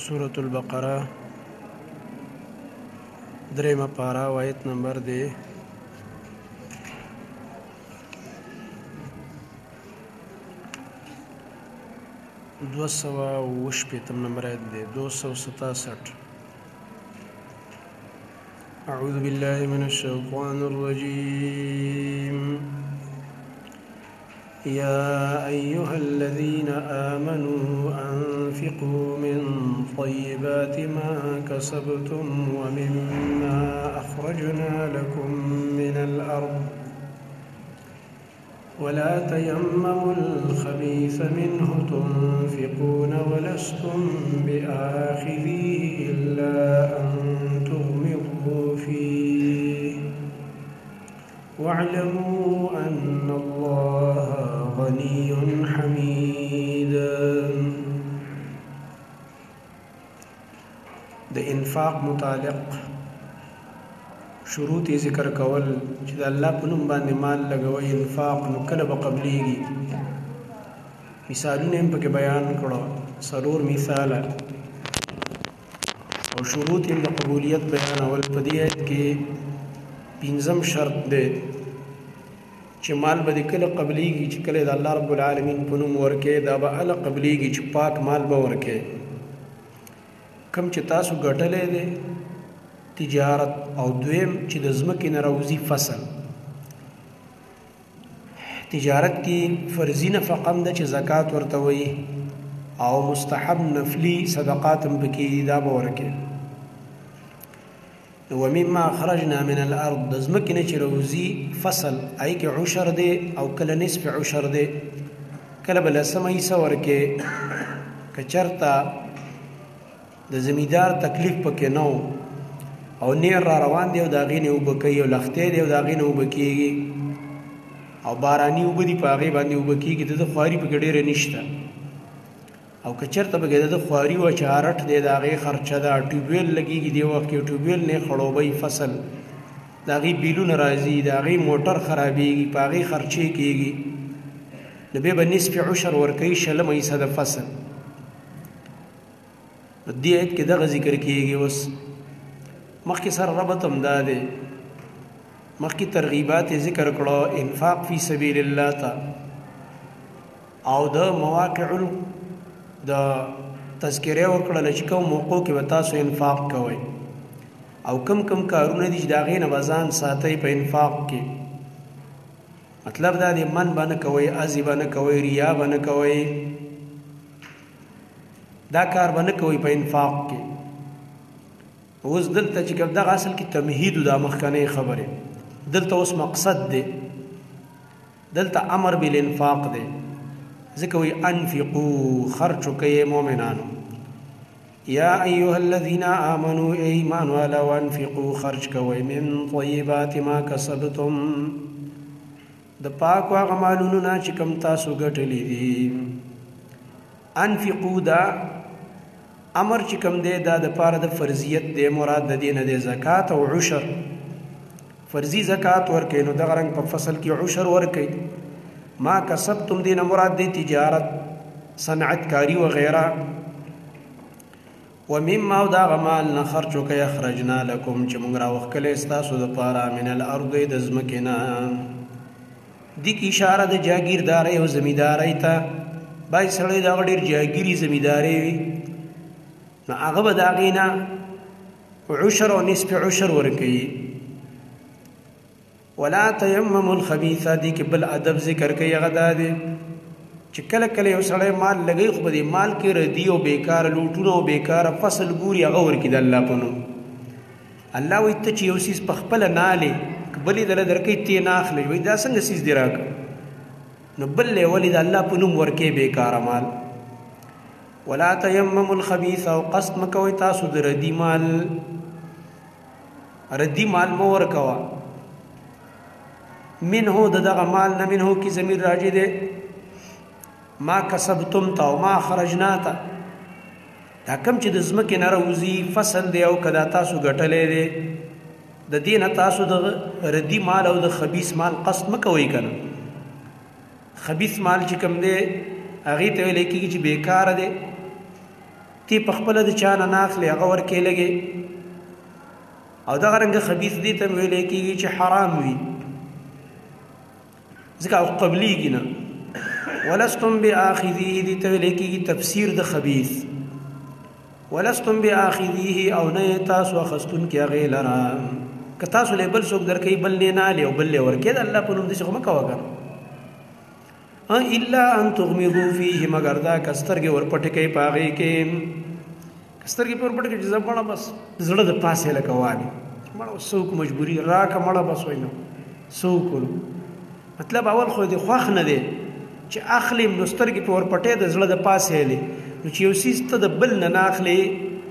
سورة البقرہ درېمه پارا آیت نمبر دی 268 نمبر آیت دی 267. أعوذ بالله من الشيطان الرجيم. يا أيها الذين آمنوا أنفقوا من طيبات ما كسبتم ومما أخرجنا لكم من الأرض ولا تيمموا الخبيث منه تنفقون ولستم بآخذيه إلا أن تغمضوا فيه واعلموا أن الله غني حميد. د انفاق متعلق شروط ذکر کول چې د الله په نوم باندې مال لګوي انفاق نو کله به قبليږي. مثالونه هم پکې بیان کړو، څلور مثاله او شروط د قبولیت بیانول. په دې آیت کې پنځم شرط دی چې مال به کله قبليږي چې کله د الله رب العالمین په نوم ورکې دا به ال قبليږي چې پاک مال به ورکې. کم چې تاسو ګټلې دي تجارت او دویم چې د ځمکې نه راوځي فصل. تجارت کې فرضي نفقه هم ده چې زکات ورته وایي او مستحب نفلي صدقات هم پکې دا به ورکې. ومما اخرجنا من الارض د ځمکې نه چې راوځي فصل هغې کې عشر دی او کله نصف عشر دی، کله به لسمه حصه ورکې. که چېرته د زمیندار تکلیف پکې نه او نیر را روان دی او د هغې نه اوبه کوي او لښتی دی او د هغې نه اوبه کېږي او باراني اوبه دي په هغې باندې اوبه کېږي، د ده خواري پکې ډېره نشته. او که چېرته پکې د ده خواري وه چې هارټ دی د هغې خرچه ده، ټیوبویل لګېږي دې وخت کې ټیوبویل نه خړوبوي فصل، د هغې بیلونه راځي، د هغې موټر خرابېږي، په هغې خرچې کېږي، نو بیا به نصف عشر ورکوي، شلمه حصه د فصل. نو دې آیت کې دغه ذکر کېږي. اوس مخکې سره ربط هم دا دی، مخکې ترغیبات ذکر کړو انفاق فی سبیل الله ته او د مواقع د تذکره ورکړل چې کوم موقع کې به تاسو انفاق کوئ او کم کم کارونه دي چې د هغې نه به ځان ساتئ په انفاق کې. مطلب دا دی من به نه کوئ، ازي به نه کوئ، ریا به نه کوئ، دا کار به نه کوئ په انفاق کې. اوس دلته چې کوم دغه اصل کې تمهید دا مخکنۍ خبرې، دلته اوس مقصد دی، دلته امر بالانفاق دی. ځکه وایي انفقو خرچ کوئ مؤمنانو. یا ایها الذین آمنوا ای ایمان والو انفقو خرچ کوئ من طیبات ما کسبتم د پاکو هغه مالونو نه چې کوم تاسو ګټلي دي. انفقو دا امر چې کوم دی دا د پاره د فرضیت دی، مراد د دې نه دی زکات او عشر. فرضي زکات ورکوي نو دغه رنګ په فصل کې عشر ورکوي. ما کسبتم دی نه مراد دی تجارت، صنعت کاری وغیره. ومما او دغه مال نه خرچ وکئ اخرجنا لکم چې موږ راوښکلی ستاسو دپاره من الارض د ځمکې نه. دې کې اشاره د جاګیردارۍ او زمیندارۍ ته. باید سړی دغه ډېر جاګیري زمیندارۍ وي نو هغه به د هغې نه عشر او نصف عشر ورکوي. ولا تیمموا الخبیث دې کې بل ادب ذکر کوي، هغه دا دی چې کله کله یو سړی مال لګوي خو په دې مال کې ردي او بیکاره لوټونه او بیکاره فصل ګوري هغه ورکړي د الله په نوم. الله وایي ته چې یو څیز په خپله نه هلې که بل یې درله درکوي ته یې نه اخلې، وایي دا څنګه څیز دې راکړه نو بل یې ولې د الله په نوم ورکې بیکاره مال. ولا تیمموا الخبیث او قصد مکوئ تاسو د ردي مال، ردي مال مو ورکوه. منه د دغه مال نه منه کې ضمیر راجع دی ما کسبتم ته او ما خرجنا ته. دا کم چې د ځمکې نه راوځي فصل دی او که دا تاسو ګټلی دی د دې نه تاسو د ردي مال او د خبیث مال قصد مکوئ که نه. خبیث مال چې کوم دی هغې ته ویلی کېږي چې بیکاره دی تی په خپل د چا نه ناخلې هغه ورکې لګې او دغه رنګه خبیث دې ته ویل کېږي چې حرام وي ځکه او قبلیږي نه ولستم بآخذیه دې ته ویل کېږي تفسیر د خبیث ولستم بآخذیه او نه تاسو اخستونکي هغې لره که تاسو له بل څوک درکوي بل نه نالې او بل له ورکې د الله په نوم داسې خو مه کوه کنه الا ان تغمضوا فيه مگر دا کسترګې ورپټې کوي په هغې کې کسترګې په ورپټې کې چې زه مړه بس زړه د پاسې لکه واني مړه څوک مجبوري راکه مړه بس وایي نو څوک مطلب اول خو دې خوښ نه دی چې اخلي نو سترګې په ورپټې د زړه د پاسې هلې نو چې یو څیز ته د بل نه ناخلې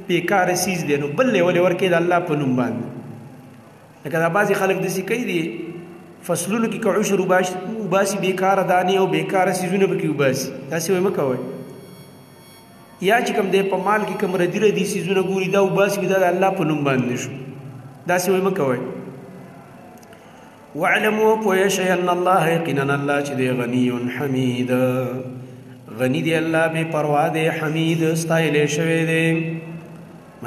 بېکاره څیز دی نو بل یې ولې ورکې د الله په نوم باندې لکه دا بعضې خلک داسې کوي دي فصلونو کې که عشر وباسي بېکاره دانې او بېکاره څیزونه به کې وباسي داسې وایي مه کوئ یا چې کوم دی په مال کې کوم ردي ردي څیزونه ګوري دا وباسي دا د الله په نوم باندې شو داسې وایي مه کوئ واعلموا پوه شئ ان الله یقینا الله چې دی غني حمید غني دی الله بې پروا دی حمید ستایلی شوی دی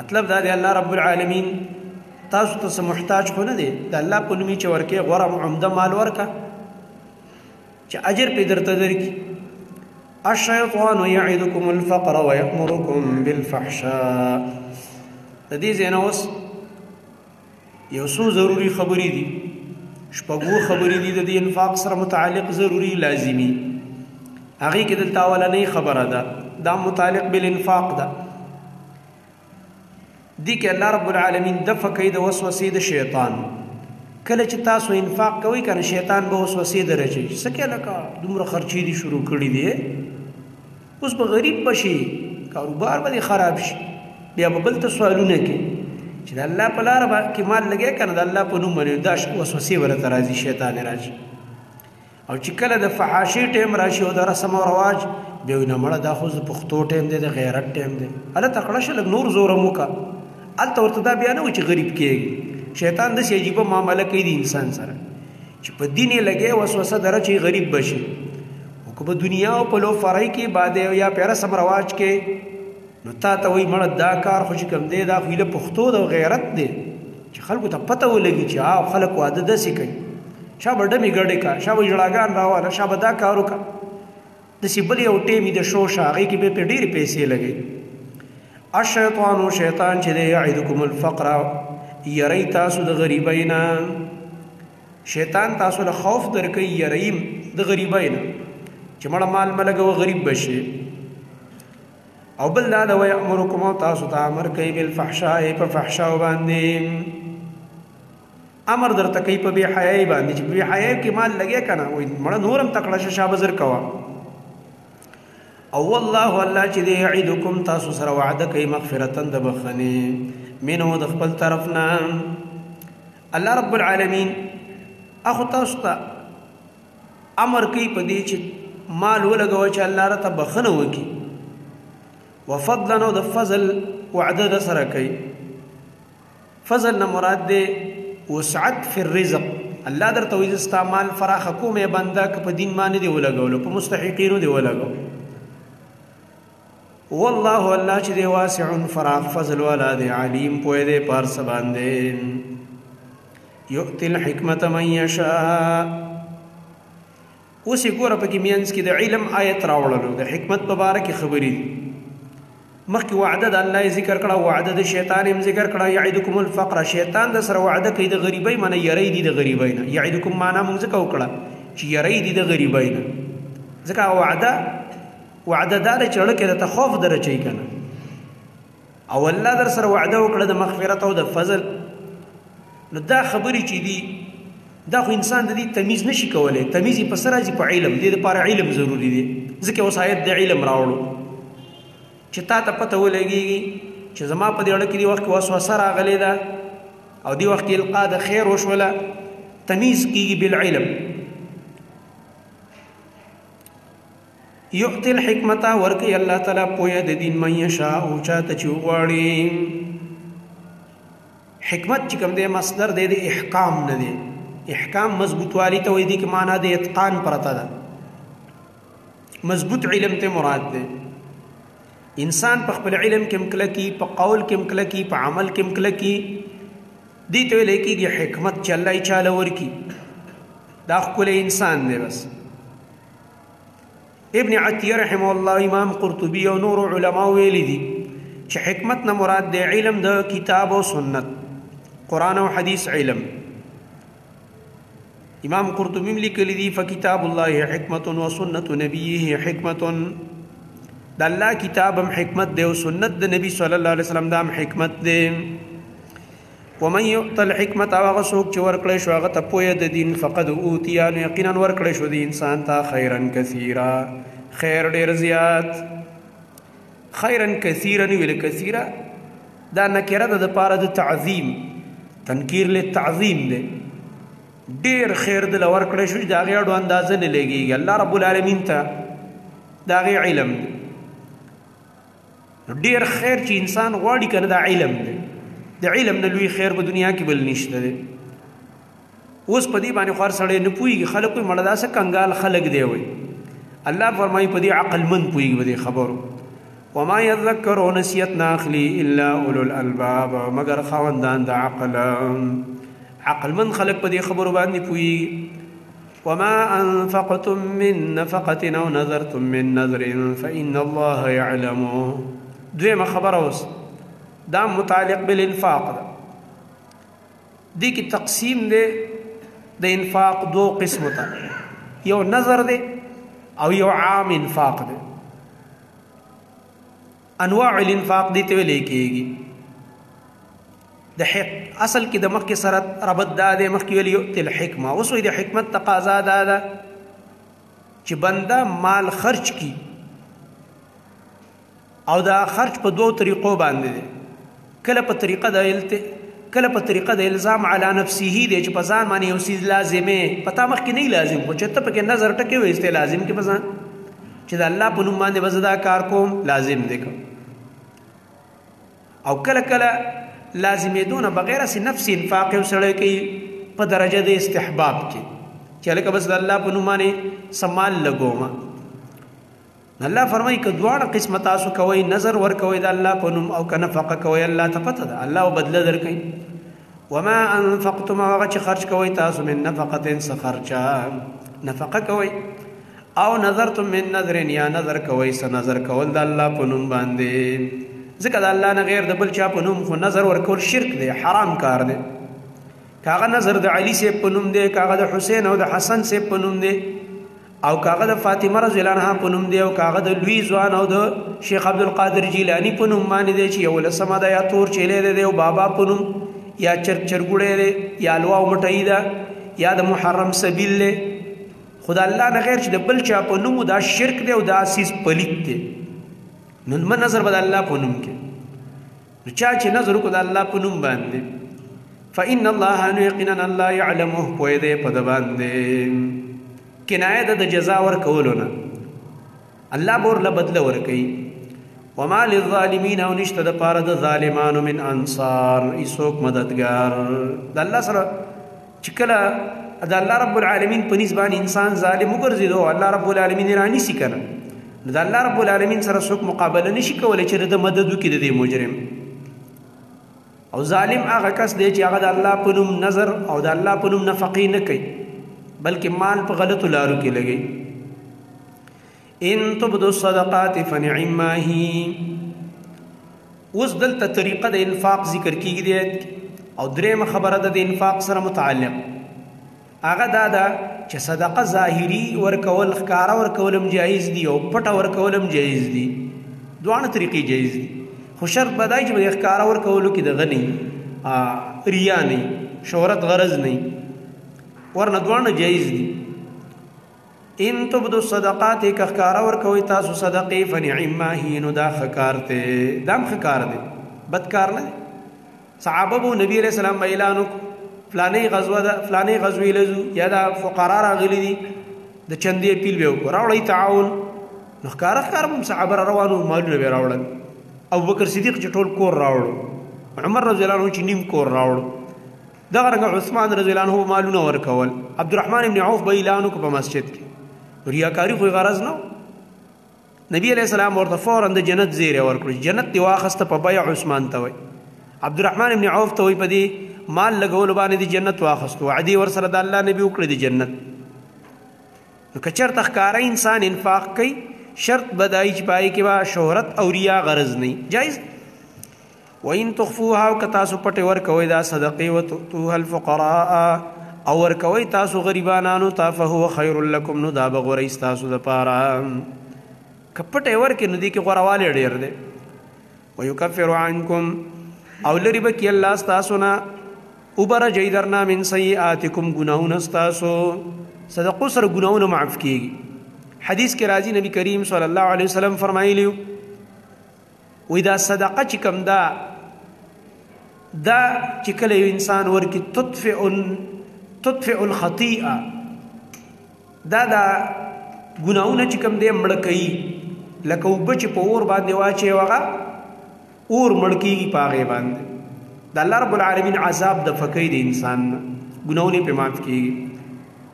مطلب دا دی الله رب العالمین تاسو ته محتاج خو نه دی د الله په نوم چې ورکې غوره عمده مال ورکه چې اجر پې درته درکړي الشیطان یعدکم الفقر ویأمرکم بالفحشاء د دې ځای نه اوس یو څو ضروري خبرې دي شپږو خبرې دي د دې انفاق سره متعلق ضروري لازمي هغې کې دلته اولنۍ خبره ده دا متعلق بالانفاق ده دی کې الله رب العالمین دفع کوي د وسوسې د شیطان کله چې تاسو انفاق کوئ کنه شیطان به وسوسې درچي څه کې لکه دومره خرچې دي شروع کړي دي اوس به غریب بشي کاروبار به خراب شي بیا به بل ته سوالونه کوي چې د الله په لاره کې مال لګې کنه د الله په نوم باندې دا وسوسې ورته راځي شیطان راځي او چې کله د فحاشۍ ټیم راشي او د رسم او رواج بیا وایي نه مړه دا خو د پښتو ټیم دی د غیرت ټیم دی هلته کړه شه لږ نور زوره مو که هلته ورته دا بیا نه و چې غریب کېږي شیطان داسې عجیبه معامله کوي د انسان سره چې په دین یې لګې وسوسه دره چې غریب بشي او که په دنیا او په لو فرای کې باندې یا په رسم رواج کې نو تا ته وایي مړه دا کار خو چې کوم دی دا خو له پښتو د غیرت دی چې خلکو ته پته ولګي چې خلک واده داسې کوي شا به ډمې ګډې کا شا به ژړاګان راواله شا به دا کار وکړه داسې بل یو ټیم د شو شه هغې کې به پرې ډېرې پیسې لګوي الشیطان شیطان چې دی یعدکم الفقر یری تاسو د غریبۍ نه شیطان تاسو له خوف درکوي یریم د غریبۍ نه چې مړه مال مه لګوه غریب بشي او بل دا د ویأمرکم او تاسو ته امر کوي بالفحشاء په فحشاو باندې امر درته کوي په بې حیایۍ باندې چې بې حیایۍ کې مال لګې که نه وایي مړه نور هم تکړه شه شا به زر کوه او والله الله چې دی یعدکم تاسو سره وعده کوي مغفرتا د بخنې منه د خپل طرف نه الله رب العالمین اخو تاسو ته امر کوي په دې چې مال ولګوه چې الله راته بخنه وکړي وفضلا او د فضل وعده د سره کوي فضل نه مراد دی وسعت فی الرزق الله درته وایي ستا مال فراخه کوم یې بنده که په دین باندې دی ولګولو په مستحقینو دی ولګو والله الله چې دی واسع فراخ فضل والا دی علیم پوهه دی په هر څه باندې یؤتي الحکمة من یشاء اوس یې ګوره پکې منځ کې د علم آیت راوړلو د حکمت په باره کې خبرې دي مخکې وعده د الله ذکر کړه وعده د شیطان هم ذکر کړه یعدکم الفقر شیطان د سره وعده کوي د غریبۍ معنی یری دي د غریبۍ نه یعدکم معنا موږ ځکه وکړه چې یری دي د غریبۍ نه ځکه وعده دار چې اړه کې د خوف درچي کنه او الله در سره وعده وکړه د مغفرت او د فضل نو دا خبرې چې دي دا خو انسان د دې تمیز نشي کولای تمیز په سره په علم دې لپاره علم ضروری دی ځکه اوس آیت د علم راوړو چې تا ته پته ولګي چې زما په دې اړه کې دی وخت وسوسه راغلی ده او دی وخت کې القا د خیر وشوله تمیز کیږي بالعلم یؤتی الحکمت ورکی الله تعالی پوهه د دین من یشاء او چاته چې وغواړي حکمت چې کوم دی مصدر دی د احکام نه دی احکام مضبوطوالی ته وایي دي کې معنا د اتقان پرته ده مضبوط علم ته مراد دی انسان په خپل علم کې مکلکی، په قول کې مکلکی، په عمل کې مکلکی، دې ته ویل کېږي حکمت چې الله یې چاله ورکي. دا ښکلی انسان دی. بس ابن عطیه رحمه الله، امام قرطبي او نور علما ویلي دي چې حکمت نه مراد دی علم د کتاب او سنت، قرآن او حدیث علم. امام قرطبي لیکلی دي فکتاب الله حکمت و سنت نبیه حکمت. د الله کتاب هم حکمت دی او سنت د نبی صلی الله علیه وسلم دا هم حکمت دی. ومن یؤت الحکمت، هغه څوک چې ورکړی شو هغه ته پوهه د دین، فقد اوتي، یقینا ورکړی شو د انسان ته خیرا کثیرا، خیر ډیر زیات. خیرا کثیرا ویل کثیرا دا نکره ده د پاره د تعظیم، تنکیر له تعظیم دی. ډیر خیر د لور کړی شو د هغې اړو اندازه نه لګېږي. الله رب العالمین ته د هغې علم دی. ډیر خیر چې انسان غواړي که نه دا علم دی. د علم نه لوی خیر په دنیا کې بل نشته دی. اوس په دې باندې خو هر سړی نه پوهېږي. خلک وایي مړه داسې کنګال خلک دی وایي. الله فرمایي په دې عقلمند پوهېږي په دې خبرو. وما یذکر او نصیحت نه اخلي الا اولو الالباب، مگر خاوندان د عقل. عقلمند خلک په دې خبرو باندې پوهېږي. وما انفقتم من نفقة او نذرتم من نذر فإن الله يعلمه. دویمه خبره اوس دا متعلق بالانفاق ده. دې کې تقسیم دی د انفاق دو قسمو ته، یو نظر دی او یو عام انفاق دی. انواع الانفاق دې ته ویل کېږي. د اصل کې د مخکې سره ربط دا دی، مخکې ویل یؤتي الحکمه. اوس وایي د حکمت تقاضا دا ده چې بنده مال خرج کړي، او دا خرج په دوو طریقو باندې دی. کله په طریقه د الزام علی نفسه دی چې په ځان باندې یو څیز لازمې، په تا مخکې نه لازم، خو چې ته پکې نظر ټکې وایستې لازم کې په ځان چې د الله په نوم باندې به زه دا کار کوم، لازم دی. او کله کله لازمېدونه بغیر سي نفس انفاق یو سړی کوي په درجه د استحباب کې چې لکه بس د الله په نوم باندې سمال لګوم. الله فرمایي که دواړه قسمه تاسو کوئ، نظر ورکوئ د الله په نوم او که نفقه کوئ، الله ته پته ده الله بدله درکوي. وما انفقتم، هغه چې خرج کوئ تاسو، من نفقة څه خرچه نفقه کوئ، او نظرتم من نظر، یا نظر کوئ څه نظر کول د الله په نوم باندې. ځکه د الله نه غیر د بل چا په نوم خو نظر ورکول شرک دی، حرام کار دی. که هغه نظر د علي صاحب په نوم دی، که هغه د حسین او د حسن صاحب په نوم دی، او که هغه د فاطمه رضی الله عنها په نوم دی، او که هغه د لوی ځوان او د شیخ عبدالقادر جیلانی په نوم باندې دی چې یولسمه ده، یا تور چیلی دی او بابا په نوم، یا چرګوړی دی، یا الوا او مټۍ ده، یا د محرم سبیل دی، خو د الله نه غیر چې د بل چا په نوم دا شرک دی او دا سیز پلیت دی. نو من نظر به د الله په نوم کې، نو چا چې نظر وکړو د الله په نوم باندې، فإن الله، نو یقینا الله یعلمه، پوهې دی په ده باندې. کنایه ده د جزا ورکولو نه، الله به ورله بدله ورکوي. وما للظالمین، او نشته د پاره د ظالمانو من انصار، هیڅوک مددګار. د الله سره چې کله د الله رب العالمین په نسبت باندې انسان ظالم وګرځېدو، الله رب العالمین یې رانیسي که نه، نو د الله رب العالمین سره څوک مقابله نشي کولی چې د مدد وکړي د دې مجرم. او ظالم هغه کس دی چې هغه د الله په نوم نظر او د الله په نوم نفقې نه کوي، بلکې مال په غلطو لارو کې لګي. ان تبدو الصدقات فنعما هي. اوس دلته طریقه د انفاق ذکر کیږي، او درېمه خبره ده د انفاق سره متعلق، هغه دا ده چې صدقه ظاهري ورکول، ښکاره ورکول هم جایز دي او پټه ورکول هم جایز دي. دواړه طریقې جایز دي، خو شرط به دا چې د ښکاره ورکولو کې دغه نه ریا نه، شهرت غرض نه، ورنه دواړه جایز دي. ان تبدو الصدقات، که ښکاره ورکوئ تاسو صدقې، فنعما هي، نو دا ښه کار دی، دا هم ښه کار دی، بد کار نه دی. صحابه به نبي علیه السلام به اعلان وکړو فلانې غزوه ده، فلانې غزوې لزو، یا دا فقرا راغلي دي د چندې پیل به وکړو، راوړئ تعاون. نو ښکاره ښکاره به صحابه را روانو، مالونه به یې راوړل. ابوبکر صدیق چې ټول کور راوړو، عمر رضی الله عنه چې نیم کور راوړو، دغه رنګه عثمان رضی الله عنه مالونه ورکول. عبدالرحمن ابن عوف به اعلان وکړو په مسجد کې، ریاکاري خو یې غرض نه و، نبی علیہ السلام ورته فوراً د جنت زیری ورکړي. جنت دی واخسته په بیع عثمان ته وای. عبدالرحمن ابن عوف ته وای په دې مال لګول باندې د جنت واخستو. وعدي ورسره د الله نبی وکړي د جنت. نو که چېرته ښکاره انسان انفاق کوي شرط بدایي چې پای کې به شهرت او ریا غرض نه جایز. وإن تخفوها او که تاسو پټې ورکوئ دا صدقې وتؤتوها الفقراء او ورکوئ تاسو غریبانانو ته فهو خیر لکم نو دا به غوره ستاسو دپاره. که پټې ورکړې نو دې کې غوروالی ډېر دی. ویکفر عنکم او لرې به کړي الله ستاسو نه وبرجوي درنه من سیئاتکم ګناهونه ستاسو. صدقو سره ګناهونه معاف کېږي. حدیث کې راځي نبی کریم صلی الله علیه وسلم فرمایلی وی دا صدقه چې کوم دا چې کله یو انسان ورکي تطفئ الخطیئه دا ګناهونه چې کوم دی مړه کوي. لکه اوبه چې په اور باندې واچوي هغه اور مړ کېږي په هغې باندې. د الله رب العالمین عذاب د فکۍ د انسان نه ګناهونه پرې معاف کېږي.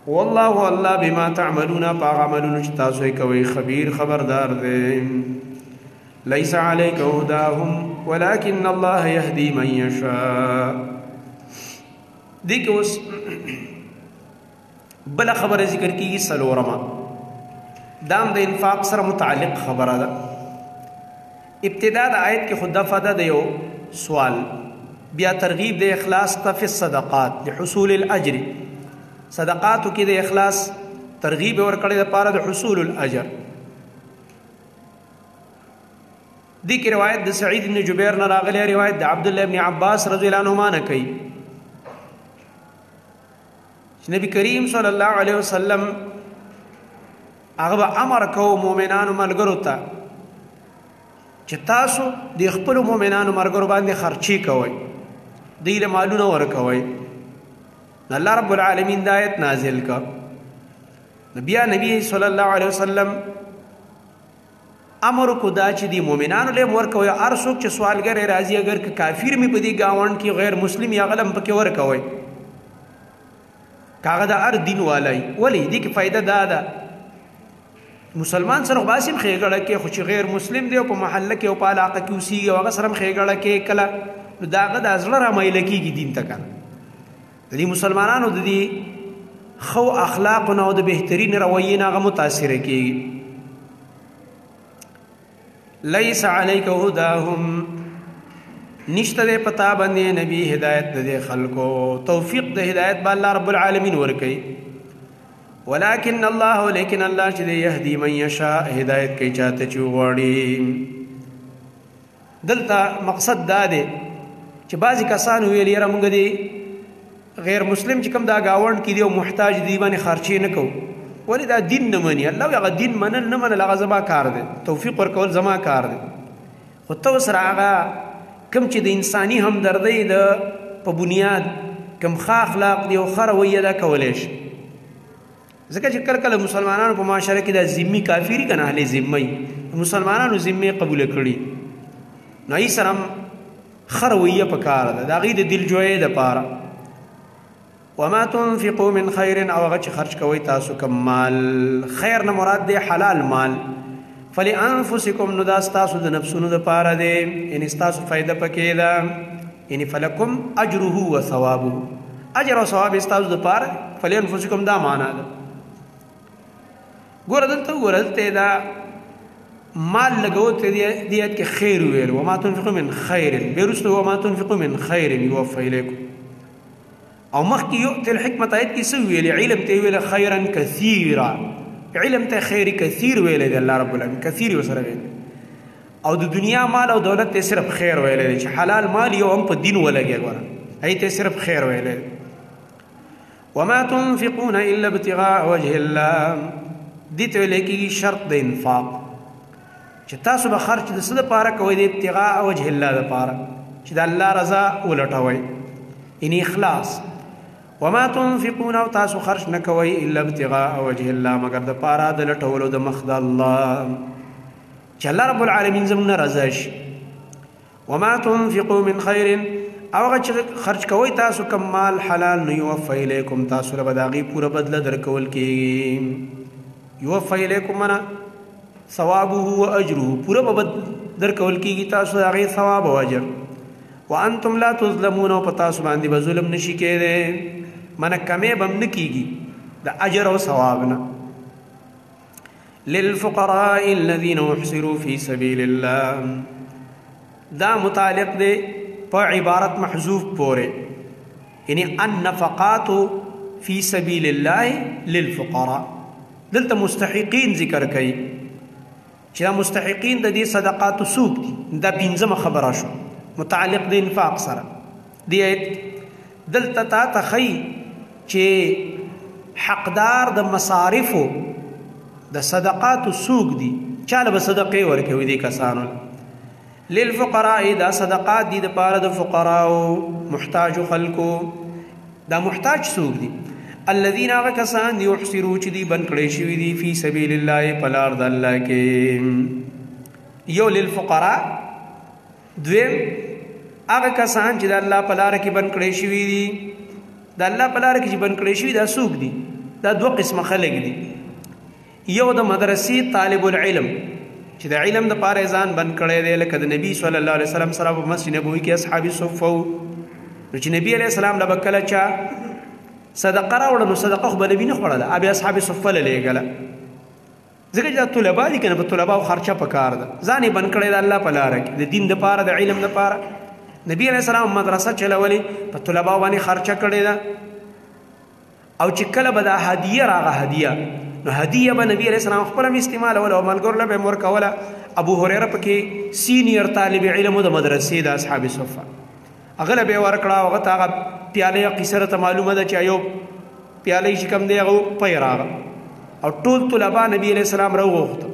والله الله بما تعملون په هغه عملونو چې تاسو یې کوئ خبیر خبردار دی. ليس عليك هداهم ولكن الله يهدي من يشاء. دې کې اوس بله خبره ذکر کېږي څلورمه. دام د انفاق سره متعلق خبره ده. ابتدا د آیت کې خود دفعه ده د یو سوال. بیا ترغیب د اخلاص ته فی الصدقات لحصول الاجر. صدقاتو کې د اخلاص ترغیب ورکړی دپاره د حصول الاجر. دې کې روایت د سعید بن جبیر نه راغلی، روایت د عبدالله بن عباس رضی الله عنهما نه کوي چې نبی کریم صلی الله علیه وسلم هغه به امر کوو مؤمنانو ملګرو ته چې تاسو د خپلو مؤمنانو ملګرو باندې خرچې کوئ، دوی له مالونه ورکوئ. نو الله رب العالمین دا آیت نازل کړ. بیا نبی صلی الله علیه وسلم امر کو دا چې دی مؤمنانو له ورکوي. هر څوک چې سوالګر راځي اگر که کافر می په دې گاوند کې غیر مسلم یا غلم پکې ورکوي کاغه دا هر دین والای. ولی دې کې فائدہ دا ده مسلمان سره باسم خېګړه کې خو چې غیر مسلم دی او په محله کې او په علاقه کې اوسېږي او هغه سره خېګړه کې کله نو دا هغه د زړه رامایله کېږي دین ته کنه. د دې مسلمانانو د دې خو اخلاقونه او د بهترین رویې نه هغه متاثره کېږي. لیس علیک هداهم نشته دې پتا باندې نبی هدایت د خلکو توفیق د هدایت به الله رب العالمین ورکي. ولكن الله لیکن الله چې يهدي من يشاء هدایت کوي چاته چې وغواړي. دلته مقصد دا دی چې بعضی کسان ویل یاره موږ دی غیر مسلم چې کوم دا گاوند کې دی او محتاج دی باندې خرچې نه کوو ولی دا دین نه مني. الله هغه دین منل نه منل هغه زما کار دی، توفیق ورکول زما کار دی. خو ته سره هغه کوم چې د انساني همدردۍ د په بنیاد کوم ښه اخلاق دی او ښه رویه دا کولی شي. ځکه چې کله کله مسلمانانو په معاشره کې دا ذمي کافري که نه اهل ذمه مسلمانانو ذمې قبوله کړي نو هغې سره هم ښه رویه په کار ده د هغې د دلجویۍ دپاره. وما تنفقوا من خیر او هغه چې خرچ کوئ تاسو کوم مال خیر نه مراد دی حلال مال فلانفسکم نو دا ستاسو د نفسونو دپاره دی یعنې ستاسو فایده پکې ده یعنې فلکم اجره و ثوابه اجر او ثواب ستاسو دپاره فلانفسکم دا معنا ده. ګوره دلته وګوره دلته دا مال لګول ته دې آیت کې خیر ویل وما تنفقوا من خیر بیا وروسته وما تنفقوا من خیر یوفى الیکم او مخکې یؤتي الحکمت آیت کې څه ویلې علم ته ویل خیرا کثیرا علم ته خیر کثیر ویلې دی الله رب العالمین کثیر وسره ویل او د دنیا مال او دولت ته صرف خیر ویلې دی چې حلال مال یو هم په دین ولګي ګوره هی ته صرف خیر ویلې. وما تنفقون الا ابتغاء وجه الله دې ته ویل کېږي شرط د انفاق چې تاسو به خرچ د څه دپاره کوئ د ابتغاء وجه الله دپاره چې د الله رضا ولټوئ یعنې اخلاص. وما تنفقون او تاسو خرچ نه کوئ الا ابتغاء وجه الله مگر د پاره د لټولو د مخ د الله چې الله رب العالمین زموږ نه رضا شي. وما تنفقوا من خیر او هغه چې خرچ کوئ تاسو کوم مال حلال نو یوفى الیکم تاسو له به د هغې پوره بدله درکول کېږي. یوفى الیکم منه ثوابه و اجره پورا به درکول کیږي تاسو هغه ثواب او اجر وانتم لا تظلمون او پتا سو باندې به ظلم نشي کېده من کمه بم نکیږي د اجر او ثواب نه للفقراء الذين احصروا في سبيل الله دا متعلق دے په عبارت محذوف پورې یعنی النفقات في سبيل الله للفقراء دلته مستحقین ذکر کړي چې مستحقین د دې صدقات سوق دي دا پنځمه خبره شو متعلق د انفاق سره دی دلته تا تخی چې حقدار د مصارفو د صدقات سوق دي چاله به صدقې ورکوي دي کسانو للفقراء دا صدقات دي د پاره د فقراو محتاج خلکو دا محتاج سوق دي الذين كسان يحصروا چې دي بن کړي شوی دي فی سبیل الله پلار د الله کې یو للفقراء دویم هغه کسان چې د الله پلار کې بن کړي شوی دي د الله پلار کې بن کړي شوی دا سوق دي دا دوه قسم خلک دي یو د مدرسې طالب العلم چې د علم د پاره ځان بن کړي دی لکه د نبی صلی الله علیه وسلم سره په مسجد نبوي کې اصحاب صفو چې نبی علیہ السلام له بکله چا صدقه راوړه نو صدقه خو به نبی نه خوړله ابي اصحاب صفه له لېږله ځکه چې طلبا دي کنه په طلبا او خرچه پکار ده ځان یې بن کړي د الله په لار کې د دین د پاره د علم د پاره نبی علیہ السلام مدرسه چلولې په طلبا باندې خرچه کړي ده او چې کله به دا هدیه راغه هدیه نو هدیه به نبی علیہ السلام خپل استعمال ولا او ملګر له به ورکوله ابو هريره پکې سینیئر طالب علم د مدرسې د اصحاب صفه اغله به ورکړه او هغه پیاله قصره ته معلومه ده چې ایو پیاله شي کم دی هغه پیراغه او ټول طلبا نبی علیہ السلام راوغوخته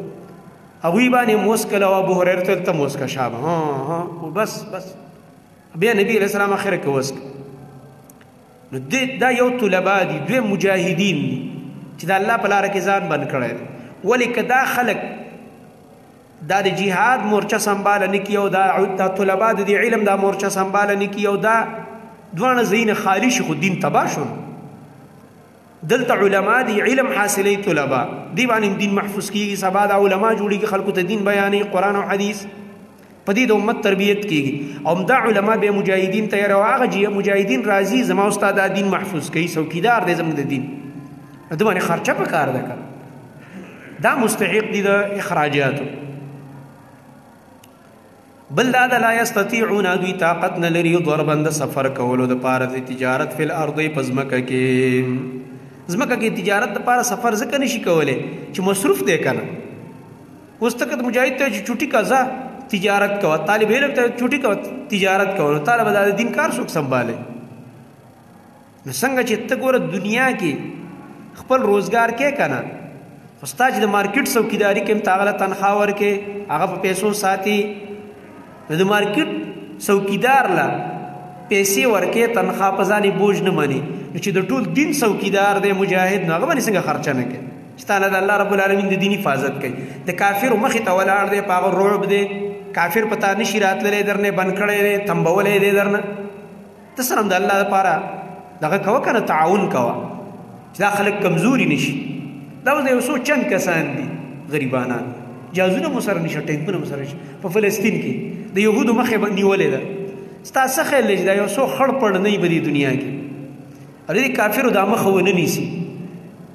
هغه باندې موسکل او ابو هريره ته موسکه شابه ها بس بیا نبی علیہ السلام اخر کې وسک نو دا یو طلبا دي دوی مجاهدین دي چې د الله په لار کې ځان بند کړي ولی کدا خلق دا د جهاد مورچه سنبال نه کیو دا طلبا د علم دا مورچه سنبال نه کیو دا دوانه زین خالی شي خو دین تبا شو دلته علما دي علم حاصلې طلبا دی باندې دین محفوظ کیږي سبا د علما جوړيږي خلکو ته دین بیانې قران او حديث په دې د امت تربیت کیږي او دا علما به مجاهدین تیار او هغه مجاهدین راضي زما استاد دین محفوظ کوي څوکیدار دې زموږ د دین د باندې خرچه پکار ده کړه دا مستحق دي د اخراجاتو بل دا لا یستطيعون دوی طاقت نه لري ضربند سفر کولو د پاره د تجارت فل ارض پزمکه کې زمکه کې تجارت د پاره سفر ځکه نشي کولای چې مصروف دی کنه اوس تک مجاهد ته چټي قضا تجارت کوه طالب علم ته چټي کوه تجارت کوه طالب د دین کار څوک سنباله نو څنګه چې ته ګوره دنیا کې خپل روزگار کې کنه استاد د مارکیټ څوکیداری کې تاغله تنخواه ورکې هغه په پیسو ساتي د مارکیټ څوکیدار لا پیسې ورکې تنخواه په ځانې بوج نه مانی چې د ټول دین څوکیدار دی مجاهد نو هغه باندې څنګه خرچه نه کوي چې تعالی د الله رب العالمین د دین حفاظت کوي د کافر مخې ته ولاړ دی په هغه رعب دی کافر پتا نشي راتللی درنه بند کړی دی تمبولی دی درنه ته سره د الله لپاره دغه کوه کنه تعاون کوه چې دا خلک کمزوري نشي دا اوس یو څو چند کسان دي غریبانان جازونه مو سره نشته ټینکونه مو سره نشته په فلسطین کې د یهودو مخې نیولې ده ستا څه خیال دی چې دا یو څو خړ پړ نه وي په دې دنیا کې او دې کافرو دا مخه ونه نیسي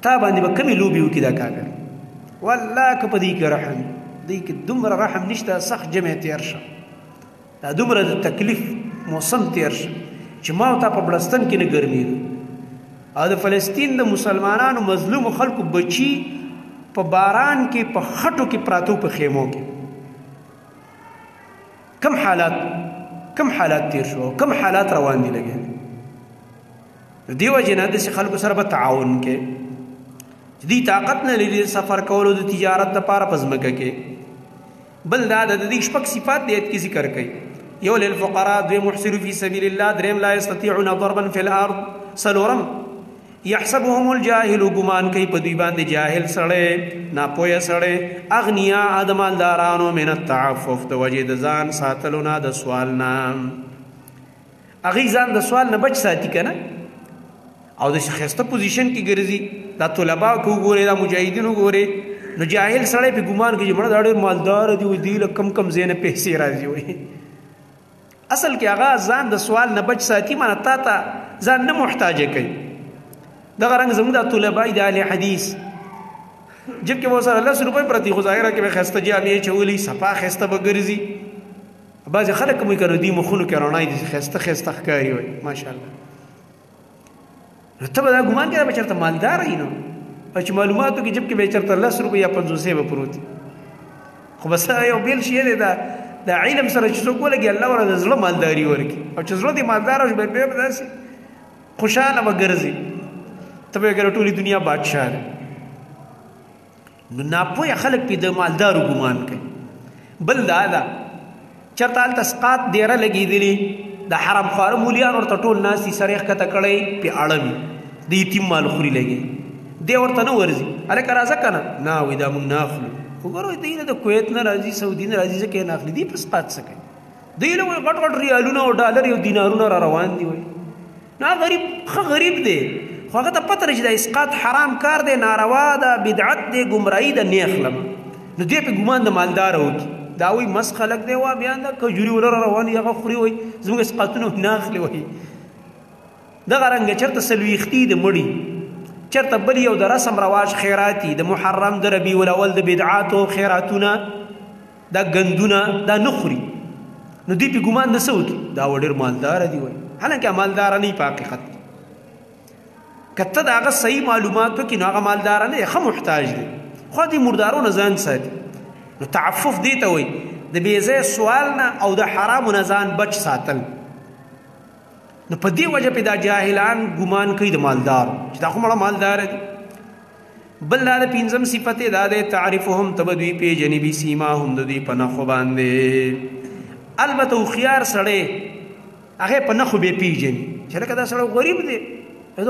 تا باندې به کمې لوبې وکړي دا کافر والله که په دې کې رحم دې کې دومره رحم نشته سخت جمع تېر شه دا دومره د تکلیف موسم تېر شه چې ما او تا په بړستن کې نه ګرمېږو او د فلسطین د مسلمانانو مظلوم خلکو بچي په باران کې په خټو کې پراتو په خیمو کې کم حالات تیر شو کم حالات روان دي لګي دیو جنا د خلکو سره به تعاون کې دي طاقت نه لري سفر کولو د تجارت لپاره پزمکه کې بل دا د دې شپږ صفات د کی ذکر کوي یو للفقراء دوی محسر فی سبیل الله دریم لا یستطيعون ضربا فی الارض سلورم يحسبهم الجاهل غمان کوي په دوی باندې جاهل سړی ناپوهه سړی اغنیا ادمالدارانو من التعفف د وجه د ځان ساتلو نه د سوال نه اغي ځان د سوال نه بچ ساتي کنه او د شخصته پوزیشن کې ګرځي دا طلباء کو ګوري دا مجاهدینو ګوري نو جاهل سړی په ګمان کې مړه دا ډېر مالدار دی وي دی له کم کم ځای نه پیسې راځي وي اصل کې هغه ځان د سوال نه بچ ساتي مانه تا ته ځان نه محتاجه کوي دغه رنګ زموږ د طلبای د اهل حدیث جب کې وسره 10 روپۍ پرتی خو ظاهره کې به خسته جامې چولې صفا خسته بګرځي بعض خلک مې کړو دی مخونو کې رڼای دي خسته خسته ښکاری وي ماشاءالله ته به دا ګمان کې به چرته مالدار وي نو چې معلوماتو کې جب کې به چرته 10 روپۍ یا 500 به پروت خو بس یو بیل شي دی دا علم سره چې څوک ولګي الله ور د زړه مالداري ورکي او چې زړه دې مالدار او به داسې خوشاله وګرځي ته به ګر ټولي دنیا بادشاہ نو ناپوهه خلک په د مالدارو ګمان کوي بل دا چرته تسقات ډیره لګېدلې د حرام خوار مولیان ورته ټول ناسي سره ښکته کړی په اړمي د یتیم مال خوري لګي دی ورته نه ورځي هلکه راځه که نه نه وایي دا موږ نه اخلو خو ګوره دی نه د کویت نه راځي سعودي نه راځي ځکه یې نه اخلي دی په سقاط څه کوي دی له وایي غټ غټ ریالونه او ډالر او دینارونه را روان دي وایي نه غریب ښه غریب دی خو هغه ته پته لري چې د اسقاط حرام کار دی ناروا ده بدعت دی ګمراهي ده نه اخلم نو دی په ګمان د مالداره وکړي دا وایي مس خلک دی وا بیا د کجوري وله را روان دي هغه خوري وایي زموږ اسقاطونه نه اخلي وایي دغه رنګه چېرته څلوېښتي د مړي چېرته بل یو د رسم رواج خیراتي د محرم د ربیع الاول د بدعاتو خیراتونه دا ګندونه دا نه خوري نو دوی په ګمان د څه وکړي دا و ډېر مالداره دي وایي حالانکه مالداره نه وي په حقیقت که ته د هغه صحیح معلومات وکړي نو هغه مالداره نه دی ښه محتاج دی خو دې مردارو نه ځان ساتي نو تعفف دې ته وایي د بېځایه سوال نه او د حرامو نه ځان بچ ساتل نو په دې وجه په دا جاهلان ګمان کوي د مالدار چې دا خو مړه مالدار دي بل دا د پنځم صفت یې دا دی تعرفهم ته به دوی پېژني بسیماهم د دوی په نښو باندې البته هوښیار سړی هغې په نښو به یې پېژني چې لکه دا سړی غریب دی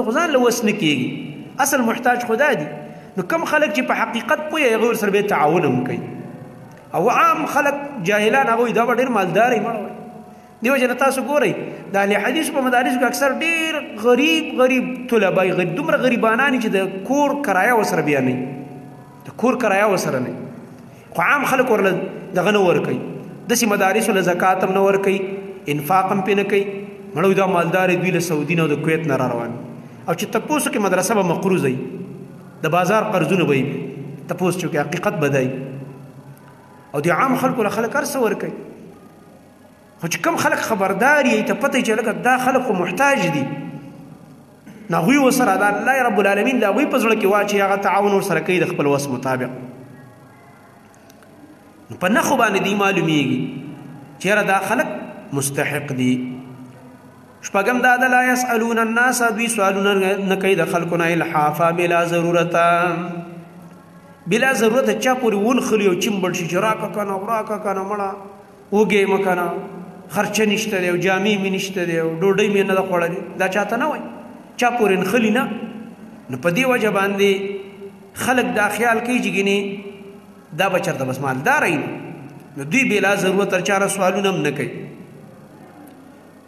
دا خو ځان له وس نه کېږي اصل محتاج خو دا دي نو کم خلک چې په حقیقت پوهې هغوی ورسره به تعاون هم کوي او عام خلک جاهلان هغوی دا به ډېر مالدار یې مړه وایي دې وجه نه تاسو ګورئ د اهل حدیثو په مدارسو کې اکثر ډېر غریب طلبه دومره غریبانان چې د کور کرایه ورسره بیا نه د کور کرایه ورسره نه خو عام خلک ورله دغه نه ورکوي داسې مدارسو له زکات هم نه ورکوي انفاق هم پې نه کوي مړه دا مالدار دوی له سعودي نه او د کویت نه را روان او چې تپوس کې مدرسه به مقروضه وي د بازار قرضونه به وي تپوس چې حقیقت به دی او د عام خلکو له خلک هر څه ورکوي خو چې کم خلک خبردار یې ته پته چې لکه دا خلک خو محتاج دي نو هغوی ورسره د الله رب العالمین د هغوی په زړه کې واچي هغه تعاون ورسره کوي د خپل وس مطابق نو په نښو باندې دې معلومیږي چې یاره دا خلک مستحق دي شپږم دا ده لا یسألون الناس دوی سوالونه نه کوي د خلکو نه الحافا بلا ضرورته بلا ضرورته چا پورې ونخلي او چمبړ شي چې راکه که نه وراکه که نه مړه وږی مه که نه خرچه نشته دی او جامې مې نشته دی او ډوډۍ مې نه ده خوړلې دا چاته نه وایي چا پورې نخلي نه نو په دې وجه باندې خلک دا خیال کوي چې ګینې دا به چېرته بس مالداره وي نو دوی بلا ضرورت تر چاره سوالونه هم نه کوي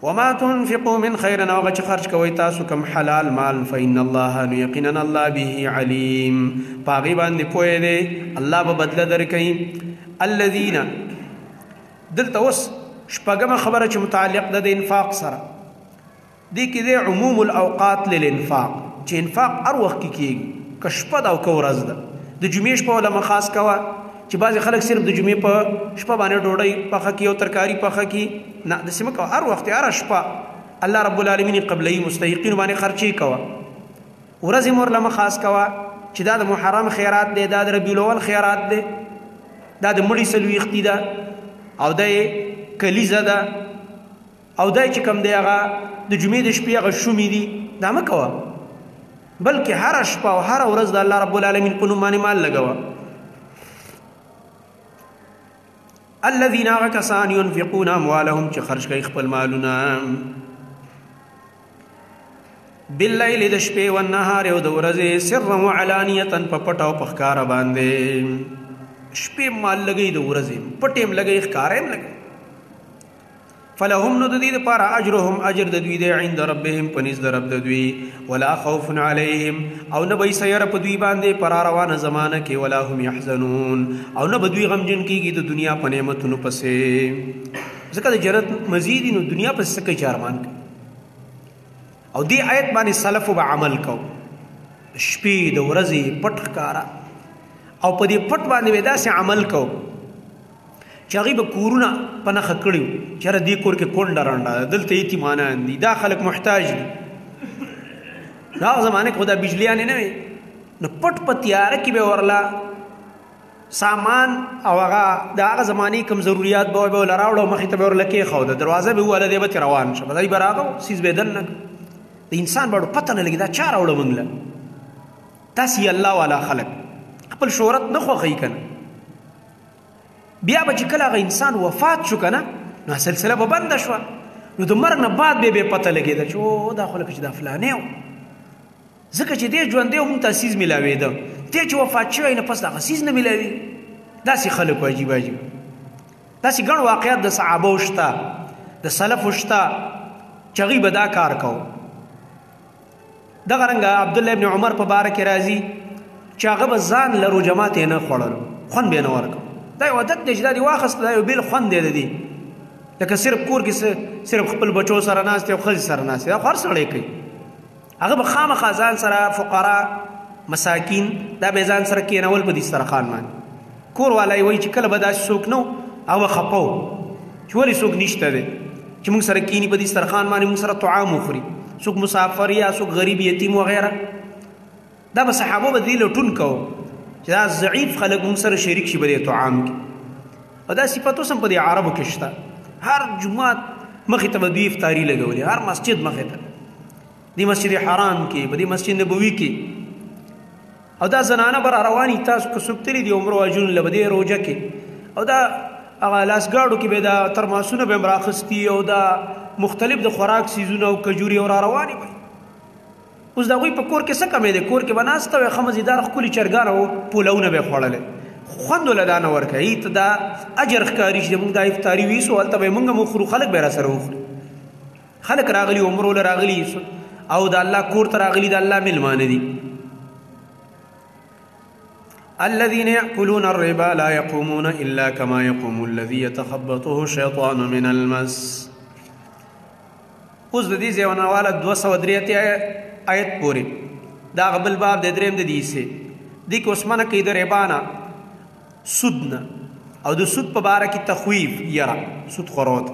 وما تنفقوا من خير او هغه چې خرج کوئ تاسو کوم حلال مال فإن الله یقینا الله به علیم په هغې باندې پوهې دی الله به بدله درکوي الذین دلته اوس شپږمه خبره چې متعلق ده د انفاق سره دې کې دی عموم الاوقات للانفاق چې انفاق هر وخت کې کېږي که شپه ده او که ورځ ده د جمعې شپه ولمه خاص کوه چې بعضې خلک صرف د جمعې په شپه باندې ډوډۍ پخه کړي او ترکاري پخه کړي نه داسې مه کوه هر وخت هره شپه الله رب العالمین قبلهی مستحقینو باندې خرچې کوه ورځې مو ورله مه خاص کوه چې دا د محرم خیرات دی دا د ربیع الاول خیرات دی دا د مړي څلوېښتي ده او دا یې کلیزه ده او دا چې کوم دی هغه د جمعې د شپې هغه شومې دي دا مه کوه بلکې هره شپه او هره ورځ د الله رب العالمین په نوم باندې مال لګوه الذين كسان ينفقون اموالهم چې خرج کوي خپل مالونه بالليل د شپې او النهار او د ورځې سرا وعلانيه په پټ او په ښکاره باندې شپې مال لګي د ورځې پټ هم لګي ښکاره هم لګي فلهم نو د دې لپاره اجرهم اجر د دوی دی عند ربهم پنځ د رب د دوی ولا خوف علیهم او نه به سیر په دوی باندې پر روانه زمانه کې ولا هم يحزنون او نه به دوی غمجن کېږي د دنیا په نعمتونو پسې ځکه د جنت مزید نو دنیا پسې څه کوي چارمان او دې آیت باندې سلف به عمل کو شپې د ورځې پټ ښکارا او په دې پټ باندې به داسې عمل کو چې هغوی به کورونه په نښه کړي وو چې یاره دې کور کې کونډه رانډه دلته یتیمانان دي دا خلک محتاج دي نو هغه زمانه کې خو دا بجلیانې نه وي نو پټ په تیاره کې به ورله سامان او هغه د هغه زمانې کوم ضروریات به ورله راوړه مخې ته به ورله کېښوده دروازه به وواله دی به ترې روان شه دی به راغه سیز به دننه د انسان به پته نه لګي دا چا راوړه موږ له داسې الله والا خلک خپل شهرت نه خوښوي که نه بیا به چې کله هغه انسان وفات شو که نه نو سلسله به بنده شوه نو د مرګ نه بعد به پته لګېده چې او دا خو لکه چې دا فلانی و ځکه چې دې ژوندی و مونږ ته سیز میلاوېده دې چې وفات شوی نه پس دغه سیز نه میلاوي داسې خلک و عجیب عجیب داسې ګڼ واقعات د صحابو شته د سلفو شته چې هغوی به دا کار کوو دغه رنګه عبدالله ابن عمر په باره کې راځي چې هغه به ځان له روجمات یې نه خوړلو خوند به یې نه ورکړو دا یو عادت دی چې دا دې واخیست دا یو بېل خوند دی د دې لکه صرف کور کې صرف خپل بچو سره ناست او ښځې سره ناست دا خو هر سړی کوي هغه به خامخا ځان سره فقرا مساکین دا به ځان سره کېنول په دسترخوان باندې کور والا یې وایي چې کله به داسې څوک نه و هغه به خفه و چې ولې څوک نشته دی چې موږ سره کینی په دسترخوان باندې موږ سره طعام وخوري څوک مسافر یا څوک غریب یتیم وغیره دا به صحابو به دې لټون کوو چې دا ضعیف خلک موږ سره شریک شي په دې طعام کې او دا صفت اوس هم په دې عربو کې شته هر جمعات مخې ته به دوی افطاري لګولې هر مسجد مخې ته دې مسجد حرام کې په دې مسجد نبوي کې او دا زنانه به رواني تاسو که څوک تللي دي عمرو حجونو له به دې روژه کې او دا هغه لاسګاډو کې به دا ترماسونه به هم راخستي او دا مختلف د خوراک سیزونه او کجوري او را روانې به اوس د هغوی په کور کې څه کمی دی کور کې به ناسته وی ښه مزیدار ښکلي چرګان او پولونه به یې خوړلی خوند له دا نه ورکوي ته دا اجر ښکاري چې موږ دا افطاري ویسو هلته به یې موږ هم وخورو خلک به یې راسره وخوري خلک راغلي عمرو له راغلي او د الله کور ته راغلي د الله میلمانه دي الذين يأكلون الربا لا يقومون إلا كما يقوم الذي يتخبطه الشيطان من المس اوس د دې ځایونه واله 203 آیت پورې دا غبل باب د دریم د دې سه دې کې اوس منع کوي د ربا نه سود نه او د سود په باره کې تخویف یره سود خورود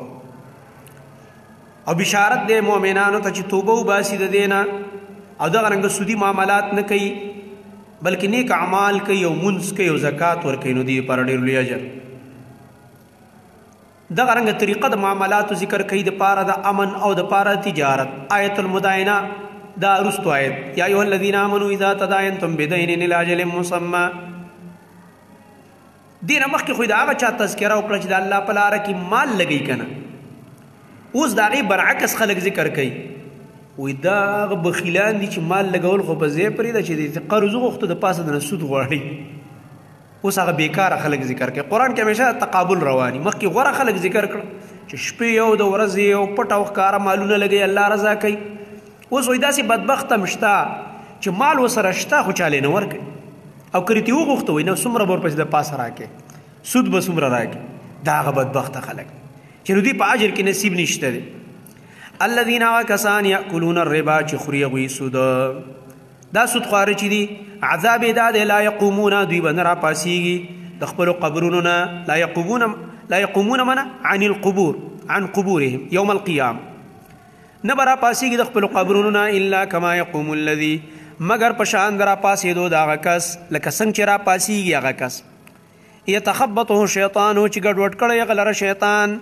او بشارت د مؤمنانو ته چې توبه وباسي د دې نه او دغه رنګه سودي معاملات نه کوي بلکې نیک اعمال کوي او منځ کوي او زکات ورکوي نو دې لپاره ډېر لوی اجر دغه رنګه طریقه د معاملاتو ذکر کوي د پاره د امن او د پاره تجارت آیت المداینه دا رستو آیت یا ایها الذین آمنوا اذا تداینتم بدین الی اجل مسمى دینه مخکې خو د هغه چا تذکره وکړه چې د الله په لاره کې مال لګوي که نه اوس د هغې برعکس خلک ذکر کوي وایي دا هغه بخیلان دي چې مال لګول خو په ځای پرېږده چې د قرض وغوښتو د پاسه د نه سود غواړي اوس هغه بیکاره خلک ذکر کوي قرآن کې همیشه تقابل رواني مخکې غوره خلک ذکر کړه چې شپې یو د ورځې یو پټ او ښکاره مالونه لګوي الله رضا کوي اوس وایي داسې بدبخت هم شته چې مال ورسره شته خو چاله نه ورکوي او که رې ترې وغوښته وایي نه څومره به ورپسې د پاسه راکړې سود به څومره راکړي دا هغه بدبخته خلک چې نو دوی په اجر کې نصیب نشته دی الذین هغه کسان یأکلون الربا چې خوري هغوی سود دا سود خواره چې دي عذاب یې دا دی لا یقومون دوی به نه راپاسېږي د خپلو قبرونو نه لا یقومون منه عن القبور عن قبورهم یوم القیامه نه به راپاسېږي د خپلو قبرونو نه الا کما یقوم الذي مگر په شان د راپاسېدو د هغه کس لکه څنګه چې راپاسېږي هغه کس یتخبطه شیطان چې ګډوډ کړی هغه لره شیطان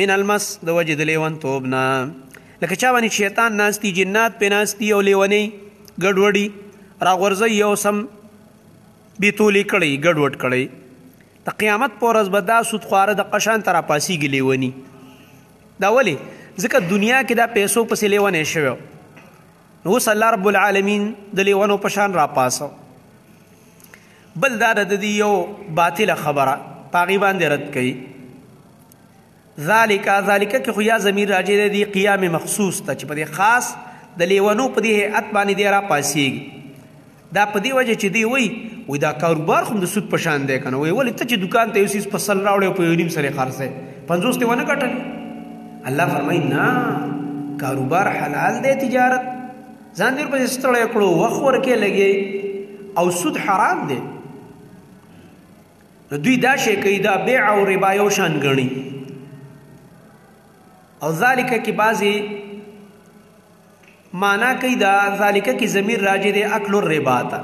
من المس د وجې د لیونتوب نه لکه چا باندې شیطان ناستی جنات پې ناستی او لیونی ګډوډي راغورځوي یو سم بیتولي کړی ګډوډ کړی د قیامت په ورځ به دا سودخواره د قشان ته راپاسېږي لیوني دا ولې ځکه دنیا کې دا پیسو پسې لیونی شوی نو اوس الله رب العالمین د لیونو په شان راپاسو بل دا د دې یو باطله خبره په هغې باندې رد کوي ذالک کې خو یا ضمیر راجع دی قیام مخصوص ته چې په دې خاص د لیونو په دې هیئت باندې دی را پاسیږي. دا په دې وجه چې دی وی دا کاروبار خو د سود په شان دی کنه. وی ولې ته چې دکان ته یو څیز په سل راوړې او په یو نیم سره خرڅې 50 ته ونه ګټل. الله فرمایي نه، کاروبار حلال دی، تجارت ځان دې په ستړی کړو، وخت ورکې لګي او سود حرام دی. نو دوی دا شی کوي، دا بیع او ربا یو شان ګڼي. او ذالک کې بعضې معنا کوي دا ذالک کې ضمیر راجع دی اکل الربا ته.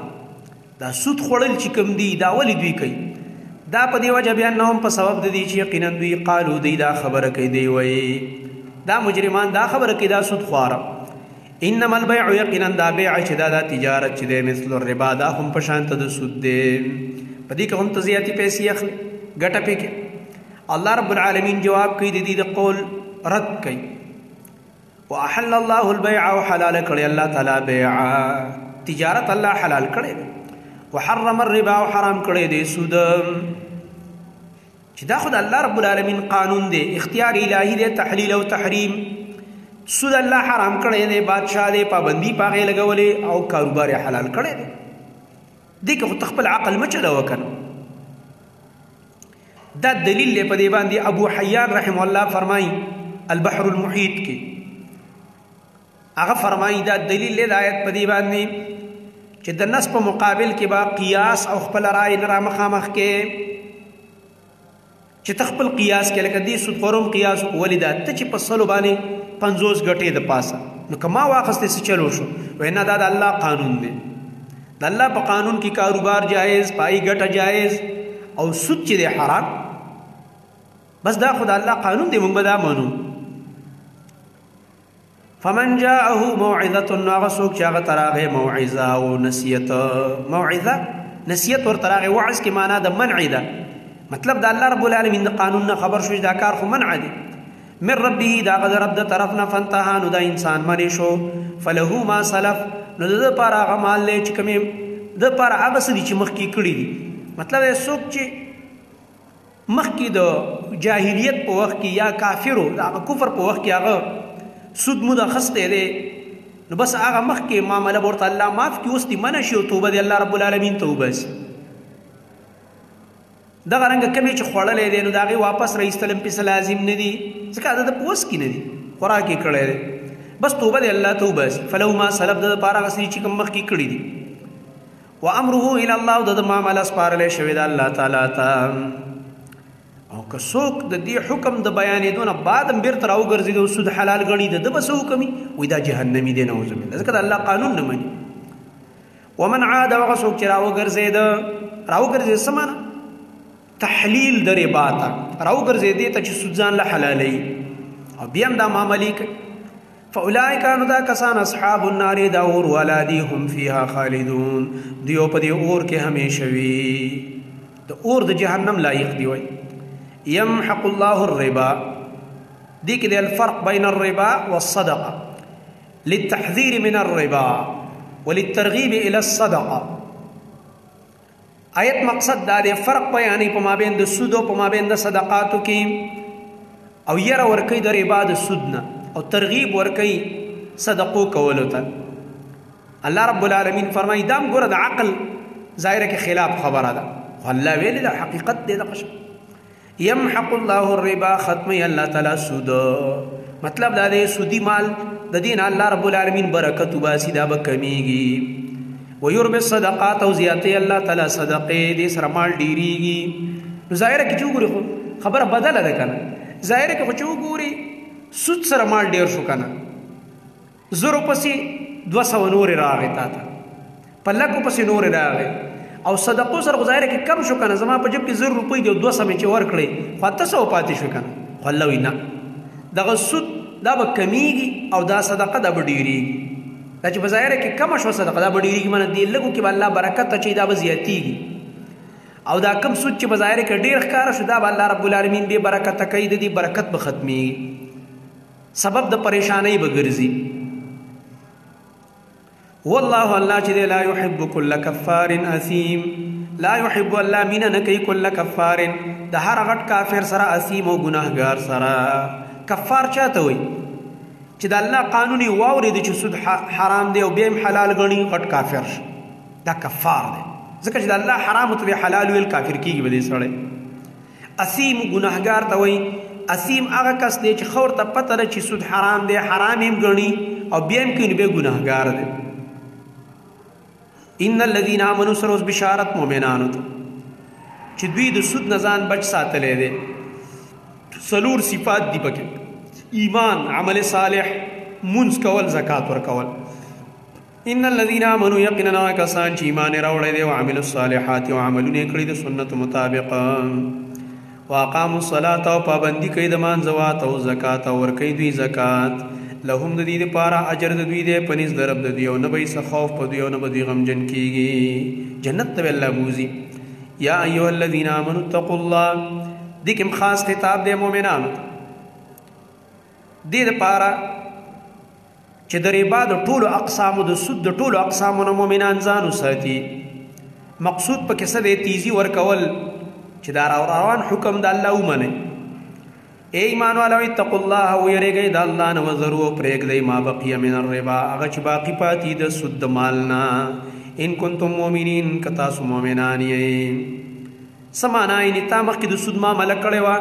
دا سود خوړل چې کوم دي دا ولې دوی کوي؟ دا په دې وجه بیا نوم په سبب د دې چې یقینا دوی قالو دی دا خبره کوي، دی وایي دا مجرمان دا خبره کوي دا سود خواره. انما البيع یقینا دا بیع چې دا تجارت چې دی مثل الربا دا هم په شان ته د سود دی. په دې کې هم ته زیاتې پیسې اخلي، ګټه پکې. الله رب العالمین جواب کوي د دې د قول رد کوي. واحل الله البيع وحلال کړی الله تعالی بیع، تجارت الله حلال کړی. وحرم الربا وحرام کړی دی سود، چې دا خود الله رب العالمین قانون دی، اختیار الهی دی، تحلیل او تحریم. سود الله حرام کړی دی، بادشاہ دی پابندی پاغې لګولې او کاروبار حلال کړی دی. دې کې خو خپل عقل مه چلوه کنه. دا دلیل دی په دې باندې. ابو حیان رحمه الله فرمایي البحر المحیط کې هغه فرمایي دا دلیل دی د آیت په دې باندې چې د نص په مقابل کې با قیاس او خپل رای نه را مخامخ کې چې تخپل قیاس کې لکه دې سود خوروم قیاس ولې دا ته چې په سلو باندې 50 ګټې د پاسه نو کما واخستې څه چلو شو وینا دا د الله قانون دی. د الله په قانون کې کاروبار جایز، پای ګټه جایز او سود چې دی حرام. بس دا خدای الله قانون دی، موږ به دا منو. فمن جاءه موعظه نغسوک چاغه تراغه موعظه او نصیحت. موعظه نصیحت ور تراغه وعظ کی معنا د منع ده، مطلب د الله رب العالمین د قانون نه خبر شو دا کار خو منع دي. من ربه دا غد رب د طرفنا فانتها نو دا انسان منی شو فله ما سلف نو د پر هغه مال له چې کوم د پر هغه سړي چې مخ کې کړی دي. مطلب یې څوک چې مخ کې د جاهلیت په وخت کې یا کافرو د کفر په وخت کې هغه سود مو د خسته دی نو بس هغه مخ کې معامله ورته الله معاف کی، اوس دې منع شي او توبه دی الله رب العالمین توبه سي. دغه رنګ کمی چې خوړلې دی نو دغه واپس راایستلم په لازم نه دي، ځکه دا د پوس کې نه دي، خوراک یې کړی دی، بس توبه دی الله توبه سي. فلو ما سلب د پاره غسري چې کوم مخ کې کړی دي. وامره الى الله د معامله سپارلې شوی د الله تعالی ته. او که څوک د دې حکم د بیانېدو نه بعد هم بیرته راوګرځېد او سود حلال ګڼي د به څه حکمي وایي دا جهنمي دی، نعوذ بالله، ځکه د الله قانون نه مني. ومن عاد هغه څوک چې راوګرځېد څه معنا؟ تحلیل د ربا ته راوګرځېدې ته چې سود ځان له حلالوي او بیا هم دا معاملې کوي. فاولئک نو دا کسان اصحاب النار دا اور والا دي هم فیها خالدون دیو په دې اور کې همیشه وي، د اور د جهنم لایق دی. وایي يمحق الله الربا، دي كده الفرق بين الربا والصدقة للتحذير من الربا وللترغيب إلى الصدقة. آیت مقصد دا دے فرق بیانی پا ما بین دا سود و پا ما بین دا صدقاتو کی او یر ورکی دا ربا دا سودنا او ترغیب ورکی صدقو کولو تا. اللہ رب العالمین فرمائی دام گورا دا عقل ظاہرہ کے خلاف خبر دا واللہ ویلی دا حقیقت دے دا قشم. یمحق الله الربا ختمی اللہ تعالی سود، مطلب دا دے سودی مال دا دین اللہ رب العالمین برکت باسی دا بکمیگی. ویرب الصدقات او زیاتی اللہ تعالی صدقے دے سر مال ڈیریگی. نو ظاہرہ کی چو گوری خبر بدل دا کنا، ظاہرہ کی چو گوری سود سر مال ډیر شو کنه، زرو پسی 200 نور راغی تا تا پلکو پسی نور راغی او صدقو سر ظاهر کې کم شو کنه، زما په جب کې 0 روپۍ دی 200 مې چې ورکړې خو 300 پاتې شو کنه. خو الله وینا دغه سود دا به کمیږي او دا صدقه دا به ډیریږي. دا چې په ظاهر کې کم شو صدقه دا به ډیریږي، معنی دی لګو کې به الله برکت اچي دا به زیاتیږي. او دا کم سود چې په ظاهر کې ډیر ښکار شو دا به الله رب العالمین به برکت کوي، د دې برکت به ختمي، سبب د پریشانی به ګرځي. والله الله چې لا يحب كل كفار اثيم لا يحب الله مين نكي كل كفار ده هر غټ کافر سره اسیم او ګناهګار سره. کفار چاته وي چې د الله قانون یې واورېد چې سود حرام دی او بیا هم حلال ګڼي غټ کافر شي، دا کفار دی. ځکه چې د الله حرام ته حلال ویل کافر کېږي به دې سړی. اسیم ګناهګار ته وایي. اسیم هغه کس دی چې خور ته پته ده چې سود حرام دی، حرام هم ګڼي او بیا هم کوي نو بیا ګناهګار دی. ان الذين امنوا سره اوس بشارت مؤمنانو ته چې دوی د سود نه ځان بچ ساتلی دی. څلور صفات دي پکې: ایمان، عمل صالح، منځ کول، زکات ورکول. ان الذين امنوا یقینا کسان چې ایمان راوړی دی او عملوا الصالحات او عملونه کړي د سنت مطابق، واقاموا الصلاه او پابندي کوي د مانځوات او زکات او ورکوي دوی زکات، لهم د دې لپاره اجر د دوی دی پنځ درب د دوی او نه به څه خوف په دوی او نه به دوی غمجن کیږي، جنت ته الله بوزي. یا ایها الذين امنوا اتقوا الله، دې کوم خاص خطاب دی مؤمنانو دې لپاره چې د ربا د ټولو اقسامو د سود د ټولو اقسامو نه مؤمنان ځان وساتي. مقصود پکې څه دی؟ تیزی ورکول چې دا روان حکم د الله ومني. ای ایمان والو اتقوا الله ويرګئ د الله نه وذروا پرېږدئ ما بقي من الربا، هغه چې باقي پاتې د سود د مال نه، ان کنتم مؤمنین که تاسو مؤمنان یې. څه معنا یې؟ تا مخکې د سود معامله کړې وه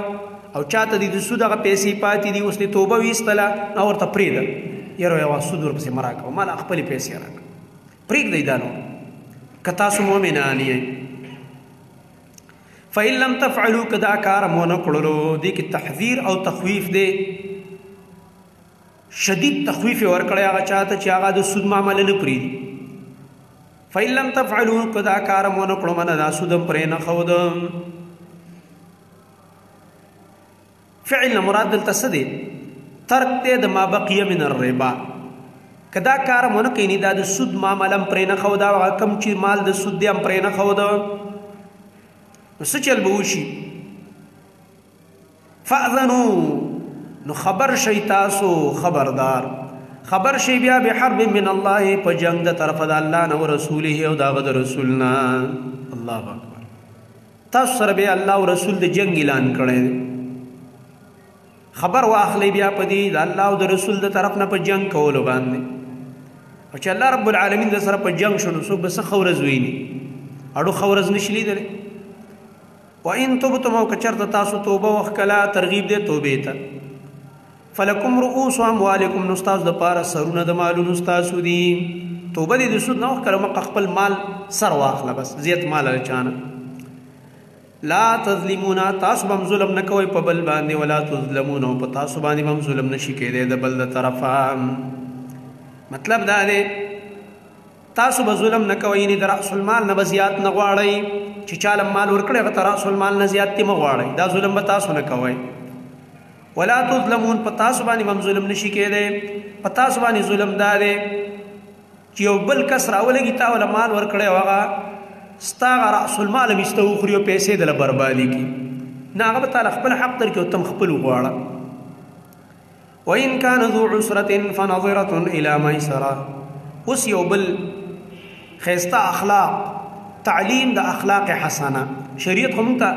او چاته د سود هغه پیسې پاتې دي، اوس دې توبه ویستله او ورته پرېږده، یاره یوه سود ورپسې مه راکوه، ماله خپلې پیسې راکړه، پرېږدئ دا نو که تاسو مؤمنان یې. فإن لم تفعلوا که دا کار مو نه کړلو، دې کې تحذیر او تخویف دی. شدید تخویف یې ورکړی هغه چاته چې هغه د سود معامله نه پرېږدي. فإن لم تفعلوا که دا کار مو نه کړو، منه دا سود هم پرې نه ښودم. فعل نه مراد دلته څه دی؟ ترک دی د ما بقیه من الربا. که دا کار مو نه کوي دا د سود معامله هم پرې نه ښوده، هغه کم چې مال د سود دی هم پرې نه ښوده، نو څه چل به وشي؟ فأذنوا، نو خبر شئ تاسو، خبردار خبر شئ بیا بحرب من الله، په جنگ د طرف د الله نه او رسوله او د هغه د رسول نه. الله اکبر. تاسو سره بیا الله او رسول د جنگ اعلان کړی دی. خبر واخلئ بیا په دې د الله او د رسول د طرف نه په جنگ کولو باندې، او چې الله رب العالمین د سره په جنگ شو نو څوک به څه ښه ورځ ویني؟ اړو ښه ورځ نشي لیدلی. وان تبتم او که چېرته تاسو توبه وښکله، ترغیب دی توبې ته. فلکم رؤوس اموالکم، نو ستاسو دپاره سرونه د مالونو ستاسو دي. توبه دې د سود نه وښکله، مقه خپل مال سر واخله، بس زیات مال له چانه. لا تظلمون، تاسو به هم ظلم نه کوئ په بل باندې، ولا تظلمون، او په تاسو باندې به هم ظلم نشي کېدی د بل د طرفه. مطلب دا دی تاسو به ظلم نه کوئ، یعنې د رأس المال نه به زیات نه غواړئ، چې چاله مال ورکړی هغه ته رأس المال نه زیات مه غواړئ، دا ظلم به تاسو نه کوئ. ولا تظلمون، په تاسو باندې به هم ظلم نشي کېدی. په تاسو باندې ظلم دا دی چې یو بل کس راولګي تا وله مال ورکړی او هغه ستا هغه رأس المال هم ایسته وخوري او پیسې دله بربادي کړي، نه هغه به تاله خپل حق درکړي او ته هم خپل وغواړه. وإن كان ذو عسرة فنظرة إلى ميسرة. اوس یو بل ښایسته اخلاق، تعلیم د اخلاق حسنه. شریعت خو موږ ته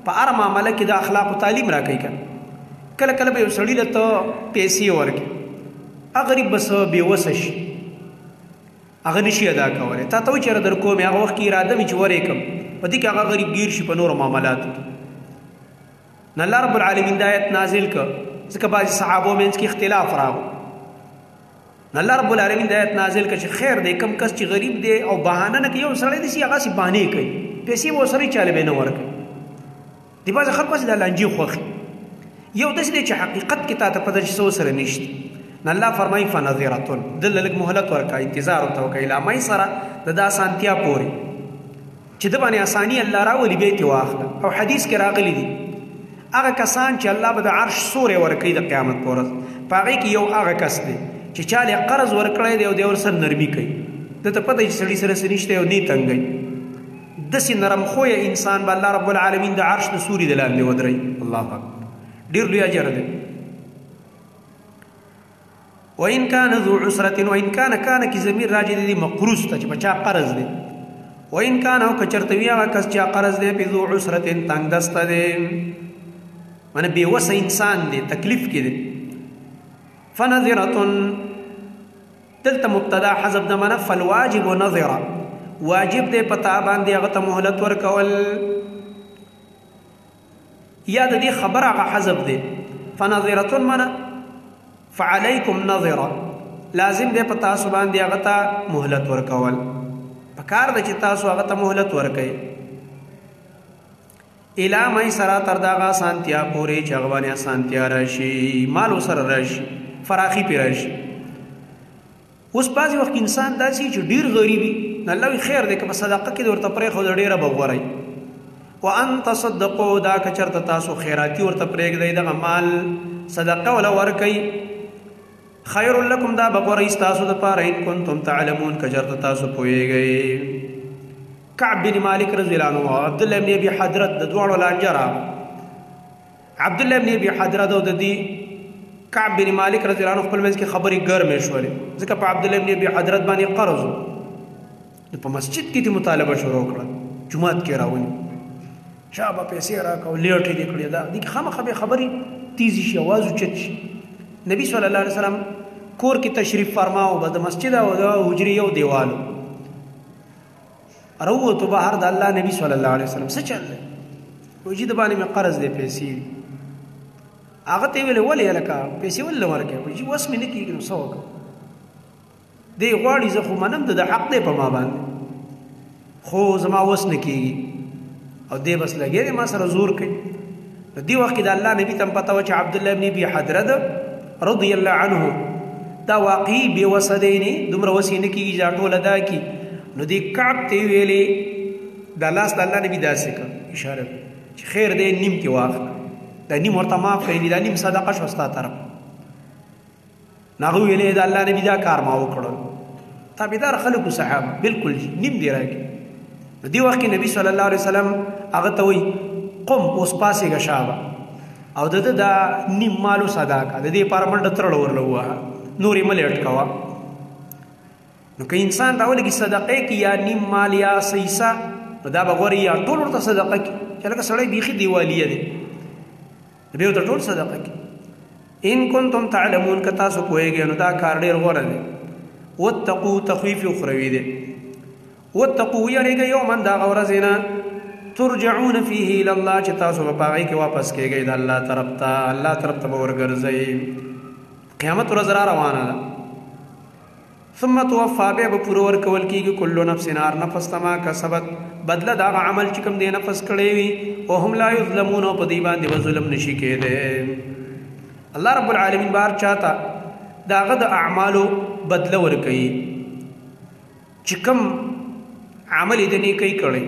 په هره معامله کې د اخلاقو تعلیم راکوي که کله کله به یو سړي له ته پیسې ورکړي، هغه غریب به څه بېوسه شي، هغه نشي ادا کولی، تا ته وایي چې در کوم، هغه وخت کې اراده مې چې ورې کړم، په دې کې هغه غریب ګیر شي په نورو معاملاتو کې. نو الله رب العالمین د آیت نازل کړ، ځکه بعضې صحابو منځ کې اختلاف راغو. نو الله رب العالمین د آیت نازل کړ چې خیر دی کم کس چې غریب دی او بهانه نه کوي، یو سړی داسې هغسې بهانې کوي، پیسې به ورسره چاله به نه ورکوي. د بعضې خلکو هسې د لانجې خوښي، یو داسې دی چې حقیقت کې تا ته پته چې څه ورسره نشته. نو الله فرمایي فنظرة، دله لږ مهلت ورکړه، انتظار ورته وکړه، الی میسره، د ده اسانتیا پورې چې د باندې اساني الله راولي بیا یې ترې واخله. او حدیث کې راغلی دي هغه کسان چې الله به د عرش سوری ورکوي د قیامت په ورځ، په هغې کې یو هغه کس دی چې چا له قرض ورکړی دی او دی ورسره نرمي کوي، دته پته چې سړي سره څه نشته او نه تنګوي، داسې نرم خویه انسان به الله رب العالمین د عرش د سوري د لاندې ودروي. الله اکبر، ډېر لوی اجر دی. وإن كان ذو عسرة، وإن كان کې ضمیر راجع دی مقروض ته چې په چا قرض دی، وان کان او کچرتوی هغه کس چې قرض دی په ذو عسرت تنگ دسته دی معنی بے وسه انسان دی تکلیف کې دی فنظرة دلته مبتدا حذف د منه فالواجب نظره واجب دی پتا باندې هغه ته مهلت ورکول یا د دې خبره هغه حذف دی فنظرة منه فعليكم نظره لازم دی پتا سو باندې هغه ته مهلت ورکول پکار د چې تاسو هغه ته مهلت ورکئ الا مې سره تر داغه سانتیا پورې چغوانه سانتیا راشي مال سره راشي فراخي پی راشي اوس بعضې وخت انسان داسې چې ډېر غریبي الله وي خیر دی که په صدقه کې د ورته پرېښود ډېره به غوره وان تصدقوا دا که چېرته تاسو خیراتي ورته پرېږدئ دغه مال صدقه وله ورکئ خیر لکم دا به غوره ستاسو دپاره ان کنتم تعلمون که چېرته تاسو پوهېږئ کعب بن مالک رضی الله عنه عبدالله بن ابي حضرت د دواړو لانجه راغله عبدالله بن ابي حضرت او د دې کعب بن مالک رضی الله عنه خپل منځ کې خبرې ګرمې شولې ځکه په عبدالله بن ابي حضرت باندې قرض و نو په مسجد کې دې مطالبه شروع کړه جومات کې راونی چا به پیسې راکړه او لیټې دې کړې دا دې خامخا به خبرې تیزی شي اواز اوچت شي نبی صلی الله علیه وسلم کور کې تشریف فرماو به د مسجد او د حجرې یو دیوالو روتو بهر د الله نبی صلی الله علیه وسلم څه چل دی وایي د باندې مې قرض دی پیسې هغه ته ویلې ولې هلکه پیسې ولې ورکړې وایي وس مې نه کېږي نو څه وکړم دی غواړي زه خو منم د حق دی په ما باندې خو زما وس نه کېږي او دی بس لګیا دی ما سره زور کوي نو دې وخت کې د الله نبي ته هم پته وه چې عبدالله بن ابي حضرت رضی الله عنه دا واقعي بې وسه دی نه دومره وس یې نه کېږي چې دا ټوله دا کړي نو دی کعب ته ویلې دا لاس د الله نبي داسې کړ اشاره چې خیر دی نیم کې واخله دا نیم ورته معاف کړئ دا نیم صدقه شوه ستا طرف نو هغه ویلې د الله نبي دا کار ما وکړل تابعدار خلکو صحابه بلکل نیم دی راکړي نو دې وخت کې نبي صلی الله علیه وسلم هغه ته وایي قم اوس پاسېږه شابه او د ده دا نیم مالو صدا کړه د دې لپاره منډه ترړه ورله ووهه نور یې مه لیټ کوه نو که انسان راولګي صدقې کې یا نیم مال یا سیسه نو دا به غوره یا ټول ورته صدقه کړي چې لکه سړی بیخي دیوالیه دی بیا ورته ټول صدقه کړي ان کنتم تعلمون که تاسو پوهېږئ نو دا کار ډېر غوره دی واتقو تخویف اخروي دی واتقو یریږئ یوما د هغه ورځې نه ترجعون فیه الی الله چې تاسو به په هغې کې واپس کېږئ د الله طرف ته الله طرف ته به ورګرځئ قیامت ورځ را روانه ده ثم توفى بیا به پوره ورکول کېږي کلو نفس هر نفس ته ما کسبت بدله د هغه عمل چې کوم دی نفس کړی وي وهم لا یظلمون او په دې باندې به ظلم نشي کېدی الله رب العالمین به هر چاته د هغه د اعمالو بدله ورکوي چې کوم عمل یې د نیکۍ کړی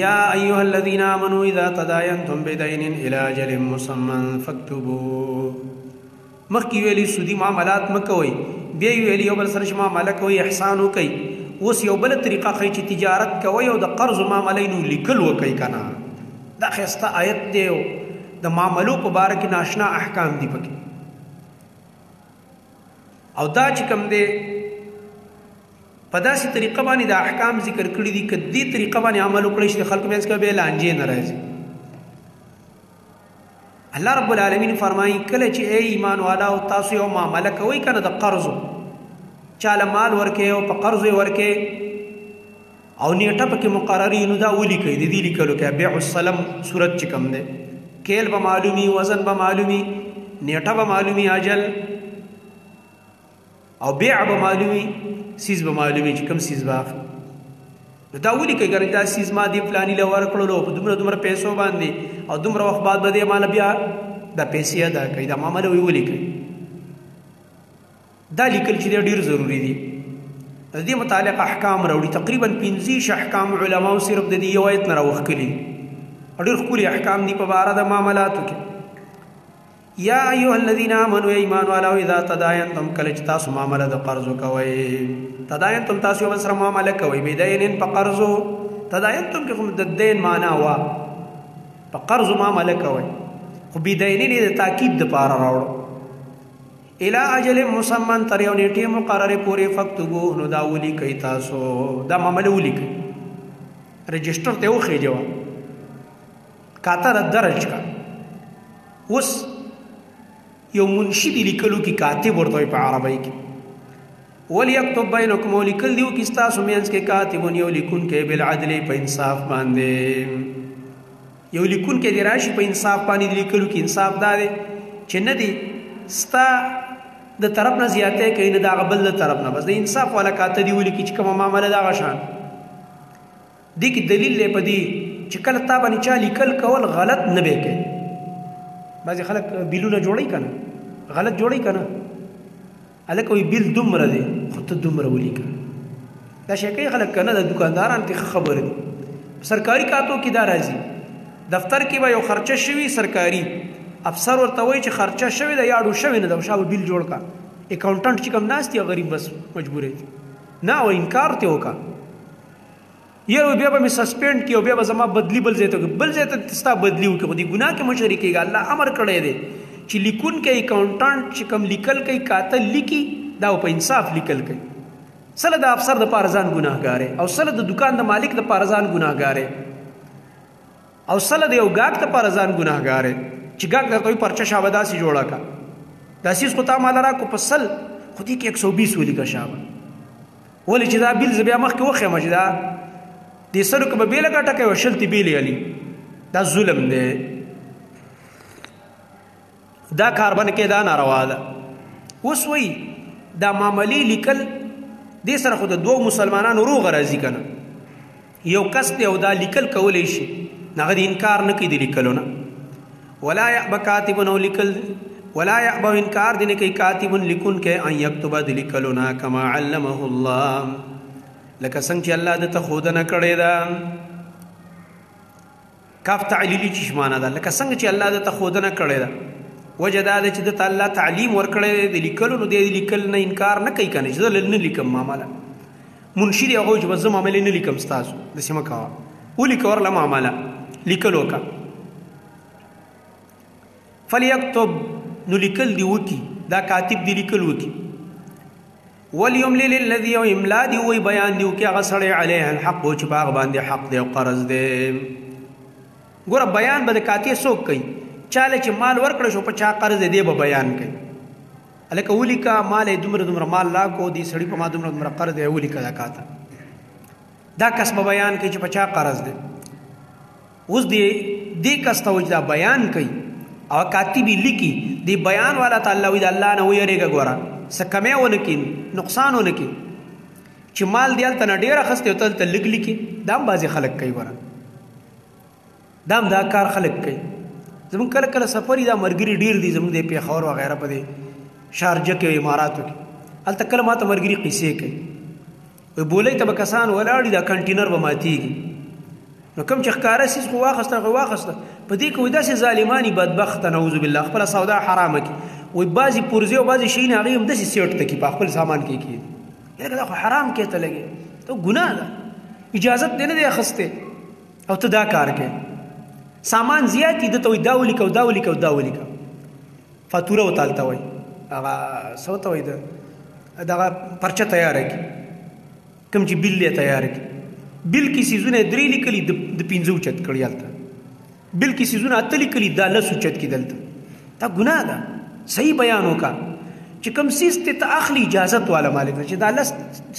یا ایها الذین آمنوا اذا تداینتم بدین الی اجل مسمى فاکتبوه مخکې ویلي سودي معاملات مه کوئ بیا یې ویلي یو بل سره چې معامله کوئ احسان وکئ اوس یو بله طریقه ښایي چې تجارت کوئ او د قرض معاملې نو لیکل وکئ که نه دا ښایسته آیت دی او د معاملو په باره کې ناشنا احکام دي پکې او دا چې کوم دی په داسې طریقه باندې د احکام ذکر کړي دي که دې طریقه باندې عمل وکړئ چې د خلکو منځ کې به لانجې نه راځي الله رب العالمین فرمایي کله چې ای ایمان والا او تاسو یو معامله کوئ کنه د قرض چاله مال ورکې او په قرض ورکې او نیټه پکې مقرري نو دا ولیکئ د دې لیکلو کې بیع السلم صورت چې کوم دی کیل به معلومي وزن به معلومي نیټه به معلومي اجل او بیع به معلومي سیز به معلومي چې کوم سیز به اخلي دا ولیکئ ګرځي دا سیز ما دی فلاني له ورکړلو په دومره پیسو باندې او دومره وخت بعد به دې مال بیا دا پیسې ادا کوي دا معامله ولیکئ دا لیکل چې ډېر ضروری دي د دې متعلق احکام راوړي تقریبا 15 احکام علماو صرف د دې یو آیت نه راوښکلي ډېر ښکلي احکام دي په باره د معاملاتو کې یا ایها الذین آمنوا ایمان والاو اذا تداینتم کله چې تاسو معامله د قرض کوئ تداینتم تاسو یو بل سره معامله کوئ بدین په قرضو تداینتم کې خو د دین معنا وا په قرض معامله کوئ خو بدینین د تاکید دپاره راوړو الى اجل مسمى تر یو نیټه مقرره پورې فکتبوه نو دا ولیکئ تاسو دا معامله ولیکئ رجسٹر ته وخېجوه کاته درج کا اوس یو منشي دی لیکلو کې کاتب ورته په عربی کې وليكتب بينكم ولكل دیو کې تاسو مینس کې کاتب یو لیکون کې بالعدل په انصاف باندې یو لیکون کې دی راشي په انصاف باندې لیکلو کې انصاف دار چې نه دی ستا د طرف نه زیاته کوي نه دا غبل د طرف نه بس د انصاف والا کاته دی ولي کې کوم معاملې دا غشان دي کې دلیل لې پدی چې کله تا باندې چا لیکل کول غلط نه به کوي بعض خلک بیلونه جوړی کنه غلط جوړی کنه الکه وی بیل دومره دی خو ته دومره ولیکه دا شي کوي خلک کنه د دکانداران ته خبره دي سرکاري کاتو کې دا راځي دفتر کې به یو خرچه شوی سرکاري افسر ورته وایي چې خرچه شوی د یاډو شوی نه د شاو بیل جوړ کا اکاونټنټ چې کم ناستي غریب بس مجبور دی نه او انکار ته وکا یو بیا به سسپند کیو بیا به زما بدلی بل ځای ته تستا بدلی وکړي خو دې ګناه کې مشري کېږي الله امر کړی دی چې لیکون کې اکاونټنټ چې کم لیکل کوي قاتل لیکي دا په انصاف لیکل کوي سره د افسر د پارزان ګناهګار او سره د دکان د مالک د پارزان ګناهګار او سره د یو گاګ د پارزان ګناهګار چې گاګ د کوئی پرچا شابه داسي جوړه کا داسي خو تا مال را کو پسل خو دې کې 120 ولي کا شابه ولې چې دا بیل زبیا مخ کې وخه مجدا دې سره کو به بیل کټه کوي شلتي بیل علي دا ظلم دی دا کاربن کې دا ناروا ده اوس وی دا معاملې لیکل دې سره خو د دوه مسلمانانو روغ راځي کنه یو کس دی او دا لیکل کولای شي نه غي انکار نه کوي د لیکلونه ولا يأبى كاتب او لیکل ولا يأبى انکار دي نه کوي کاتب لیکون کې ان یكتب د لیکلونه کما علمه الله لکه څنګه چې الله د ته خود نه کړی دا کاف تعلیلی چې معنا ده لکه څنګه چې الله د ته خود نه کړی دا وجدا د چې د الله تعلیم ورکړی د لیکلو نو د لیکل نه انکار نه کوي کنه چې نه لیکم معاملہ منشي دی هغه چې بس معاملې نه لیکم تاسو د سیمه کا ولي کور له معاملہ لیکلو کا فليكتب نو لیکل دی وکي دا کاتب دی لیکل وکي وليملل الذي املا دی وی بیان دی وکي هغه سره عليه الحق او چې باغ باندې حق دی او قرض دی ګور بیان به کاتب څوک کوي چاله چې مال ورکړ شو په چا قرض دی به بیان کوي الکه ولي کا مال دومره مال لا کو دی سړی په ما دومره قرض دی ولي کا کاته دا کسب بیان کوي چې په چا قرض دی اوس دی کس ته وجدا بیان کوي او کاتبی لیکي دی بیان والا تعالی وی د الله نه ویریږي ګوره سکمه ونکین نقصان ونکین چې مال دیال ته ډیره خسته او تل لګ لیکي دام بازي خلق کوي ګوره دام دا کار خلق کوي زمون کله کله سفر دا مرګري ډیر دي زمون د پیښور وغیرہ په دي شارجه کې اماراتو کې الته کله ماته مرګري قصې کوي وي بولې ته کسان ولاړی دا کنټینر به ماتيږي نو کوم چې ښکارا سیس خو واخسته په دې کې وای داسې ظالمانی بدبخت نعوذ بالله خپل سودا حرامه کې وای بازي پرزه او بازي شي نه غیم داسې سیټ ته کې په خپل سامان کې یره دا خو حرام کې ته لګي ته ګناه ده اجازه دې نه دی اخسته او ته دا کار کې سامان زیاتی د توي داولي کو فاتوره وتالته وای هغه سوته وای دا پرچه تیار کی کوم چې بیل تیار کی بیل کی سيزونه درې لیکلي د 15 چت کړیالته بیل کی سيزونه اتلی کلی دا لسو چت کی دلته دا ګناه ده صحیح بیان وکا چې کوم سیسته ته اخلي اجازه والا مالک چې دا لس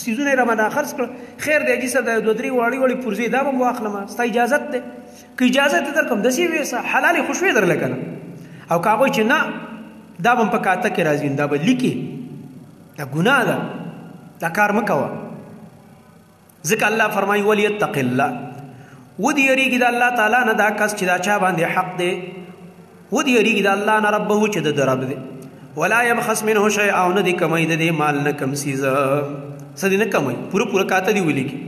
سيزونه رمضان خرڅ کړ خیر دی چې د دوه درې وړي پرزي دا به واخلم ستا اجازه ده که اجازه ته درکم دسی ویسا حلال خوشوي در لکنه او کاغه چې نه دا بم په کاته کې راځي دا به لیکي دا ګناه ده دا کار مکوه ځکه الله فرمایي وليتق الله ودي یریږي د الله تعالی نه دا کس چې دا چا باندې حق دی ودي یریږي د الله نه ربه چې د رب دی ولا يبخس منه شيئا او نه دی کمای د مال نه کم سیز سدي نه کمای پوره کاته دی ولیکي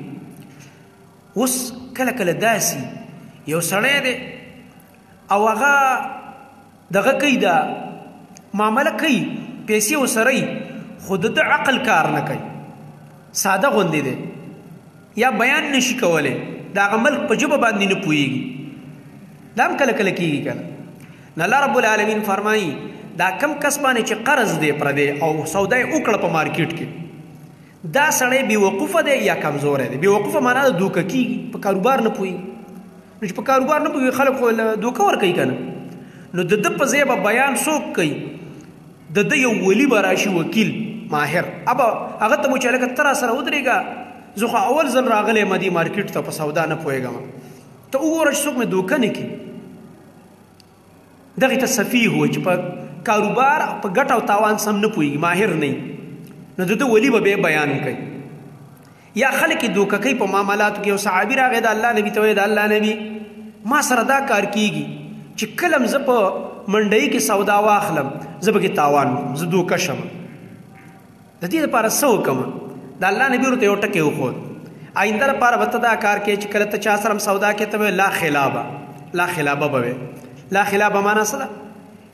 اوس کله کله داسي یو سړی دی او هغه دغه کوي دا معامله کوي پیسې وسري خود د عقل کار نه کوي ساده غوندې دی یا بیان نشي کوله دا عمل په جبه باندې نه پويږي دا هم کله کله کیږي کنه الله رب العالمین فرمایي دا کم کس باندې چې قرض دی پردی او سودا یې وکړه په مارکیټ کې دا سړی بېوقوفه دی یا کمزوری دی. بېوقوفه معنا د دوکه کېږي په کاروبار نه پوهېږي. نو چې په کاروبار نه پوهېږي خلک خو دوکه ورکوي که نه. نو د ده په ځای به بیان څوک کوي؟ د ده یو ولی به راشي وکیل ماهر ابا هغه ته مو چې هلکه ته راسره ودرېږه زه خو اول ځل راغلی یم دې مارکیټ ته په سودا نه پوهېږم ته وګوره چې څوک مې دوکه نه کړي. دغې ته سفیه وایي چې په کاروبار په ګټه او تاوان سم نه پوهېږي ماهر نه نو د ده ولی به بیا بیان کوي. یا خلک یې دوکه کوي په معاملاتو کې. یو صحابي راغی د الله نبي ته وایي د الله نبي ما سره دا کار کېږي چې کله م زه په منډۍ کې سودا واخلم زه پکې تاوان وکړم زه دوکه شم د دې لپاره څه وکړم؟ د الله نبي ورته یو ټکی وښود آینده لپاره به ته دا کار کوې چې کله ته چا سره سودا کې ته به لا خلابه لا خلابه به وې. لا خلابه معنا څه ده؟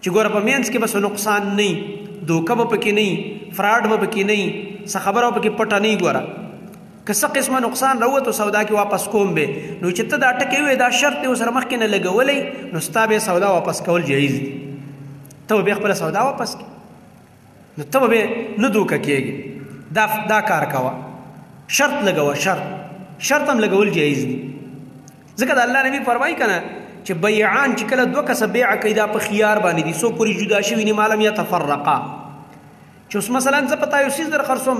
چې ګوره په مینځ کې بس نقصان نه وي دوکه به پکې نه وي فراډ به پکې نه وي څه خبره به پکې پټه نه وي. ګوره که څه قسمه نقصان راووتو سودا کې واپس کوم به نو چې ته دا ټکی وې دا شرط دی ورسره مخکې نه لګولی نو ستا به سودا واپس کول جایز دي. ته به بیا خپله سودا واپس کړي نو ته به بیا نه دوکه کېږي. دا کار کوه شرط لګوه شرط هم لګول جایز دي. ځکه د الله نبي فرمایي که نه چې بیعان چې کله دوه کسه بیعه کوي دا په خیار باندې دي څو پورې جدا شوي نه معلم یتفرقا. چې اوس مثلا زه په تا یو څیز در خرڅوم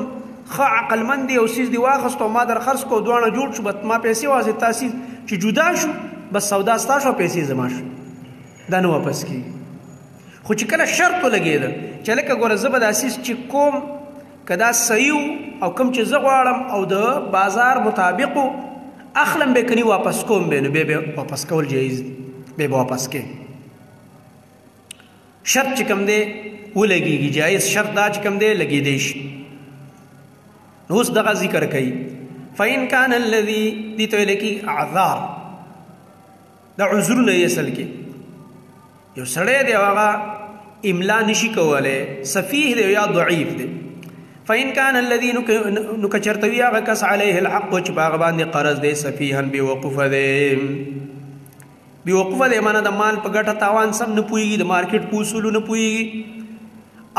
ښه عقلمند دی یو څیز دې واخیستو ما در خرڅ کړو دواړه جوړ شو بس ما پیسې واخېستې تا څیز چې جدا شو بس سودا ستا شو پیسې زما شو دا نه واپس کېږي. خو چې کله شرط ولګېده چې لکه ګوره زه به دا څیز چې کوم که دا صحیح او کوم چې زه غواړم او د بازار مطابق اخلم به کني واپس کوم به نو بیا واپس کول جایز دی بیا به واپس کې. شرط چې کوم دی ولګېږي جایز شرط دا چې کوم دی لګېدی شي. نو اوس دغه ذکر کوي فإن كان الذي دې ته ویل کېږي اعذار د عذرونه یې اصل کې یو سړی دی هغه املا نشي کولی سفیه دی یا ضعیف دی. فإن كان الذي نو کچرته وي هغه کس علیه الحق چې په هغه باندې قرض دی سفیها بېوقوفه دی. بېوقوفه دی معنی د مال په ګټه تاوان سم نه پوهېږي د مارکیټ په اصولو نه پوهېږي.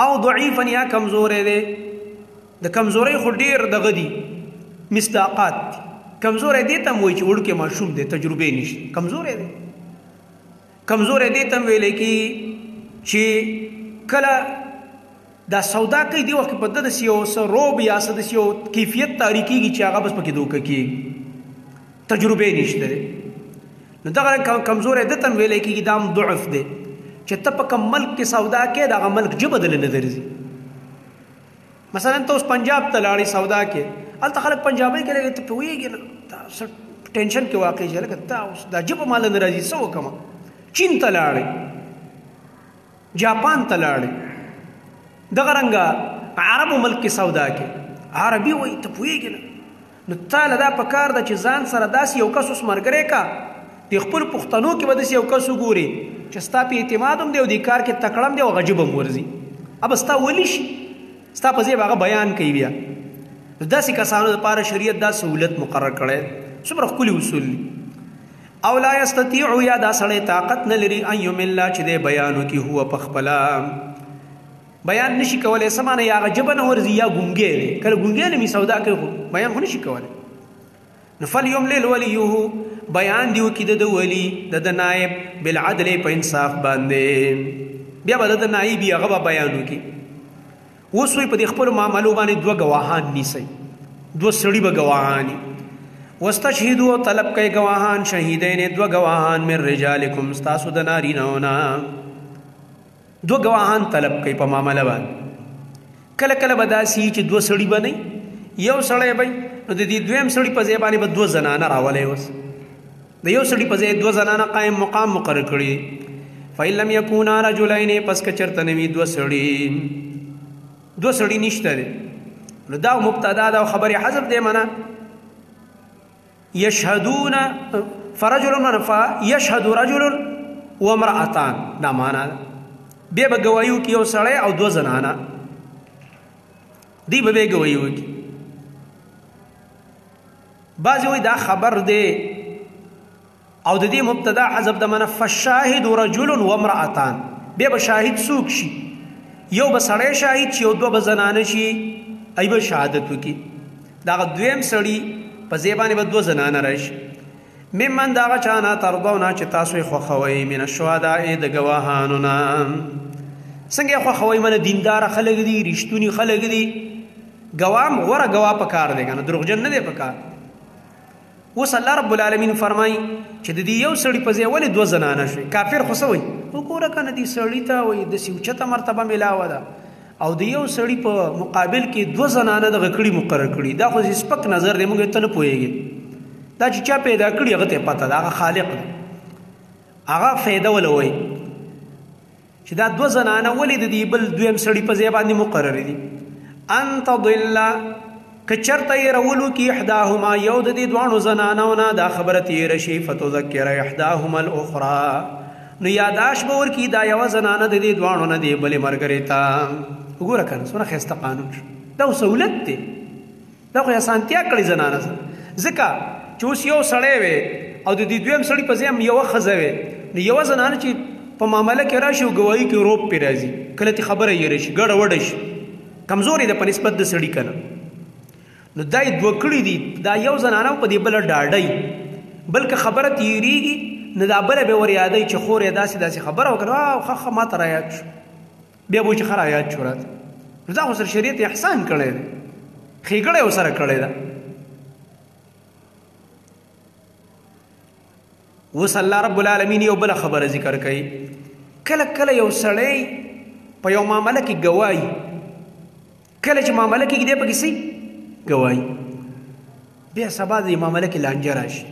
او ضعیفا یا کمزوری دی. د کمزورۍ خو ډېر دغه دي مصداقات دي. کمزوری دې ته هم وایي چې وړوکی ماشوم دی تجربې نشته کمزوری دی. کمزوری دې ته هم ویلی کېږي چې کله دا سودا کوي دې وخت کې په ده داسې یو څه روب یا څه داسې یو کیفیت تاري کېږي چې هغه بس پکې دوکه کېږي تجربې نشته دی. نو دغه کمزوری ده ته هم ویلی کېږي دا هم ضعف دی چې ته په کوم ملک کې سودا کوې د هغه ملک ژبه دله نه درځي. مثلا ته اوس پنجاب ته لاړې سودا کې هلته خلک پنجابۍ کې لږ ته پوهېږي نه دا څه ټینشن کې واقع چې لکه دا اوس دا ژبه ماله نه راځي څه وکړم. چین ته لاړې جاپان ته لاړې دغه رنګه عربو ملک کې سودا کې عربي وایي ته پوهېږي نه نو تا له دا پکار ده چې ځان سره داسې یو کس اوس ملګری کا د خپلو پښتنو کې به داسې یو کس وګورې چې ستا په اعتماد هم دی او دې کار کې تکړه هم دی او هغه ژبه هم ورځي ابه ستا ولی شي ستا په ځای به هغه بیان کوي. بیا نو داسې کسانو دپاره شریعت دا سهولت مقرر کړی څومره ښکلي اصول دي. او لا یستطیعو یا دا سړی طاقت نه لري ان یملا چې دی بیان وکړي هو په خپله بیان نشي کولی څه معنی یا هغه ژبه نه ورځي یا ګونګی دی کله ګونګی نه مې سودا کوي خو بیان خو نشي کولی. نو فلیملل ولیه بیان دی وکړي د ولی د نایب بالعدل په انصاف باندې بیا به د نایب هغه به بیان وکړي. اوس وایي په دې خپلو معاملو باندې دوه ګواهان نیسئ دوه سړي به ګواهان واستشهدوا طلب کوي ګواهان شهیدین دوه ګواهان من رجالکم ستاسو د نارینهو نه دوه ګواهان طلب کوي په معامله باندې. کله کله به داسې چې دوه سړي به نه یو سړی به نو د دې دویم سړي په ځای باندې به دوه زنانه راولی اوس د یو سړي په ځای دوه زنانه قایم مقام مقرر کړي. فإن لم یکونا رجلین پس که چېرته نه وي دوه سړي نشته دی نو دا مبتدا ده او خبرې حذف دی منه یشهدون فرجل یشهد رجل وامرأتان دا معنا ده بیا به ګواهي وکړي یو سړی او دوه زنانه دی به بیا ګواهي وکړي. بعضې وایي دا خبر دی او د دې مبتدا حذف د منه فالشاهد رجل وامرأتان بیا به شاهد څوک شي یو به سړی شاهد شي او دوه به زنانه شي ای به شهادت وکړي دغه دویم سړي په ځای باندې به دوه زنانه راشي ممن د هغه چا نه ترضونه چې تاسو یې خوښوئ من الشهداء د ګواهانو نه څنګه یې خوښوئ منه دینداره خلک دي رښتوني خلک دي ګوام غوره ګواه په کار دی که نه دروغجن نه دی په کار اوس الله رب العالمین فرمایي چې د دې یو سړي په ځای ولې دوه زنانه شوي کافر خو څه وایي وګوره که نه دې سړي ته وایي داسې اوچته مرتبه میلاوه ده او د یو سړي په مقابل کې دوه زنانه دغه کړي مقرر کړي دا خو سپک نظر دی موږ ته نه پوهېږي دا چې چا پیدا کړي هغه ته پته ده هغه خالق ده هغه فایده وله وایي چې دا دوه زنانه ولې د دې بل دویم سړي په ځای باندې مقررې دي ان تضل که چرته یې رولو کې احداهما یو د دې دواړو زنانو نه دا خبره تېره شي فتذکر احداهما الاخرى نو یاداش به ورکړي دا یوه زنانه د دې دواړو نه دې بلې ملګرې ته وګوره که نه څومره ښایسته قانون شو دا خو سهولت دی دا خو اسانتیا کړې زنانه سره ځکه چې اوس یو سړی وی او د دې دویم سړي په ځای هم یوه ښځه وی نو یوه زنانه چې په معامله کې راشي او ګواهي کې روب پرې راځي کله چې خبره یېره شي ګډه وډه شي کمزورې ده په نسبت د سړي که نه نو دا یې دوه کړي دي دا یو زنانه په دې بله ډاډی بلکې خبره تېرېږي نو دا بله به ور یادوي چې خور یې داسې داسې خبره وکړه ښه ما ته رایاد شو بیا به چې ښه رایاد شو راته نو دا خو سره شریعت احسان کړی دی ښېګړه یې ورسره کړې ده اوس الله رب العالمین یو بله خبره ذکر کوي کله کله یو سړی په یو معامله کې ګواهي کله چې معامله کې دی پکې څه ګواهي بیا سبا د معامله کې لانجه راشي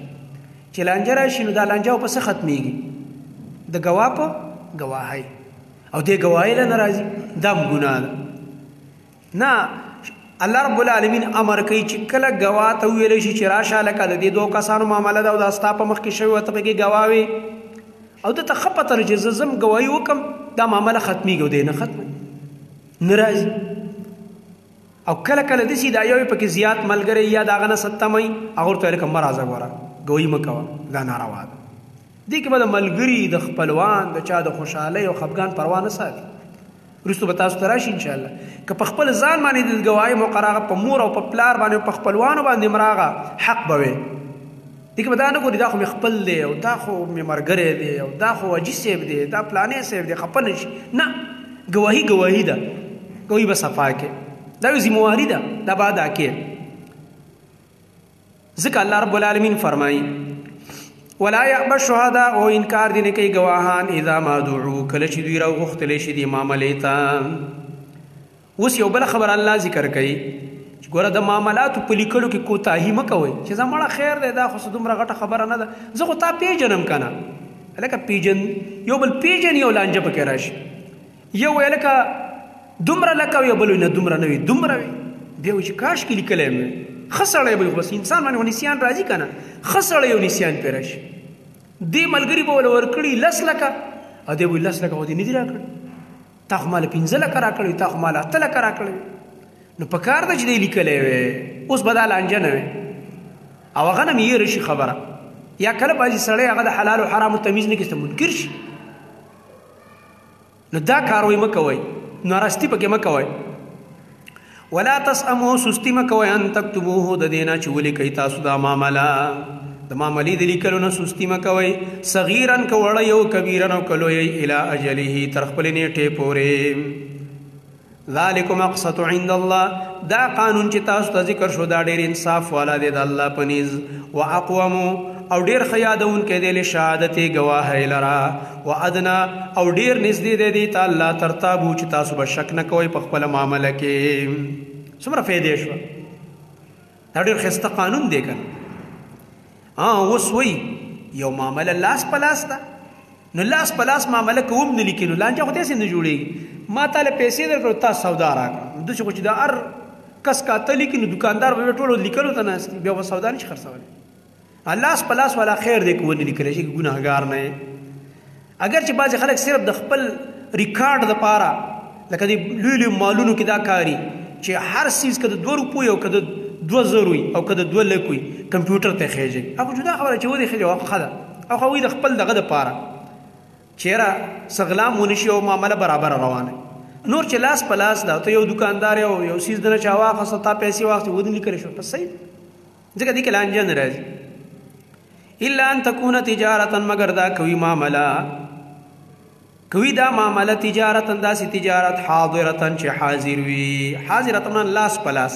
چې لانجه راشي نو دا لانجه په څه ختمیږي د ګواه په ګواهۍ او دې ګواهۍ له نه راځي دا هم ګناه ده نه الله رب العالمین امر کوي چې کله ګواه ته وویلی شي چې راشه لکه د دې دوه کسانو معامله ده او دا ستا په مخ کې شوې وه ته پکې ګواه وې او دته ښه پته ده چې زه ځم ګواهي وکړم دا معامله ختمیږي او دی نه ختمه نه راځي او کله کله داسې دا یو پکې زیات ملګری یا د هغه نه ستموي هغه ورته ویل که مه راځه ګوره ګواهي مه کوه دا ناروا ده دې کې به د ملګري د خپلوان د چا د خوشحالۍ او خفګان پروا نه ساتي وروسته به تاسو ته راشي انشاءالله که په خپل ځان باندې د ګواهۍ موقع راغه په مور او په پلار باندې او په خپلوانو باندې م راغه حق به وي دې کې به دا نه ګوري دا خو مې خپل دی او دا خو مې ملګری دی او دا خو حاجي صاحب دی دا پلانې صاحب دی خفه نه شي نه ګواهي ګواهي ده ګواهي به صفا کې دا یو ذمواري ده دا به ادا کې ځکه الله رب العالمین فرمایي ولا يأبى الشهداء او انکار دي نه کوي ګواهان اذا ما دعوا کله چې دوی راوغوښتلی شي دې معاملې ته اوس یو بله خبر الله ذکر کوي چې ګوره د معاملاتو په لیکلو کې کوتاهي مه کوئ چې زه مړه خیر دی دا خو څه دومره غټه خبره نه ده زه خو تا پیژنم که نه هلکه یو بل پیژني او لانجه پکې راشي یو وی هلکه دومره لکه وي بل وي نه دومره نه وي دومره وي بیا وایي چې کاشکې لیکلی یم ښه سړی به بس انسان باندې خو نسیان راځي که نه ښه سړی یو نسیان پرې راشي دې ملګري به وله ورکړي 10 لکه او دی به 10 لکه خو دې نه دي راکړي تا خو ماله 15 لکه راکړی تا خو ماله 8 لکه راکړی نو په کار ده چې دی لیکلی وی اوس به دا لانجه نه وي او هغه نه مې یېره شي خبره یا کله بعضې سړی هغه د حلال و حرامو تمیز نه کړي منکر شي نو دا کاروی مه کوئ ناراستی پکې مه کوئ ولا تسأموا سستی مه کوئ ان تکتبوه د دې نه چې ولیکئ تاسو دا معامله د معاملې د لیکلو نه سستی مه کوئ صغیرا که وړی او کبیرا او که لوی الی اجله تر خپلې نیټې پورې ذالکم اقسط عند الله دا قانون چې تاسو ته ذکر شو دا ډېر انصاف والا دی د الله په نیز واقوم او ډېر ښه یادونکی دی لشهادت ګواهۍ لره وادنا او ډېر نږدې دی دې ته الله ترتابو چې تاسو به شک نه کوئ په خپله معامله کې څومره فایدې شوه دا ډېر ښایسته قانون دی که اوس وایي یو معامله لاس په لاس ده نو لاس په لاس معامله که هم نه لیکي نو لانجه خو داسې نه جوړېږي ما تاله پیسې درکړو تا سودا راکړه داسې خو چې د هر کس کاته لیکي نو دوکاندار به ټولو لیکلو ته ناست بیا به سودا نه شي خرڅولی لاس په لاس والا خیر دی که ونه لیکلی شي که ګناهګار نه یې اگر چې بعضې خلک صرف د خپل ریکارډ دپاره لکه د لوی لوی مالونو کې دا کاري چې هر څیز که د 2 روپو او که د 2000 وي او که د 2 لک وي کمپیوټر ته خېږي هغه جدا خبره چې ودې خېږي هغه ښه ده او هغوی د خپل دغه دپاره چېره څه غلام ونه شي او معامله برابره روانه نور چې لاس په لاس دا ته یو دکاندار یو سیز دنه چا واخصه تا پیسې واخصه ودی لیکل شو پس صحیح ځکه دې کې لانجه نه راځي الا ان تكون تجارتا مگر دا کوي معامله تجارتا داسې تجارت حاضرتا چې حاضر وي حاضرتا لاس په لاس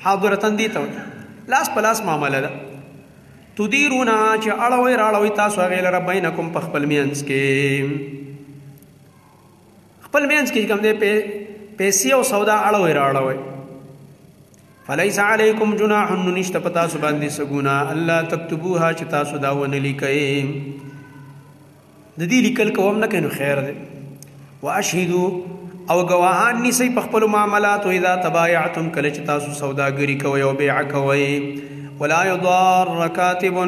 حاضرتا دي ته لاس په لاس معامله ده تدیرونا چې اړوي راړوي تاسو هغه لره بینکم په خپل مینس کې کوم دې پیسې او سودا اړوي راړوي فلیس علیکم جناح نشت پتا سو باندې سګونا الله تكتبوها چې تاسو دا ونه لیکئ د دې لیکل کوم نه کینو خیر ده واشهدوا او گواهان نسی په خپل معاملات او اذا تبایعتم کله چې تاسو سوداګری کوي او بیع کوي ولا يضار كاتب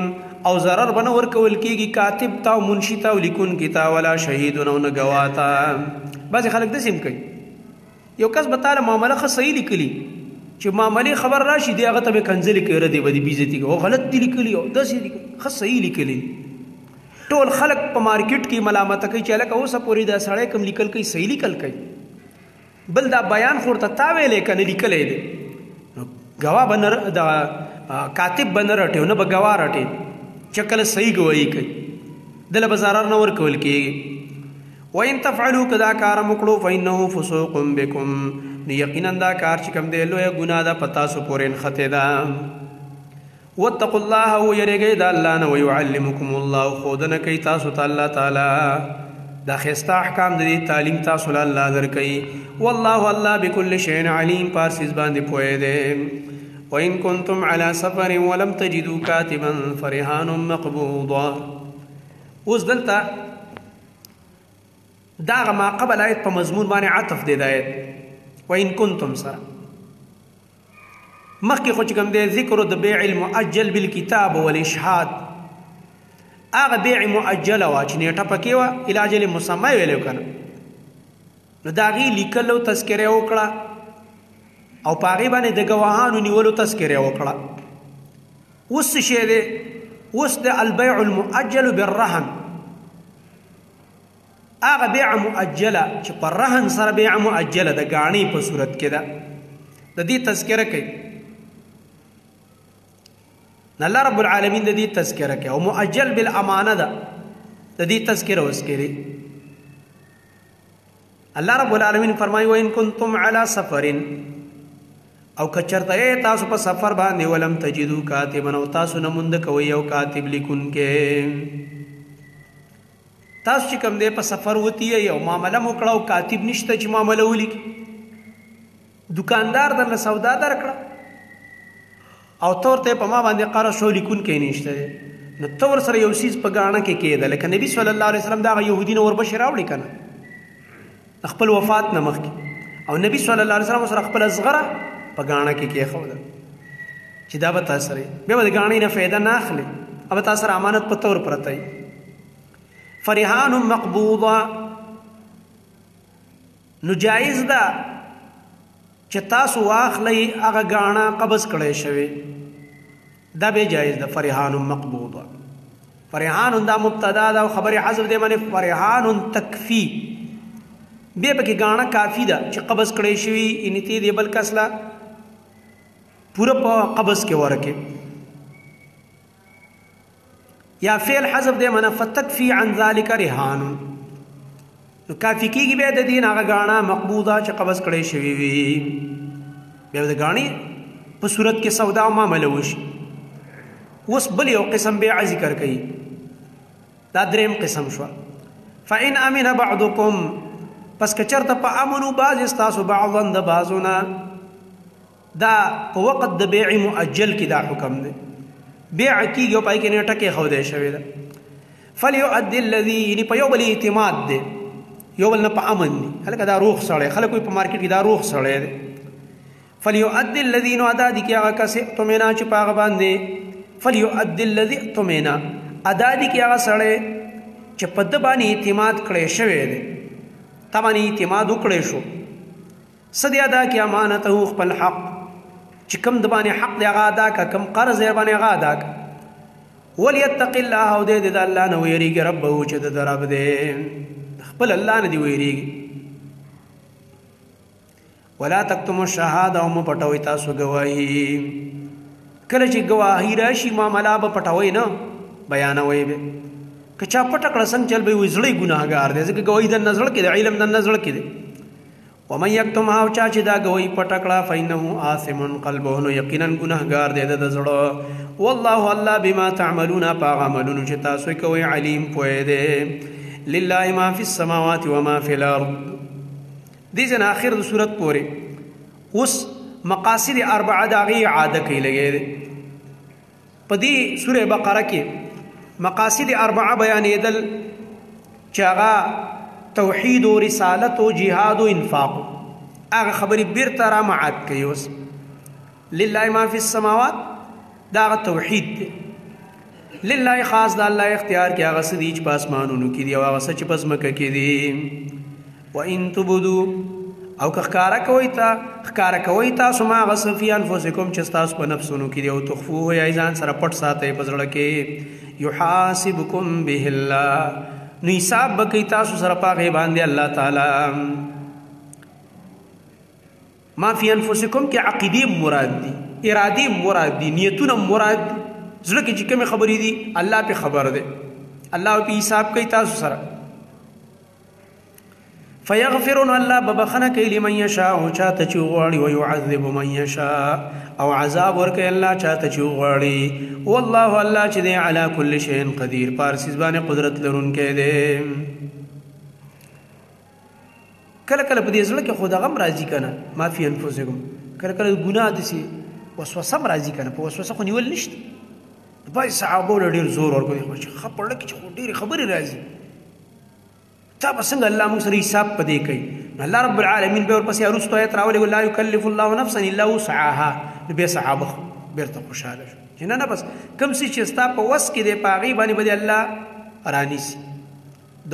او ضرر بنور کول کیږي کاتب تا منشی تا لیکون کیتا ولا شهید نو نه گواتا بعض خلک د سیم کوي یو کس بتاله معامله خ صحیح لیکلی چې معاملې خبر راشي دی هغه ته کنځلې کوي ردی بدی بیزتی او غلط دی لیکلی او د سې خ صحیح لیکلی ټول خلک په مارکیټ کې ملامت کوي چې لکه اوسه پوری دا سړی کم لیکل کوي صحیح لیکل کوي بل دا بیان خورته تا ویلې کنه لیکلې دی گواه بنر دا کاتب بنر رټیو نه بګوا رټي چکل صحیح گواہی کوي دل بازار نه ور کول کیږي وان تفعلوا كذا کار مکړو فانه فسوق بكم یقینا دا کار چې کوم دی لوی ګناه ده پتا سو پورین خطه ده واتقوا الله ويرګي دا الله نه ويعلمكم الله خودنه کوي تاسو ته الله تعالی دا خسته احکام دي تعلیم تاسو له الله درکې والله الله بكل شيء عليم پارسیز باندې پوهه ده وإن كنتم على سفر ولم تجدوا كاتبا فرهان مقبوضا اوس دلته دا ما قبل آیت په مضمون باندې عطف دی د آیت وإن كنتم سره مخکې خو چې کوم دی ذکر د بیع المؤجل بالکتاب والاشهاد هغه بیع مؤجله وه چې نیټه پکې وه الی اجل مسمى ویلی کنه نو د هغې لیکل او تذکره وکړه او په هغې باندې د ګواهانو نیولو تذکره وکړه اوس څه شی دی اوس د البیع المؤجل بالرهن هغه بیع مؤجله چې په رهن سره بیع مؤجله د ګاڼې په صورت کې ده د دې تذکره کوي الله رب العالمین د دې تذکره کوي او مؤجل بالامانه ده د دې تذکره اوس کوي الله رب العالمین فرمایي وان کنتم علی سفر او کچرته تاسو په سفر باندې ولم تجدوا کاتبا او تاسو نه مونږ کوي او کاتب لیکون کې تاسو چې کوم دی په سفر وتی یو معامله وکړه او کاتب نشته چې معامله ولیکي دکاندار درله سودا درکړه او تور ته په ما باندې قرض شو لیکون کې نشته نو تور سره یو سیز په غاڼه کې کېده لکه نبی صلی الله علیه وسلم دا يهودي نور بشر راوړي کنه خپل وفات نه مخکې او نبی صلی الله علیه وسلم سره خپل صغره په غاڼه کې کېښوده چې دا به تاسو سره بیا به د غاڼې نه فایده نه اخلي او تاسو سره امانت په تور پرته وي فرهان مقبوضه نو جایز ده چې تاسو واخلئ هغه غاڼه قبض کړی شوی دا به جایز ده فرهان مقبوضه فرهان دا مبتدا ده او خبر حذف دی معنی فرهان تکفی به پکې غاڼه کافی ده چې قبض کړی شوی ان تی دی بل کسلا پورا په قبض کې ورکه یا فعل حذف دی معنی فتکفی عن ذلك رهان نو کافی کېږي بیا د دین هغه غاڼه مقبوضه چې قبض کړی شوی وي بیا د غاڼې په صورت کې سودا او معامله وشي اوس بل یو قسم بیع ذکر کوي دا دریم قسم شو فإن أمن بعضكم پس که چرته په امنو بعض استاسو بعضا د بعضونه دا په وخت د بیع مؤجل کې دا حکم دی بیع کېږي او پای کې نیټه کېښودی شوې ده فلیؤدي الذي یعنې په یو بل اعتماد دی یو بل نه په امن دي هلکه دا روغ سړی خلک وایي په مارکیټ کې دا روغ سړی دی فلیؤدي الذي نو ادا دي کې هغه کس اؤتمنا چې په هغه باندې فلیؤدي الذي اؤتمنا ادا دي کې هغه سړی چې په ده باندې اعتماد کړی شوی دی تا باندې اعتماد وکړی شو څه دی ادا کې امانته خپل حق چې کوم د باندې حق دی هغه ادا که کوم قرض یې باندې هغه ادا که وليتق الله او دې د الله نه ویریږي ربه چې د رب دی خپل الله نه دی ویریږي ولا تکتموا الشهاده وم پټوي تاسو گواہی کله چې گواہی راشي معاملہ به پټوي نه بیانوي به کچا پټ کړه څنګه چل به وزړی ګناهګار دی ځکه گواہی د نظر کې د علم د نظر کې دی ومن یکتمها او چا چې دا گواہی پټ کړه فإنه آثم قلبه نو یقینا ګناهګار دی د زړه والله الله بما تعملون فعملون چې تاسو کوي علیم پوهه دی لله ما فی السماوات وما فی الارض دې ځن اخر د صورت پورې اوس مقاصد اربعه داغي عاده کوي لګي په دې سوره بقره کې مقاصد اربعه بیانېدل چې هغه توحید او رسالت او جهاد او انفاق هغه خبرې بیرته را معاد کوي اوس لله ما فی السماوات دا توحید دی لله خاص د الله اختیار کې هغه څه دي چې په اسمانونو کې دي او هغه څه چې په ځمکه کې دي وان تبدو او ښکارا کوي تاسو ما غصفی انفسکم چې تاسو په نفسونو کې دی او تخفوه یا ځان سره پټ ساتئ په زړه کې یحاسبکم به الله نو حساب بکې تاسو سره پاغه باندې الله تعالی ما فی انفسکم کې عقیده مراد دي اراده مراد دي نیتونه مراد زړه کې چې کوم خبرې دي الله په خبر ده الله په حساب کوي تاسو سره فیغفرون الله ببخنه کوي لمن یشاء او چاته چې غواړي او يعذب من یشاء او عذاب ورکوي الله چاته چې غواړي والله الله چې دی علی کل شیء قدیر پارسیز باندې قدرت لرونکی دی کله کله په دې ځل کې خدا غم راضی کنه ما فی انفسکم کله کله ګناه دي وسوسه راضی کنه په وسوسه خو نیول نشته په صحابه ډیر زور ورکوي خو خبره کې ډیر خبره راضی تا بسنګ الله موږ سره حساب پدې کوي الله رب العالمین به ورپسې ارستو ایت راولي ولا یکلف الله نفسا الا وسعها به صحابه بیرته خوشاله شو نه بس کم سي چې ستا په وس کې دی پاغي باندې به الله رانیسي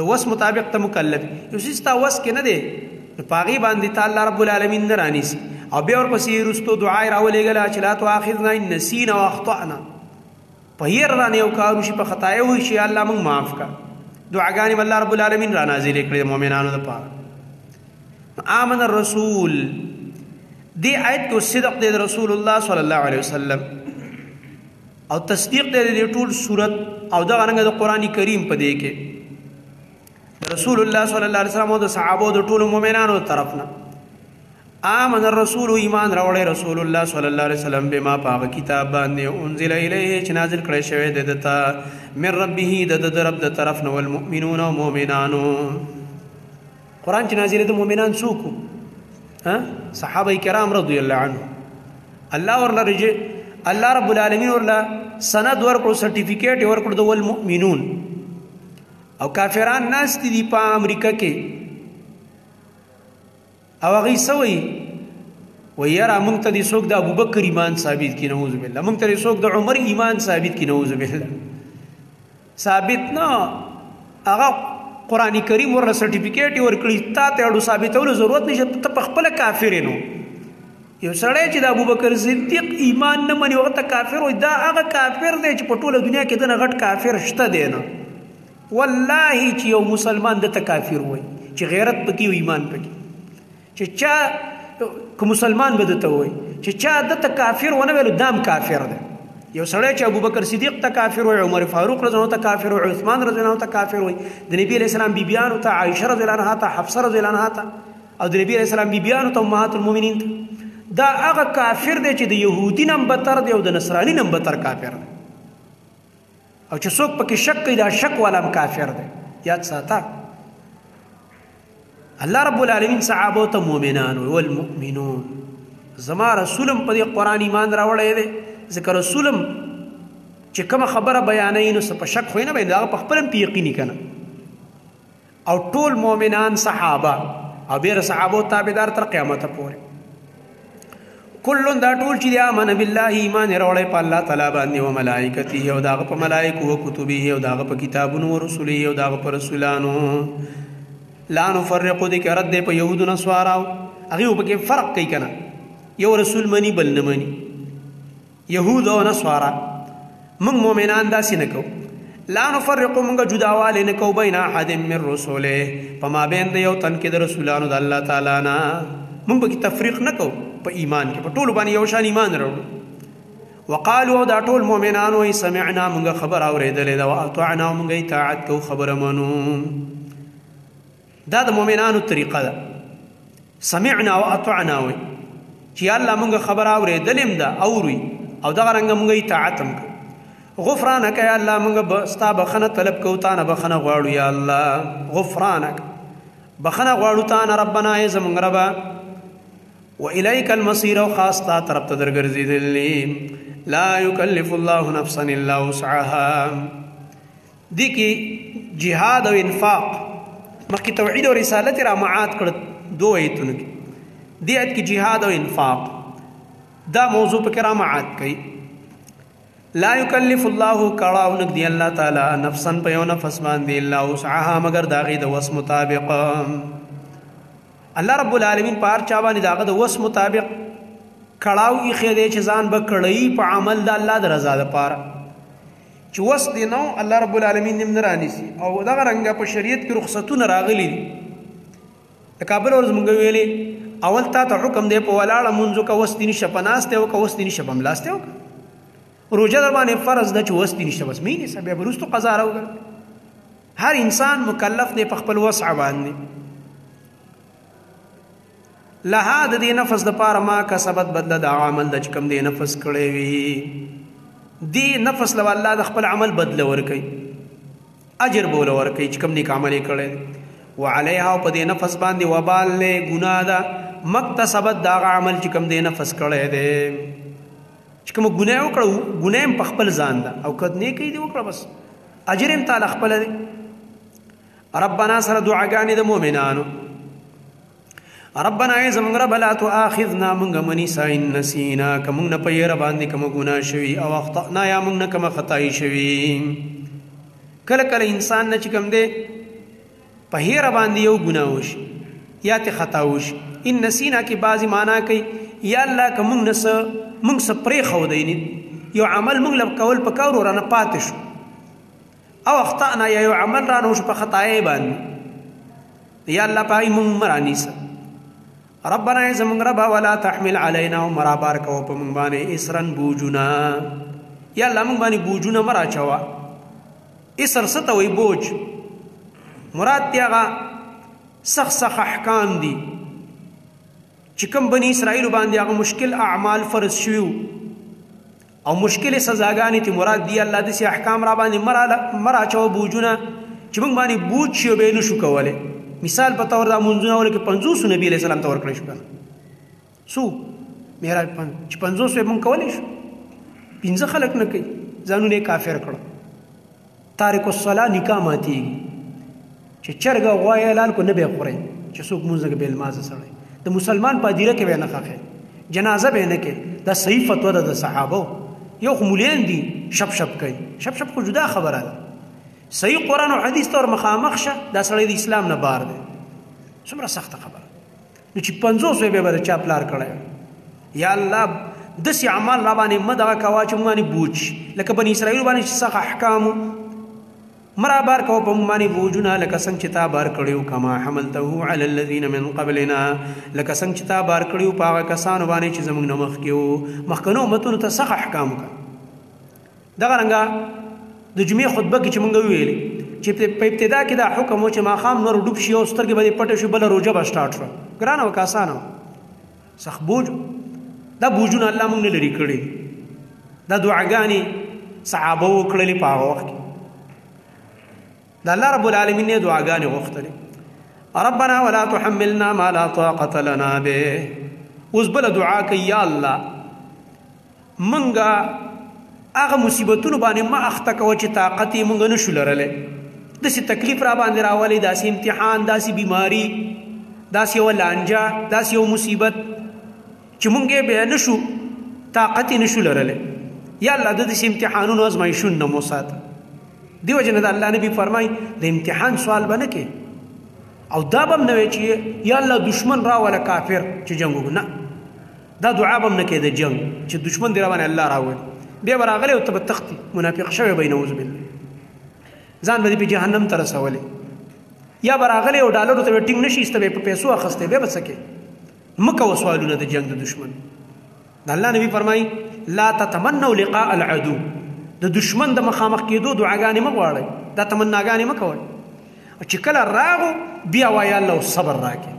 د وس مطابق ته مکلف یو سي ستا وس کې نه دی پاغي باندې تعالی رب العالمین نه رانیسي او به ورپسې ارستو دعا راولي غلا چې لا تؤاخذنا ان نسينا واخطانا په هیر رانه یو کارو شي په خطا یو شي الله موږ معاف کا دعاګانې الله رب العالمین را نازل کړې مؤمنانو لپاره آمن الرسول دی آیت کو صدق دی رسول الله صلی الله علیه وسلم او تصدیق دی د ټول صورت او دا غنګ د قران کریم په دی کې رسول الله صلی الله علیه وسلم او د صحابه د ټول مؤمنانو طرفنا آمن الرسول ایمان راوړی رسول الله صلی الله علیه وسلم بما پاک کتاب باندې انزل الیه چې نازل کړی شوی دی دته من ربه د رب د طرف نو المؤمنون او مؤمنانو قران چې نازل د مؤمنان څوک ها صحابه کرام رضی الله عنهم الله رب العالمین ورلا سند ورکړو سرټیفیکیټ ورکړو د المؤمنون او کافران ناس دي په امریکا کې او هغه سوي ويرا مونږ ته دي څوک د ابوبکر ایمان ثابت کی نعوذ بالله مونږ ته څوک د عمر ایمان ثابت کی نعوذ بالله ثابت نه هغه قرآن کریم ورله سرټیفیکیټ ورکړي تا ته اړو ثابتولو ضرورت نشته ته په خپل کافر نو یو سړی چې د ابوبکر صدیق ایمان نه مني هغه ته کافر وي دا هغه کافر دی چې په ټوله دنیا کې دغه غټ کافر شته دی نه والله چې یو مسلمان د ته کافر وي چې غیرت پکې او ایمان پکې چې چا که مسلمان به دته وي چې چا دته کافر ونه ویلو دام کافر دی یو سړی چې ابوبکر صدیق ته کافر وي عمر فاروق رضی الله عنه ته کافر وي عثمان رضی الله عنه ته کافر وي د نبی علیہ السلام بیبیانو ته عائشه رضی الله عنها ته حفصه رضی الله عنها ته او د نبی علیہ السلام بیبیانو ته امهات المؤمنین ته دا هغه کافر دی چې د يهودي نم بتر دی او د نصرانی نم بتر کافر دی او چې څوک پکې شک کوي دا شک والام کافر دی یاد ساته الله رب العالمین صحابه ته مؤمنان او المؤمنون زما رسولم په دې قران ایمان راوړی دی ذکر رسولم چې کوم خبره بیانې نو څه په شک خو نه باندې هغه په خپل یقیني کنه او ټول مؤمنان صحابه او بیر صحابه تابعدار تر قیامت پورې کلون دا ټول چې امن بالله ایمان راوړی په الله تعالی باندې او ملائکته او داغه په ملائکه او کتبه او داغه په کتابونو او رسوله او داغه په رسولانو لا نفرق ذکر رد په يهود نصارا هغه په کې فرق کوي کنه یو رسول منی بل نه منی يهود او نصارا من مؤمنان داسې نه کو لا نفرق موږ جداواله نه کو بین احد من رسوله پما بین یو تن کې د رسولانو د الله تعالی نه موږ به تفریق نه کوو په ایمان کې، په ټولو باندې یو شان ایمان راوړو. وقالو دا ټول مؤمنان وایي سمعنا موږ خبر اورېدلې ده، واطعنا موږ اطاعت کوو خبره منو. دا د مؤمنانو طریقه ده. سمعنا واطعنا وایي چې الله موږ خبر اورېدلې ده اوري او دغه رنګه موږ اطاعت هم کوو. غفرانک یا الله موږ ستا بخنه طلب کوو، تا نه بخنه غواړو یا الله. غفرانک بخنه غواړو تا نه ربنا ای زموږ ربه. و الیک المصیر او خاص تا طرف ته درګرځېدلې. لا یکلف الله نفسا الا وسعها. دې کې جهاد او انفاق مخکې توحید او رسالت را معاد کړ دوه ایتونو کې. دې آیت کې جهاد او انفاق دا موضوع پکې را معاد کړي. لا یکلف الله کړهو نږدې الله تعالی نفسا په یو نفس باندې الا وسعها مگر د هغې د وس مطابق. الله رب العالمین په هر چا باندې د هغه د وس مطابق کړهو ایښی دی چې ځان به کړی په عمل د الله د رضا دپاره. چې وس دی نو الله رب العالمین هم نه رانیسي. او دغه رنګه په شریعت کې رخصتونه راغلي دي. لکه بله ورځ مونږ ویلې اول تا ته حکم دی په ولاړه مونځو که وس دې نشته په ناستې وکړه، وس دې نشته په هملاستې وکړه. روژه در باندې فرض ده چې وس دې نشته بس مې نیسه، بیا به وروستو قضا راوګرځي. هر انسان مکلف دی په خپل وسع باندې. لها د دې نفس دپاره ما کسبت بدله د عمل ده چې کوم دې نفس کړی وي. دې نفس له الله د خپل عمل بدله ورکوي، اجر به له ورکوي چې کوم نیک عمل یې کړی دی. وعلیها او په دې نفس باندې وبال دی ګناه ده مکتسبت د هغه عمل چې کوم دې نفس کړی دی. چې کومه ګناه وکړه ګناه هم په خپل ځان ده او که نیکۍ دې وکړه بس اجر هم تعالی خپله دی. ربنا سره دعاګانې د مؤمنانو. ربنا ای زمونږ رب لا تؤاخذنا مونږ منیسه ان نسینا که مونږ نه په یره باندې کومه ګناه شوي او اخطأنا یا مونږ نه کومه خطایي شوي. کله کله انسان نه چې کوم دی په هیره باندې یو ګناه وشي یا ته خطا وشي. ان نسینا کې بعضې معنا کوي یا الله که مونږ نه مونږ څه پرېښودی یو عمل مونږ له کول پکار و رانه پاتې شو، او اخطأنا یا یو عمل رانه وشو په خطایۍ باندې، یا الله په هغې مونږ مه رانیسه. ربنا ای زمونږ ربه ولا تحمل علینا او مرابار کوه په مونږ باندې اسرن بوجونه. یا الله مونږ باندې بوجونه مه راچوه. اسر څه ته وایي بوج؟ مراد دی هغه سخت سخت احکام دي چې کوم بني اسرائیلو باندې هغه مشکل اعمال فرض شوي او مشکل سزاګانې ته مراد دی. الله داسې احکام را باندې مه راچوه بوجونه چې موږ باندې بوج شي او به یې نه شو کولی. مثال په طور دا منځونه ولکه 500 نبي علیه السلام ته ورکړی شو کنه څو معراج چې 500 یې موږ کولی شو. 15 خلک نه کوي ځانونه یې کافر کړو. تارک الصلاه نکاح ماتېږي چې چرګه غوا یې اعلان کو نه به یې خورئ چې څوک مونځ کې بې لمازه سړی د مسلمان په هدیره کې به یې نه ښخی، جنازه به یې نه کوي. دا صحیح فتوا ده د صحابو. یو خو مولین دي شپ شپ کوي، شپ شپ خو جدا خبره ده. صحیح قرآن او حدیث ته ور مخامخ شه دا سړی د اسلام نه بار دی. څومره سخته خبره. نو چې 500 یې به چا پلار کړی. یا الله داسې عمل را باندې مه دغه کوه چې موږ باندې بوج لکه بني اسرائیلو باندې چې سخت احکامو مرا بار کوه په موږ باندې بوجونه لکه څنګه چې تا بار کړیو. کما حملته علی الذین من قبلنا لکه څنګه چې تا بار کړیو په هغه کسانو باندې چې زموږ نه مخکې وو. مخکنو امتونو ته سخت احکام وکړه. دغه رنګه د جمعې خطبه کې چې مونږ ویلې چې په ابتدا کې دا حکم و چې ماښام نور ډوب شي او سترګې به دې پټې شي بله روژه به سټارټ شوه. ګرانه وه که اسانه وه؟ سخت بوج. دا بوجونه الله مونږ نه لرې کړي. دا دعاګانې صحابه وکړلې په هغه وخت کې. د الله رب العالمین نه دعاګانې غوښتلې. ربنا ولا تحملنا ما لا طاقة لنا به. اوس بله دعا کوي یا الله مونږه هغه مصیبتونو باندې ما اخته کوه چې طاقت یې مونږ نه شو لرلی. داسې تکلیف را باندې راولي، داسې امتحان، داسې بیماري، داسې یوه لانجه، داسې یو مصیبت چې مونږ یې بیا نه شو طاقت یې نه شو لرلی. یا الله د داسې امتحانونو ازمایښتونو نه مو ساته. دې وجې نه د الله نبي فرمایي د امتحان سوال به نه کې او دا به هم نه وی چې یا الله دشمن راوله کافر چې جنګ وکړو. نه، دا دعا به هم نه کې د جنګ چې دشمن دې را باندې الله راولي. بیا به راغلی او ته به تختی منافق شوی به نعوذ بالله ځان به دې په جهنم ته رسولی. یا به راغلی او ډالرو ته به ټینګ نه شي ایسته به یې په پیسو اخیستی بیا به څه کوې؟ مکه وسوالونه د جنگ د دشمن. الله نبی فرمای لا تتمنوا لقاء العدو، د دشمن د مخامخ کېدو دعاګانې مه غواړئ، دا تمناګانې مه کوئ. چې کله راغو بیا وایه الله صبر راکړي،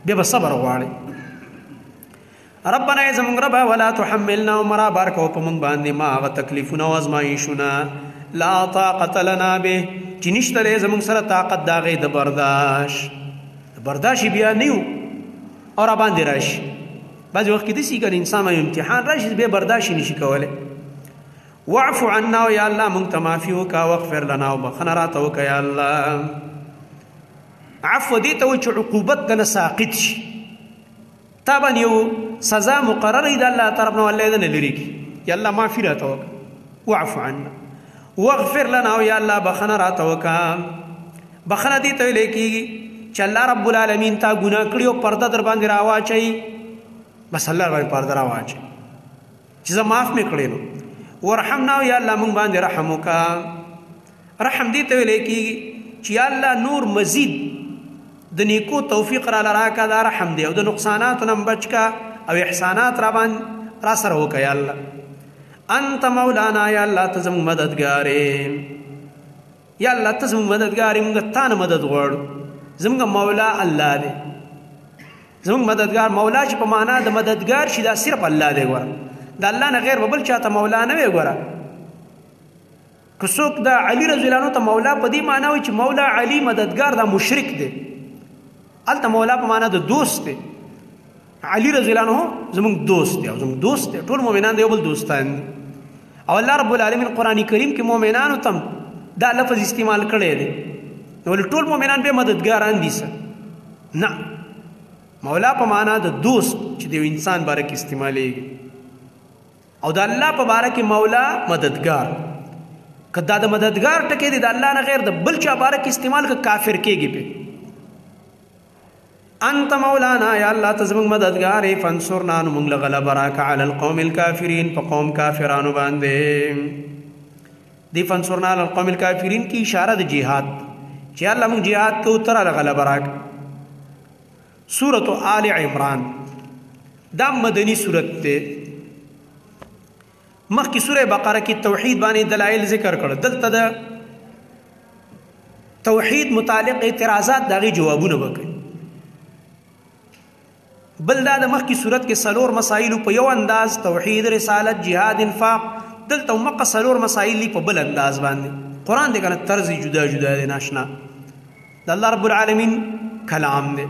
بیا به صبر غواړئ. ربنا زمونږ ربه ولا تحملنا عمره بارکو په موږ باندې ما هغه تکلیفونه او ازمایښونه لا طاقت لنا به چې نشته دی زمونږ سره طاقت د هغې د برداشت بیا نه یو او را باندې راشي. بعضې وخت کې داسې که انسان امتحان راشي بیا برداشت یې نشي کولی. واعف عنا یا الله مونږ ته معافي وکړه، واغفر لنا او بخښنه راته وکړه یا الله. عفو دې ته وایي چې عقوبت دنه ساقط شي، تا باندې یو سزا مقرره وي د الله طرف نه، الله یې دنه لرې کړي. یا الله معافي راته وکړه، واعف عنا واغفر لنا او یا الله بخښنه راته وکړه. بخښنه دې ته ویلی کېږي چې الله رب العالمین تا ګناه کړي او پرده در باندې راواچوي، بس الله باندې پرده راواچوي چې زه معاف مې کړی نو. ورحمنا یا الله مونږ باندې رحم وکړه. رحم دې ته ویلی کېږي چې یا الله نور مزید د نیکو توفیق راله راکړه، دا رحم دی. او د نقصاناتو نه بچ کا او احسانات را سره وکړه یا الله. انت مولانا یا الله ته زموږ مددګار یې، یا الله ته زموږ مددګار یې، موږ تا نه مدد غواړو. زموږ مولا الله دی، زموږ مددګار. مولا چې په معنا د مددګار شي دا صرف الله دی. ګوره د الله نه غیر به بل چاته مولا نه وي. ګوره که څوک د علي رضی الله عنه ته مولا په دې معنا وي چې مولا علي مددګار، دا مشرک دی. هلته مولا په معنا د دوست دی. علي رضی الله عنه زموږ دوست دی او زموږ دوست دی، ټول مؤمنان د یو بل دوستان دي. او الله رب العالمین قرآن کریم کې مؤمنانو ته دا لفظ استعمال کړی دی، نو ټول مؤمنان به مددګاران دي. نه، مولا په معنا د دوست چې د یو انسان باره کې استعمالیږي، او د الله په باره کې مولا مددګار. که دا د مددګار ټکی دی د الله نه غیر د بل چا باره کې استعمال که کافر کېږي پې. انت مولانا یا الله ته زموږ مددګار یې، فانصرنا نو موږ له غلبه راکړه علی القوم الکافرین، په قوم کافرانو باندې. دی فانصرنا علی القوم الکافرین کی اشاره د جهاد چې الله موږ جهاد کوو تر له غلبه راکړه. سورة آل عمران دا مدنی سورت دی. مخکې سوره بقره کې توحید باندې دلایل ذکر کړل، دلته د توحید متعلق اعتراضات دغه جوابونه وکړي. بل دا د مخکې صورت کې څلور مسائل په یو انداز، توحید، رسالت، جهاد، انفاق. دلته مکه څلور مسائل په بل انداز باندې. قرآن دی کنه طرز جدا جدا دی، ناشنا د الله رب العالمین کلام دی.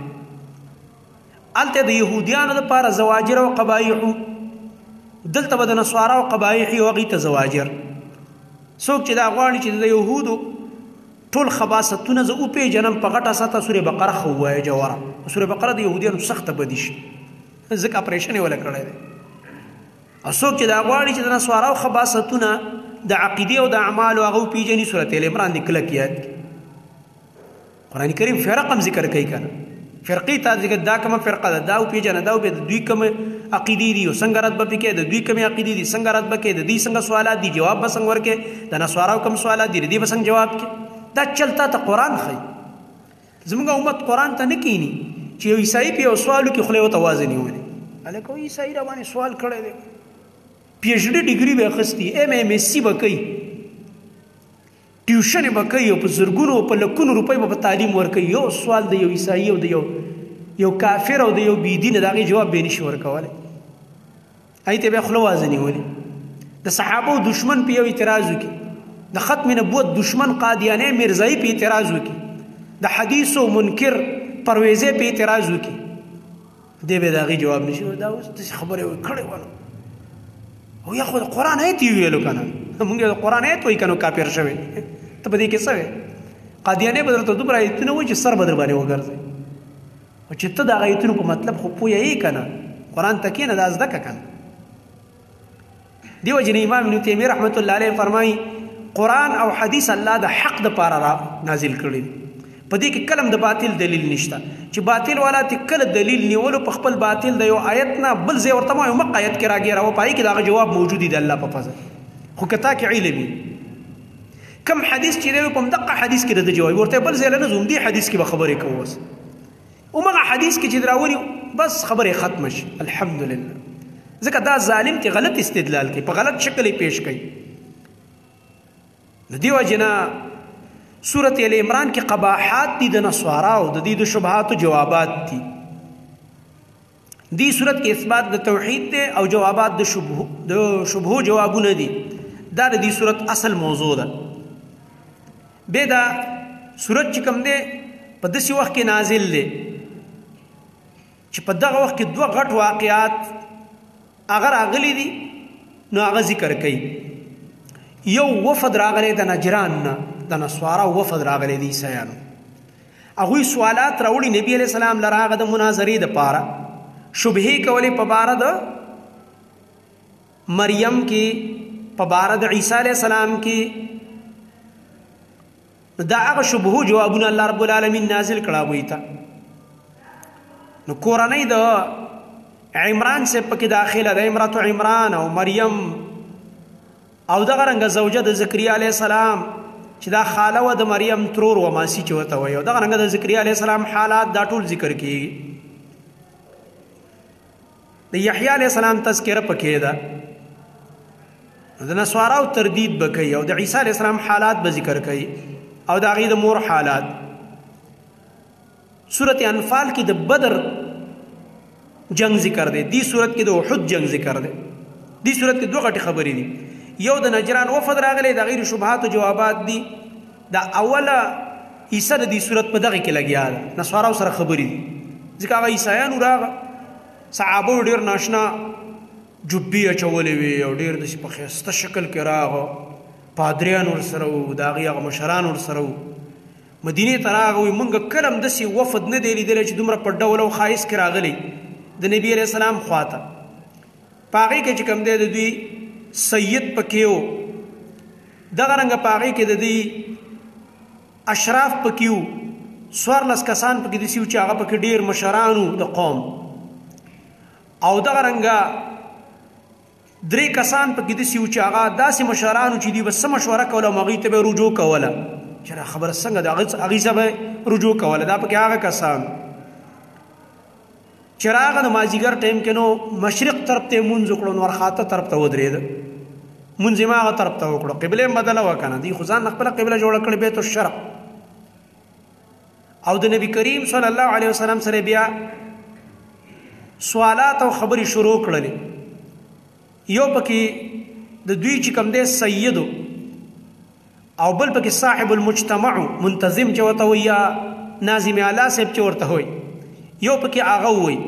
الته د يهوديانو لپاره زواجر او قبایح، دلته به د نصارا او قبایح او هغې ته زواجر. څوک چې دا غواړي چې د یهودو ټول خباستونه زه وپېژنم په غټه سطحه سورې بقره ښه ووایه جوره. سورې بقره د یهودیانو سخته بدي شي، ځکه اپریشن یې وله کړی دی. او څوک چې دا غواړي چې د نصارا او خباستونه د عقیدې او د اعمالو هغه وپېژني، سورت ال عمران دې کلک یاد کړي. قرآن کریم فرق هم ذکر کوي که نه، فرقې ته ذکر دا کومه فرقه ده دا وپېژنه، دا د دوی کومه عقیدې دي او څنګه رد به پکې، د دوی کومې عقیدې دي څنګه رد به کړې، د دوی څنګه سوالات دي جواب به څنګه ورکړې، د نصاراو کوم سوالات دي د دې به څنګه جواب کړې. دا چلتا ته قرآن ښایي. زموږ امت قرآن ته نه کښېني چې یو عیسایي په یو سوالو کې خولې ورته وازې نیولې، هلکه عیسایي را باندې سوال کړی دی، پی ایچ ډي ډګري به اخیستي، ایم ایس سی به کوي، ټیوشنې به کوي او په زرګونو په لکونو روپۍ به په تعلیم ورکوي. یو سوال د یو عیسایي او د یو کافر او د یو بېدینه د هغې جواب بې نشي ورکولی، هغې ته بیا خوله وازه نیولې. د صحابو دشمن په یو اعتراض وکړي، د ختم نبوت دشمن قادیانی مرزایی په اعتراض وکړي، د حدیثو منکر پرویزی په اعتراض وکړي، دی به د هغې جواب نشي ورکولی. دا اوس داسې خبرې کړې ونه، او یا خو د قرآن آیت یې ویلو که نه، مونږ د قرآن آیت وایي که نو کافر شوی ته په دې کې څه وی. قادیانی به درته دومره آیتونه وایي چې سر به در باندې وګرځي، او چې ته د هغه آیتونو په مطلب خو پوه یې که نه، قرآن ته کښېنه دا زده که که نه. دیو جن امام ابن تیمیه رحمت الله علیه فرمایي قرآن او حدیث الله د حق د پاره را نازل کړي، په دې کې کلم د باطل دلیل نشته چې باطل والا ته کله دلیل نیولو په خپل باطل د یو آیت نه بل ځای ورته ما یو مقه آیت کې راګیراوه، په هغې کې د هغه جواب موجود دی د الله په فضل. خو که تا کې علم وي کم حدیث چې دی په همدغه حدیث کې د جواب ورته بل ځای نه ځو، همدې حدیث کې به خبرې کوو. اوس همغه حدیث کې چې راولي بس خبره ختم شي الحمدلله. ځکه دا ظالم کې غلط استدلال کوي، په غلط شکل یې پیش کوي. د دې وجې نه سورت ال عمران کې قباحات دي د نصاراو، د دې د شبهاتو جوابات دي. دې سورت کې اثبات د توحید دی او جوابات د شبهو جوابونه دي. دا د دې سورت اصل موضوع ده. بیا دا سورت چې کوم دی په داسې وخت کې نازل دی چې په دغه وخت کې دوه غټ واقعات هغه راغلي دي، نو هغه ذکر کوي. یو وفد راغلی د نجران نه، د نصارا وفد راغلی د عیسیانو. هغوی سوالات راوړي نبي علیه السلام لره، هغه د مناظرې دپاره شبهې کولې په باره د مریم کې، په باره د عیسی علیه السلام کې. دا هغه شبهو جوابونه الله رب العالمین نازل کړه هغوی ته. نو کورنۍ د عمران سے پکې داخله ده، امرأة عمران او مریم او دغه رنګه زوجه د زکریا علیه السلام چې دا خاله وه د مریم ترور و ماسی چې ورته وایي، او دغه رنګه د زکریا علیه السلام حالات دا ټول ذکر کیږي. د یحیی علیه السلام تذکره پکې ده، د نصاراو تردید به کوي، او د عیسی علیه السلام حالات به ذکر کوي او د هغې د مور حالات. سورت انفال کې د بدر جنگ ذکر دی، دی صورت کې د احد جنگ ذکر دی. دی صورت کې دوه غټې خبرې دي. یو د نجران وفد راغلی، د غیر شبهات او جوابات دي. دا اوله عیسی د دې صورت په دغه کې لګیا ده، نصاراو سره خبرې دي. ځکه هغه عیسایانو راغه، صحابو ډېر ناشنا جبې اچولې وې او ډېر داسې په ښایسته شکل کې راغه، پادریان ورسره وو، د هغې هغه مشران ورسره وو. مدینې ته راغه، وایي موږ کله هم داسې وفد نه دی لیدلی چې دومره په ډول او ښایست کې راغلی د نبي علیه السلام خواته. په هغې کې چې کوم دی د دوی سید پکې و، دغه رنګه په هغې کې د دوی اشراف پکې وو، 14 کسان پکې داسې وو چې هغه پکې ډېر مشران وو د قوم، او دغه رنګه 3 کسان پکې داسې وو چې هغه داسې مشران وو چې دوی به څه مشوره کوله او هغوی ته به یې رجوع کوله چې دا خبره څنګه ده، هغوی ته به رجوع کوله. دا پکې هغه کسان چې راغه د مازدیګر ټایم کې نو مشرق طرف ته یې مونځ وکړو، نو ورخاته طرف ته ودرېده، مونځ یې هغه طرف ته وکړو. قبله یې بدله وه که نه، دوی خو ځان نه خپله قبله جوړه کړې بیت الشرق. او د نبي کریم صلی الله علیه وسلم سره بیا سوالات او خبرې شروع کړلې. یو پکې د دوی چې کوم دی سید او بل پکې صاحب المجتمع منتظم چې ورته وایي، یا ناظم اعلی صاحب چې ورته وایي. یو پکې هغه وایي،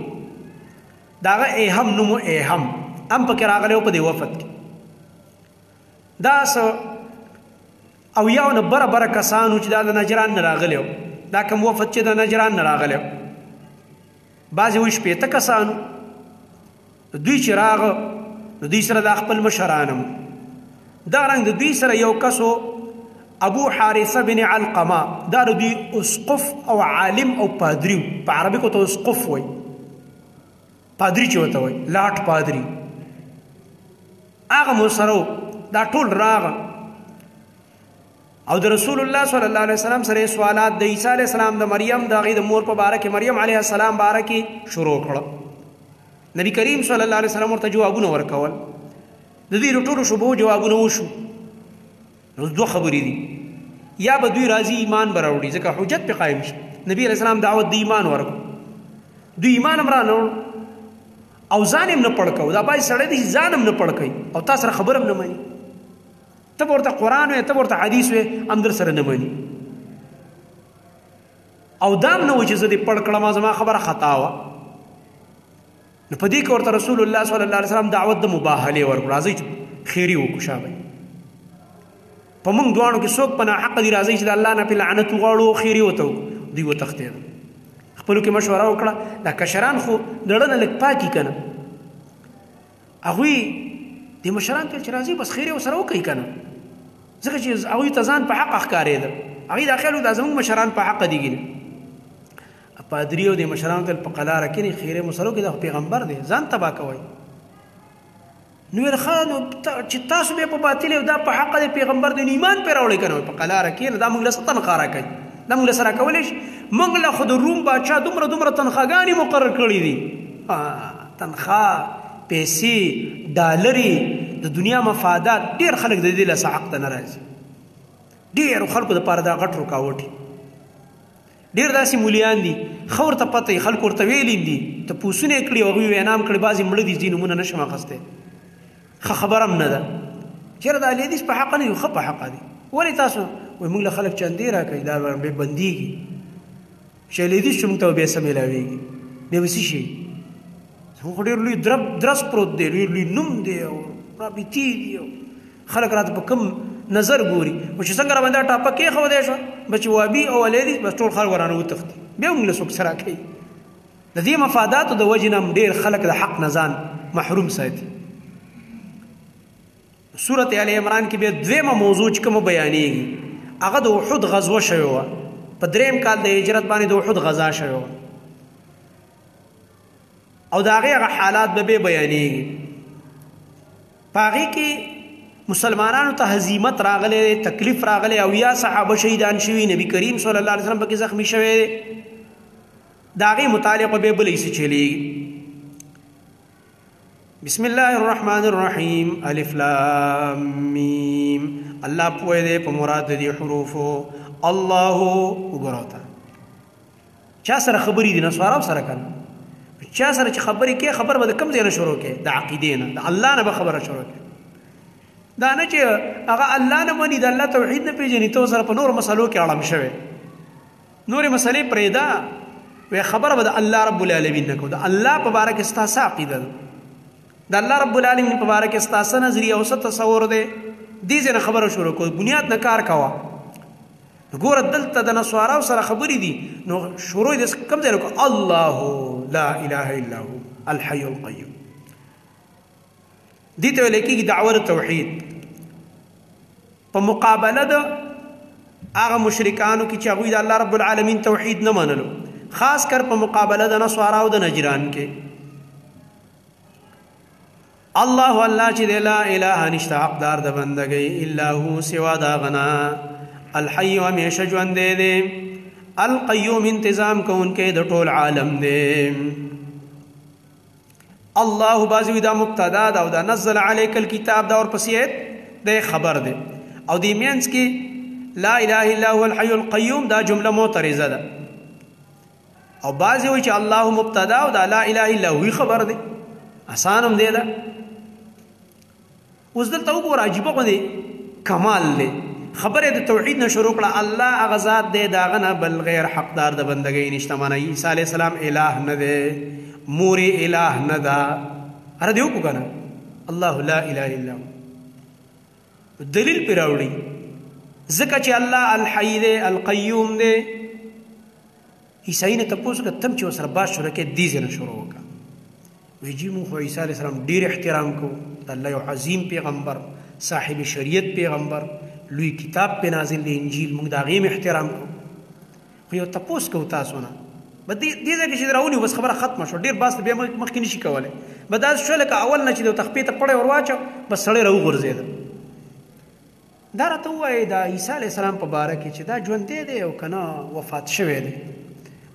د هغه ایهم نوم ایهم هم پکې راغلی و په دې وفد کې. دا څه اویاو نه بره بره کسان وو چې دا د نجران نه راغلی و، دا کوم وفد چې د نجران نه راغلی و. بعضې وایي 80 کسان وو. دوی چې راغه نو دوی سره دا خپل مشران هم دغه رنګ د دوی سره یو کس و ابو حارثه بن علقمه، دا د دوی اسقف او عالم او پادری و. په عربي کې ته اسقف وایي، پادری چې ورته وایي لاټ پادری. هغه مو سره دا ټول راغه او د رسول الله صلی الله علیه وسلم سره سوالات د عیسی علیه السلام، د مریم، د هغې د مور په باره کې، مریم علیه السلام باره کې شروع کړه. نبی کریم صلی الله علیه وسلم ورته جوابونه ورکول. د دوی د ټولو شبهو جوابونه وشو. نو دوه خبرې دي، یا به دوی راځي ایمان به راوړي ځکه حجت پې قایم شي. نبي علیه السلام دعوت د ایمان ورکړو، دوی ایمان هم رانه وړ او ځان هم نه پړ کوو. دا باید سړی دی ځان هم نه پړ کوي او تا سره خبر هم نه مني. ته به ورته قرآن وایې، ته به ورته حدیث وایې، هم در سره نه مني. او دا هم نه و چې زه دې پړ کړم، زما خبره خطا وه. نو په دې کې ورته رسول الله صلی الله علیه وسلم دعوت د مباهلې ورکړو، راځئ چې خیري وکړو. شابه په موږ دواړو کې څوک په ناحقه دي، راځئ چې د الله نه پې لعنت وغواړو، خیري ورته وکړو. دوی وتښتېدل، خپلو کې مشوره وکړه. دا کشران خو د ړه نه لږ پاکي که نه، هغوی دې مشران ته چې راځي بس خیري ورسره وکړئ که نه، ځکه چې هغوی ته ځان په حقه ښکارېده. هغوی دا خیال و دا زموږ مشران په حقه دي ګینې. پادري او د مشرانو ته په قلاره کښېنئ، خیرې مسلو کې د پیغمبر دی، ځان تباه کوئ. نو ویل ښه نو چې تاسو بیا په باطل او دا په حقه د پیغمبر دی، نو ایمان پرې راوړئ که نه. په قلاره کښېنه، دا موږ له څه تنخوا راکوي؟ دا موږ له سره کولی شي؟ موږ له خو د روم باچا دومره تنخواګانې مقرر کړي دي تنخواه، پیسې، ډالري، د دنیا مفادات، ډېر خلک د دې له حق ته نه راځي. ډېرو خلکو دپاره دا غټ رکاوټ. ډېر داسې مولیان دي ښه ورته پته وي، خلکو ورته ویلي دي، تپوسونه یې کړي او هغوی وینا هم کړي، بعضې مړه دي ځي نومونه نه شم اخیستی، ښه خبره هم نه ده. چېرې د اهل حدیث په حقه نه دي، ښه په حقه دي. ولې تاسو وایي موږ له خلک چندې راکوي، دا به بندېږي، چې اهل حدیث چې موږ ته به بیا څه میلاوېږي، بیا به څه شي؟ زموږ خو ډېر لوی درس پروت دی، ډېر لوی نوم دی او رابطې دي او خلک راته په کوم نظر ګوري. او چې څنګه راباندې دا ټاپه کېښودی شوه به چې وابي او اهل حدیث بس ټول خلک ورانه وتښتي، بیا موږ له څوک څه راکوي. د دې مفاداتو د وجې نه هم ډېر خلک د حق نه ځان محروم ساتي. سورت آل عمران کې بیا دویمه موضوع چې کومه بیانېږي هغه د احد غزوه شوې وه. په 3 کال د هجرت باندې د احد غزا شوې وه او د هغې هغه حالات به بیانېږي. په هغې کې مسلمانانو ته هزیمت راغلی دی، تکلیف راغلی، او یا صحابه شهیدان شوي، نبی کریم صلی الله علیه وسلم پکې زخمی شوی دی. د هغې متعلق به بله ایسې چلیږي. بسم الله الرحمن الرحیم. الف لام میم. الله پوه دی په مراد د دې حروفو. الله وګوره ته چا سره خبرې دي، نسوارو سره کنه، چا سره چې خبرې کې خبر به د کوم ځای نه شروع کې؟ د عقیدې نه، د الله نه به خبره شروع کې. دا نه چې هغه الله نه مني، د الله توحید نه پېژني، ته سره په نورو مسلو کې اړم شوی، نورې مسلې پرېږده، وی خبره به د الله رب العالمین نه کوو. د الله په باره کې ستا څه عقیده ده؟ د الله رب العالمین په باره کې ستا څه نظریه او څه تصور دی؟ دې ځای نه خبره شروع کوو، بنیاد نه کار کوه. ګوره دلته د نسواراو سره خبرې دي، نو شروع یې د کوم ځای نه کوو؟ الله لا اله الا هو الحي القیوم. دې ته ویل کېږي دعوه توحید. په مقابله د هغه مشرکانو کې چې هغوی د الله رب العالمین توحید نه منلو، خاص کر په مقابله د نصاراو د نجران کې. الله الله چې دی لا اله نشته حقدار د بندګۍ الا هو سوا د هغه نه، الحي همیشه ژوندی دی، القیوم انتظام کوونکی د ټول عالم دی. الله بعضې دا مبتدا ده او دا نزل علیک الکتاب دا ورپسې د خبر دی، او دې مینځ کې لا اله الا هو الحي القیوم دا جمله معترضه ده. او بعضې وایي چې الله مبتدا او دا لا اله الا هو خبر دی، آسان هم دی ده. اوس دلته وګوره عجیبه غوندې کمال دی، خبره د توحید نه شروع کړه. الله هغه ذات دی د هغه نه بل غیر حقدار د بندګۍ نشته. معنی عیسی علیه السلام اله نه دی، مور اله نه ده. هر دی وکړو که نه الله لا اله الا هو، دلیل پرې راوړي ځکه چې الله الحی دی، القیوم دی. عیسائی نه تپوس وکړه تم چې ورسره بحث شروع کړې دې ځای نه شروع وکړه. وایي جي مونږ خو عیسی علیه السلام ډېر احترام کوو، د الله یو عظیم پیغمبر، صاحب شریعت پیغمبر، لوی کتاب پې نازل دی انجیل، موږ د هغې هم احترام کوو. خو یو تپوس کوو تاسو نه، به دې ځای کې چې راونیو بس خبره ختمه شوه، ډېر بحث بیا مخکې نه شي کولی. به داسې شوه لکه اول نه چې د تخپې ته پړی ور واچو بس سړی راوغورځېده. دا راته ووایي د عیسی علیه السلام په باره کې چې دا ژوندی دی او که نه وفات شوی دی،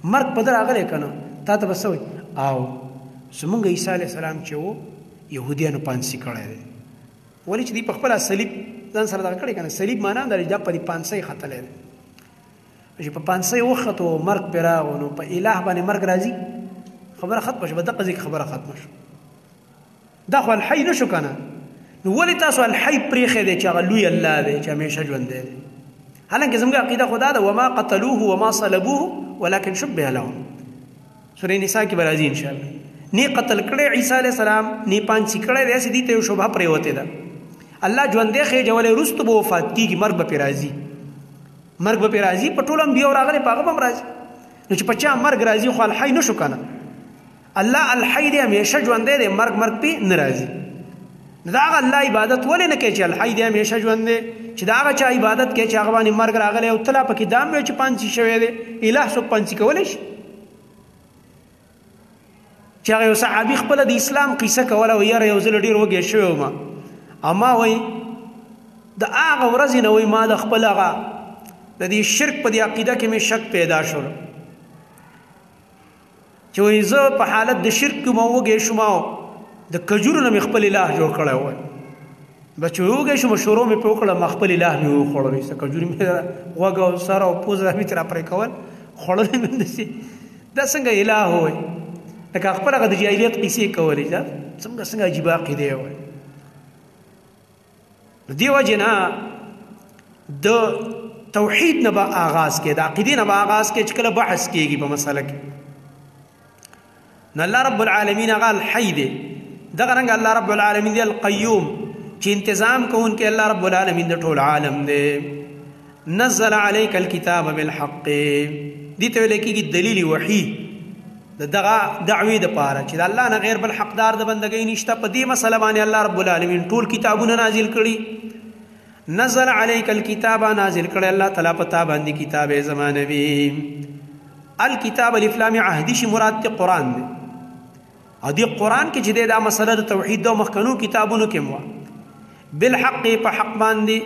مرګ په ده راغلی که نه، تا ته به څه وایي؟ او زمونږ عیسی علیه السلام چې و یهودیانو پانسي کړی دی. ولې چې دوی په خپله صلیب ځان سره دغه کړی که نه، صلیب معنا هم دا دا په دې پانسۍ ختلی دی. چې په پانسۍ وختو مرګ پرې راغو نو په اله باندې مرګ راځي، خبره ختمه شوه، په دغه ځای کې خبره ختمه شوه. دا خو الحی نه شو که نه، نو ولې تاسو الحی پرېښی دی چې هغه لوی الله دی چې همیشه ژوندی دی؟ حالانکې زموږ عقیده خو دا ده وما قتلوه وما صلبوه ولکن شبه لهم. سورې نساء کې به راځي انشاءالله. نه قتل کړی عیسی علیه السلام، نه پانسي کړی دی، هسې دې ته یو شبهه پرېوتې ده. الله ژوندی خېجولی، وروسته به وفات کېږي، مرګ به پرې راځي، مرګ به پرې راځي. په ټولو انبیاو راغلی، په هغه به هم راځي. نو چې په چا مرګ راځي خو الحی نه شو که نه. الله الحی دی، همیشه ژوندی دی، مرګ پې نه راځي. نو د هغه الله عبادت ولې نه کوي چې الحی دی، همیشه ژوند دی؟ چې د هغه چا عبادت کوي چې هغه باندې مرګ راغلی او تلا پکې دا هم وایي چې پانسي شوی دی. اله څوک پانسي کولی شي؟ چې هغه یو صحابي خپله د اسلام قیصه کوله، وایي یاره یو ځل ډېر وږی شوی وم، اما وایي د هغه ورځې نه وایي ما د خپل هغه د دې شرک په دې عقیده کې مې شک پیدا شو. چې وایي زه په حالت د شرک کې مو وږی شوم او د کجورو نه مې خپل اله جوړ کړی وای بس چې وږی شوم شروع مې پې وکړه ما خپل اله مې وخوړلی څه کجورې مې غوږ او سر او پوزه مې ترې راپرې کول خوړلی مې داسې دا څنګه اله وای لکه خپل هغه د جاهلیت قیسې کولې دا څنګه عجیبه عقیدې وای دې وجې نه د توحید نه به آغاز کې د عقیدې نه به آغاز کې چې کله بحث کېږي په مسله کې نو الله رب العالمین هغه الحی دی دغه رنګ الله رب العالمین دی القیوم چې انتظام کوونکی الله رب العالمین د ټول عالم دی نزل علیک الکتاب بالحق دې ته ویل کېږي دلیل وحی دغه دعوی د پاره چې الله نه غیر بل حقدار د بندګۍ نشته په دې مسله باندې الله رب العالمین ټول کتابونه نازل کړي نزل علیک الکتاب نازل کړي الله تعالی پتا باندې کتاب زمانه وی الکتاب الف لام عهدی شي مراد ته قران دی او دې قران کې چې دا مسله د توحید او مخکنو کتابونو کې مو بالحق په حق باندې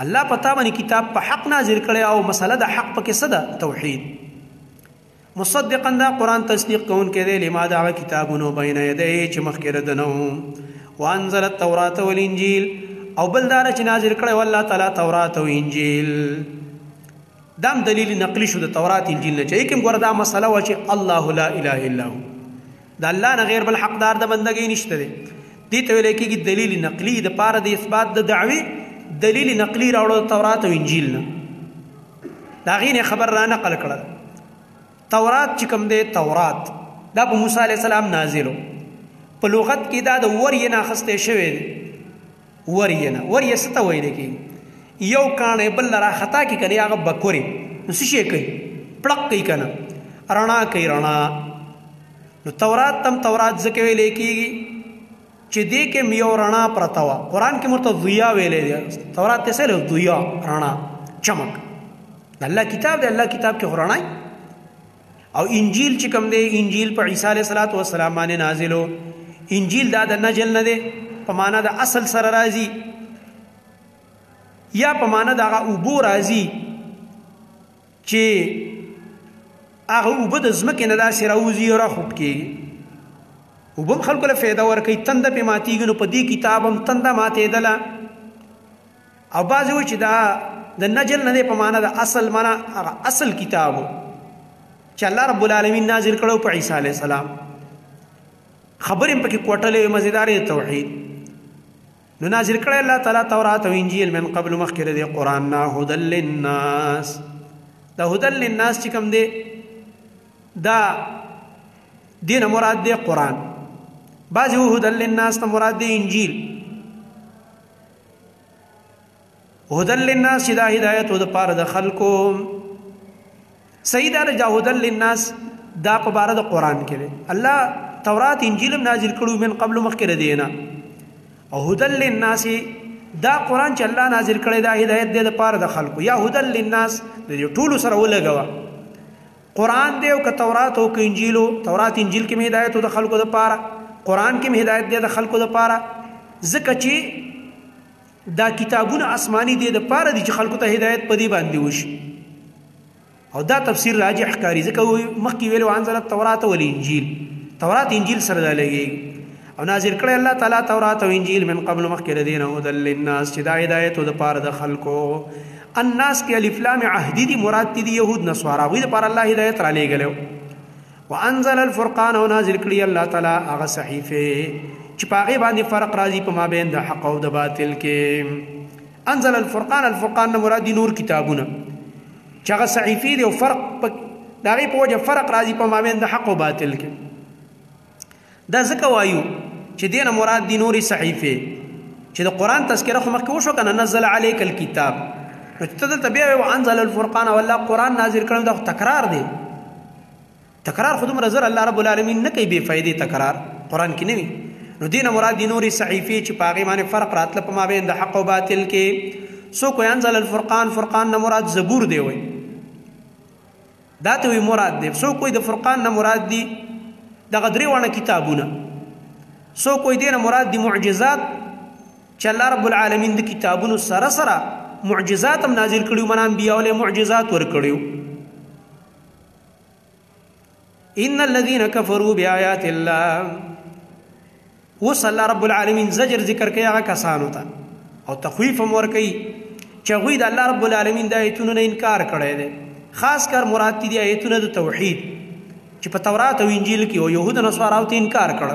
الله پتا باندې کتاب په حق نازل کړي او مسله د حق په کې صدا توحید مصدقا دا قرآن تصدیق کون کې دی لما دا کتابونو بین یدی چې مخکې دنو وانزل التوراة والانجیل او بل دار چې نازل کړی والله تعالی تورات او انجیل دام دلیل نقلی شو د تورات انجیل نه چې کوم ګور دا مسله و چې الله لا اله الا هو دا الله نه غیر بل حقدار د بندګۍ نشته دی دې ته ویل کېږي دلیل نقلی د پاره د اثبات د دعوی دلیل نقلی راوړو تورات او انجیل نه دا غینه خبر را نقل کړه تورات چې کوم دی تورات دا په موسی علیه السلام نازلو په لغت کې دا د وریه نه اخیستی شوی دی وریه څه ته ویل کېږي یو کاڼی بل را خطا کړي کنه هغه بکورې نو څه شی کوي پړق کوي کنه رڼا کوي رڼا نو تورات تم تورات ځکه ویل کېږي چې دې کې یو رڼا پرته وه قرآن کې ورته ضیا ویلی دی تورات ته څه ضیا رڼا چمک د الله کتاب دی الله کتاب کې خو رڼا او انجیل چې کوم دی انجیل په عیسی علیه السلام باندې نازلو انجیل دا د نجل نه دی په معنا د اصل سره راځي یا په معنا د هغه اوبو راځي چې هغه اوبه د ځمکې نه داسې راوځي او راخوټ کېږي اوبه هم خلکو له فایده ورکوي تنده پرې ماتېږي نو په دې کتاب هم تنده ماتېدله او بعضې وایي چې دا د نجل نه دی په معنا د اصل معنا هغه اصل کتابو چې الله رب العالمین نازل کړو په عیسی علیه السلام خبرې پکې کوټلې مزیدارې توحید نو نازل کړی الله تعالی تورات او انجیل من قبل مخکې د قرآن نه هدى للناس دا هدى للناس چې کوم دی دا دین مراد دی قرآن بعضې هدى للناس ته مراد دی انجیل هدى للناس چې دا هدایت و د پاره د خلکو صحیح دا هدى للناس دا په باره د قرآن کې دی الله تورات انجیل هم نازل کړو من قبل مخکې د دې نه او هدى للناس دا قرآن چې الله نازل کړی دا هدایت دی د پاره د خلکو یا هدى للناس د ټولو سره ولګوه قرآن دی او که تورات او که انجیلو تورات انجیل کې هدایت د خلکو د پاره قرآن کې هدایت دی د خلکو د پاره ځکه چې دا کتابونه آسماني دی د پاره دي چې خلکو ته هدایت په دې باندې وشي او دا تفسیر راجح ښکاري ځکه مخکې ویلو انزل التورات والانجیل تورات انجیل سره دا لګېږي او نازل کړی الله تعالی تورات او انجیل من قبل مخکې د دې نه هدى للناس چې دا هدایت د پاره د خلکو الناس کې الف لام عهدی دی مراد دي يهود نصارا وي د پاره الله هدایت را لېږلی وانزل الفرقان او نازل کړي الله تعالی هغه صحیفه چې په هغې باندې فرق راځي په مابین د حق او د باطل کې انزل الفرقان نه مراد دي نور کتابونه چې هغه صحیفې دي او فرق د هغې په وجه فرق راځي په مابین د حق او باطل کې دا ځکه وایو چې دې نه مراد دي نورې صحیفې چې د قرآن تذکره خو مخکې وشو که نه نزل علیک الکتاب نو چې ته دلته بیا وایې وانزل الفرقان او الله قرآن نازل کړی دا خو تکرار دی تکرار خو دومره زر الله رب العالمین نه کوي بې فایدې تکرار قرآن کې نه وي نو دې نه مراد دي نورې صحیفې چې په هغې باندې فرق راتله په مابین د حق او باطل کې څوک وایي انزل فرقان نه مراد زبور دی وایي دا ته وایي مراد دی څوک وایي د فرقان نه مراد دي دغه درې واړه کتابونه څوک وایي دې نه مراد دي معجزات چې الله رب العالمین د کتابونو سره سره معجزات هم نازل کړي وو انبیاء له معجزات ورکړي ان الذين كفروا بآيات الله وصلى رب العالمین زجر ذکر کوي هغه کسانو ته او تخویف هم ورکوي چې هغوی د الله رب العالمین د آیتونو نه انکار کړی دی. خاص کر مراد دي آیتونه د توحید چې په تورات او انجیل کې او یهود او نصاراو ته انکار کړ.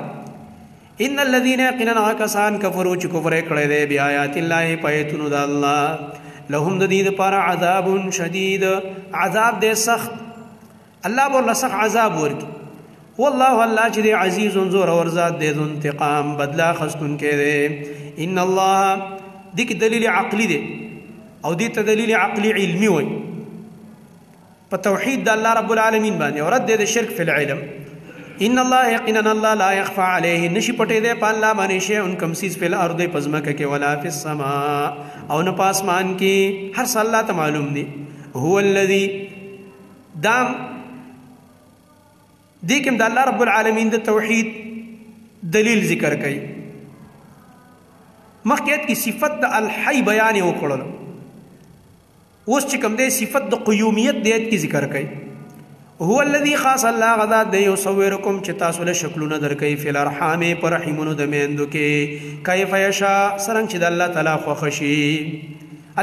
ان الذين يقيننا كسان كفروا چې کفر کړی دی بیا آیات الله په آیتونو د الله لهم د دې لپاره عذاب شدید عذاب دې سخت الله ورله سخت عذاب ورکي. والله الله چې عزیز زور اور ذات دې انتقام بدلا خستون کې دی. ان الله دې دلیل عقلی دی او دې ته دلیل عقلی علمی وي په توحید د الله رب العالمین باندې او رد د شرک فی العلم. ان الله یقینا الله لا يخفى عليه نشي پټې ده په الله باندې شی ان کم سیز په الارض پزمکه کې ولا فی السماء او نه پاسمان کې هر څه الله ته معلوم دي. هو الذي دام دې کوم د الله رب العالمین د توحید دلیل ذکر کوي. مخکې کی صفت د الحی بیان وکړل اوس چې کوم دې صفت د قیومیت دې کی ذکر کوي. هو الذي خاص الله غذا د یصورکم چې تاسو له شکلونه درکې فی الارحام پر رحمونو د میندو کې کیف یشا سرنګ چې د الله تعالی خوښ شي.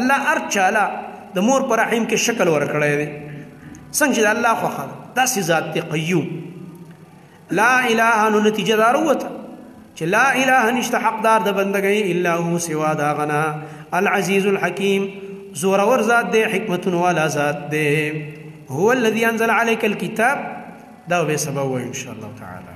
الله ارچاله د مور پر رحم کې شکل ورکړی دی څنګه چې د الله خوښ دا ذات دی قیوم. لا اله نو نتیجه داروته چې لا اله نشته حقدار د بندګۍ الا هو سوا دا غنا العزیز الحکیم زور اور ذات دے حکمتن والا ذات دے. هو الذي انزل عليك الكتاب دا به سبب ان شاء الله تعالى.